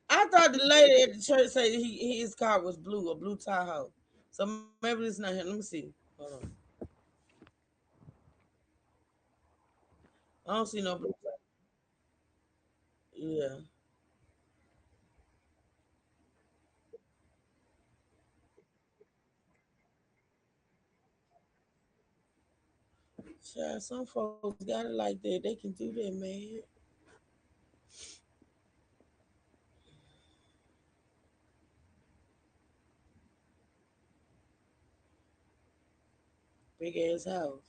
I thought the lady at the church said his car was blue, a blue Tahoe. So maybe it's not here. Let me see. Hold on. I don't see no blue. Yeah. Child, some folks got it like that. They can do that, man. Big ass house.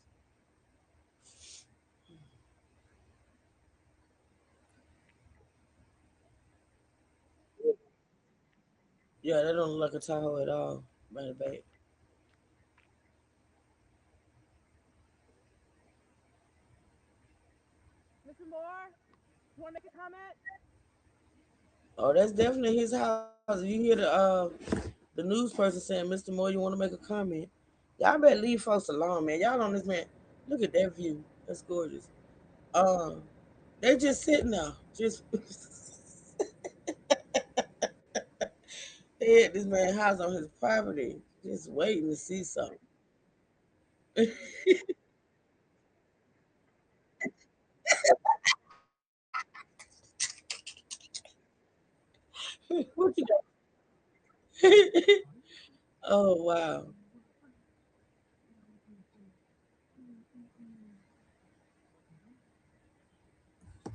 Yeah, that don't look like a Tahoe at all. By the back. Mr. Moore, you want to make a comment? Oh, that's definitely his house. You hear the news person saying, "Mr. Moore, you want to make a comment?" Y'all better leave folks alone, man. Y'all on this man. Look at that view. That's gorgeous. Uh, they just sitting there, just they had this man house on his property, just waiting to see something. What you got? Oh wow,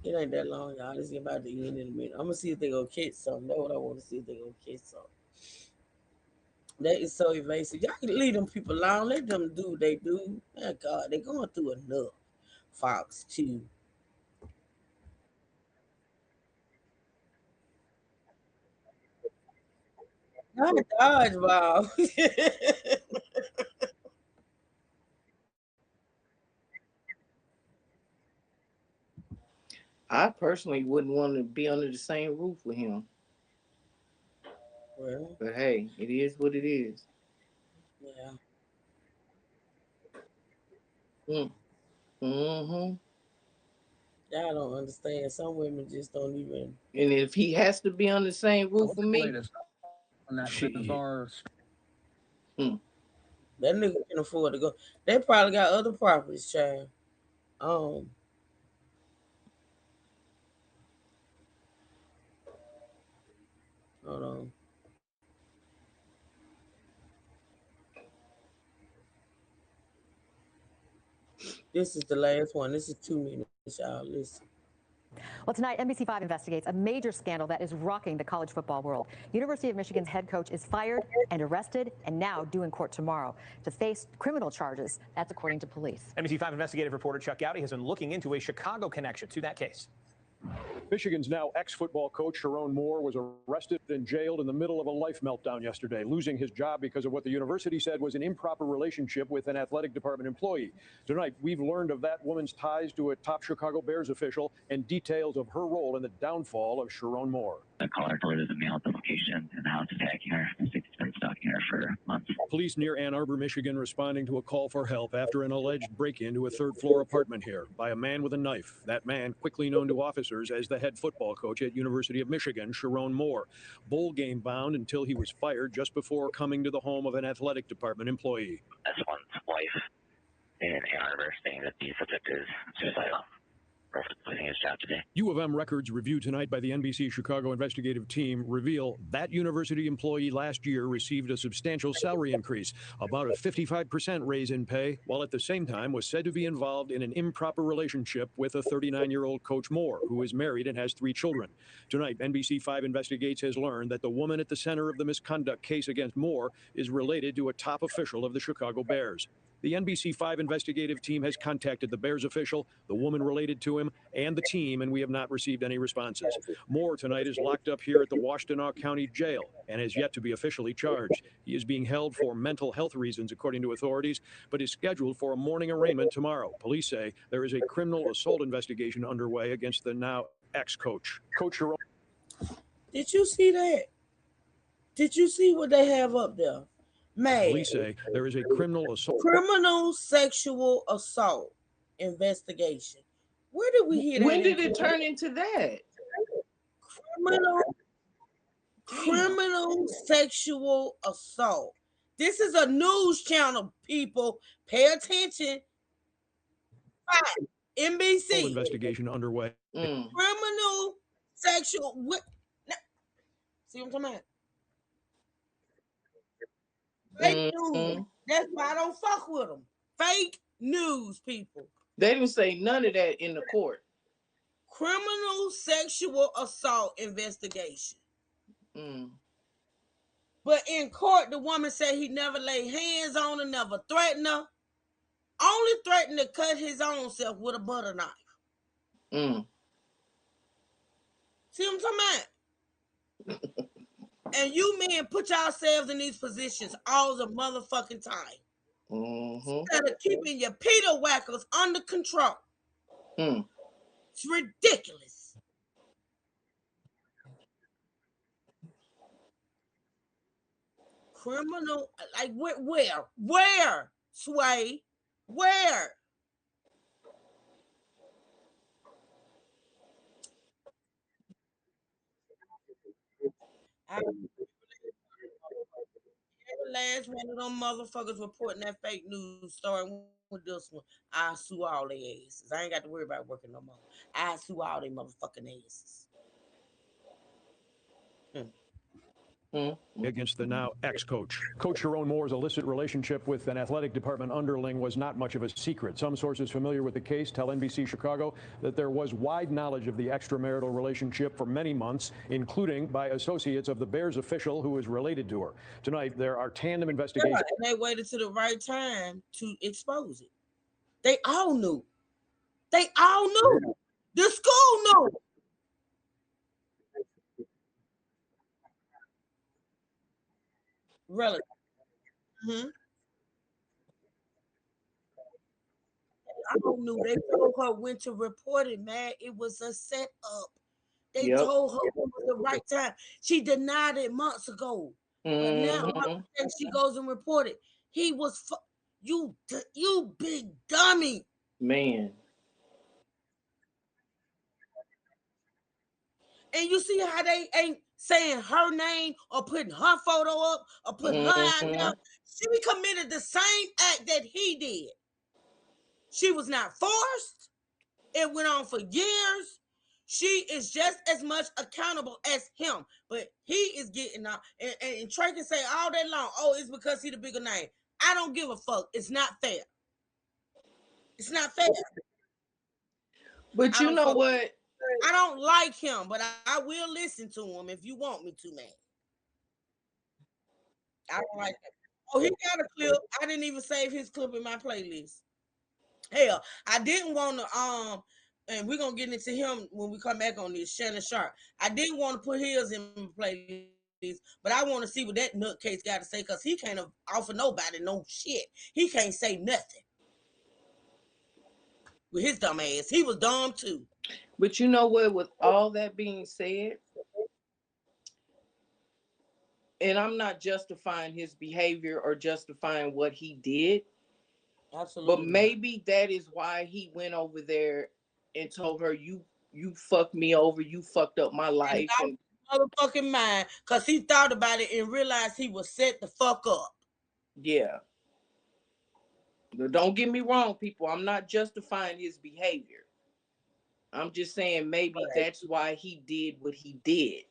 it ain't that long, y'all. This is about to end in a minute. I'm gonna see if they gonna catch something. That's what I want to see if they gonna catch something. That is so evasive. Y'all can leave them people alone. Let them do what they do. My God, they going through enough. Fox too. Not dodgeball. I personally wouldn't want to be under the same roof with him. Well, But hey, it is what it is. yeah. Mm. Mm-hmm. Y'all don't understand. Some women just don't even. And if he has to be on the same roof What's with the me, latest on that shit. bizarre Mm. That nigga can afford to go. They probably got other properties, child. Um, hold on. This is the last one. This is 2 minutes, y'all. Listen. Well, tonight, NBC5 investigates a major scandal that is rocking the college football world. University of Michigan's head coach is fired and arrested and now due in court tomorrow to face criminal charges. That's according to police. NBC5 investigative reporter Chuck Gowdy has been looking into a Chicago connection to that case. Michigan's now ex-football coach Sharon Moore was arrested and jailed in the middle of a life meltdown yesterday, losing his job because of what the university said was an improper relationship with an athletic department employee. Tonight, we've learned of that woman's ties to a top Chicago Bears official and details of her role in the downfall of Sharon Moore. The caller reported the mail location and how it's attacking her. It's been stalking her for months. Police near Ann Arbor, Michigan, responding to a call for help after an alleged break-in to a third-floor apartment here by a man with a knife. That man, quickly known to officers as the head football coach at University of Michigan, Sharon Moore. Bowl game bound until he was fired just before coming to the home of an athletic department employee. That's one's wife. in Ann Arbor, saying that the subject is suicidal. Losing his job today. U of M records reviewed tonight by the NBC Chicago investigative team reveal that university employee last year received a substantial salary increase, about a 55% raise in pay, while at the same time was said to be involved in an improper relationship with a 39-year-old Coach Moore, who is married and has 3 children. Tonight, NBC5 Investigates has learned that the woman at the center of the misconduct case against Moore is related to a top official of the Chicago Bears. The NBC5 investigative team has contacted the Bears official, the woman related to him, and the team, and we have not received any responses. Moore tonight is locked up here at the Washtenaw County Jail and has yet to be officially charged. He is being held for mental health reasons, according to authorities, but is scheduled for a morning arraignment tomorrow. Police say there is a criminal assault investigation underway against the now ex-coach. Coach Jerome. Did you see that? Did you see what they have up there? Man. Police say there is a criminal sexual assault investigation. Where did we hear that? When did it turn into that? Criminal sexual assault. This is a news channel, people. Pay attention. NBC. Investigation underway. Criminal sexual. See what I'm talking about? Fake news. That's why I don't fuck with them. Fake news, people. They didn't say none of that in the court. Criminal sexual assault investigation. But in court, the woman said he never laid hands on her, never threatened her. Only threatened to cut his own self with a butter knife. See what I'm talking about? And you men put yourselves in these positions all the motherfucking time. Instead of keeping your Peter whackers under control. It's ridiculous. Criminal, like where, Sway? Where? Last one of them motherfuckers reporting that fake news starting with this one. I sue all their asses. I ain't got to worry about working no more. I sue all their motherfucking asses. Against the now ex-coach. Coach Sharon Moore's illicit relationship with an athletic department underling was not much of a secret. Some sources familiar with the case tell NBC Chicago that there was wide knowledge of the extramarital relationship for many months, including by associates of the Bears official who is related to her. Tonight, there are tandem investigations. And they waited to the right time to expose it. They all knew. They all knew. The school knew. Really? I don't know. They told her when to report it, man. It was a setup. They told her it was the right time. She denied it months ago. But now she goes and report it. He was you big dummy. Man. And you see how they ain't saying her name or putting her photo up or putting her out there. She committed the same act that he did. She was not forced. It went on for years. She is just as much accountable as him, but he is getting out. And Trey can say all day long, oh, it's because he the bigger name. I don't give a fuck. It's not fair. It's not fair. But you know what? I don't like him, but I will listen to him if you want me to, man. I don't like him. Oh, he got a clip. I didn't even save his clip in my playlist. Hell, I didn't want to and we're gonna get into him when we come back on this, Shannon Sharp. I didn't want to put his in my playlist, but I want to see what that nutcase got to say, because he can't offer nobody no shit. He can't say nothing with his dumb ass. He was dumb too. But you know what, with all that being said, and I'm not justifying his behavior or justifying what he did. Absolutely. But maybe that is why he went over there and told her, you fucked me over, you fucked up my life. And motherfucking mind, because he thought about it and realized he was set the fuck up. Yeah. Don't get me wrong, people. I'm not justifying his behavior. I'm just saying maybe that's why he did what he did.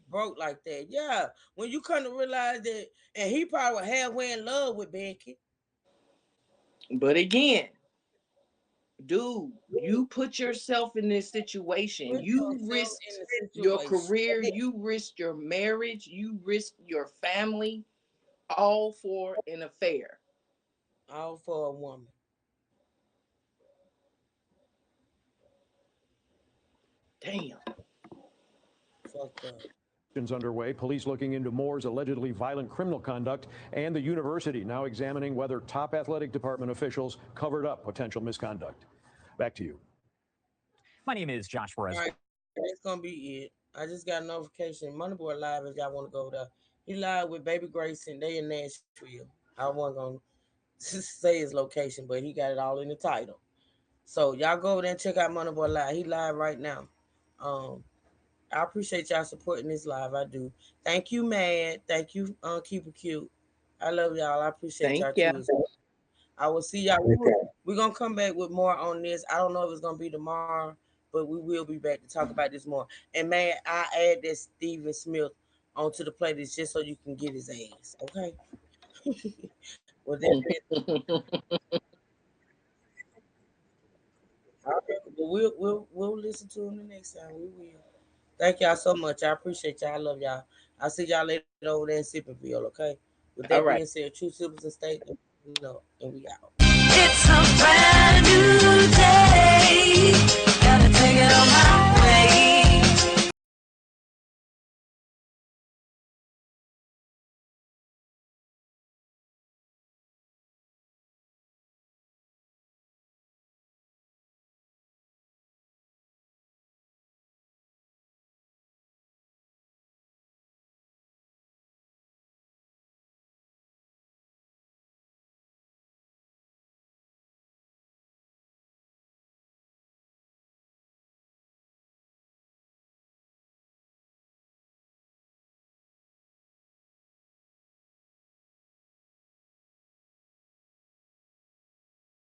Broke like that. Yeah. When you come to realize that, and he probably was halfway in love with Becky. But again, dude, you put yourself in this situation. You risked your career, you risked your marriage, you risked your family, all for an affair. All for a woman. Damn. Fucked up. Underway, police looking into Moore's allegedly violent criminal conduct, and the university now examining whether top athletic department officials covered up potential misconduct. Back to you. My name is Josh Perez. All right, that's gonna be it. I just got a notification. Moneyboy live if y'all want to go there. He live with Baby Grace and they in Nashville. I wasn't gonna say his location, but he got it all in the title. So y'all go over there and check out Moneyboy live. He live right now. I appreciate y'all supporting this live. I do. Thank you, Mad. Thank you, Keep It Cute. I love y'all. I appreciate y'all too. I will see y'all. We're gonna come back with more on this. I don't know if it's gonna be tomorrow, but we will be back to talk about this more. And man, I add that Steven Smith onto the playlist just so you can get his ass. Okay. Well, that's it. All right, well, we'll listen to him the next time. We will. Thank y'all so much. I appreciate y'all. I love y'all. I'll see y'all later over there in Sippenville, okay? With that being said, true citizens state, and we out. It's a brand new day. Gotta take it on my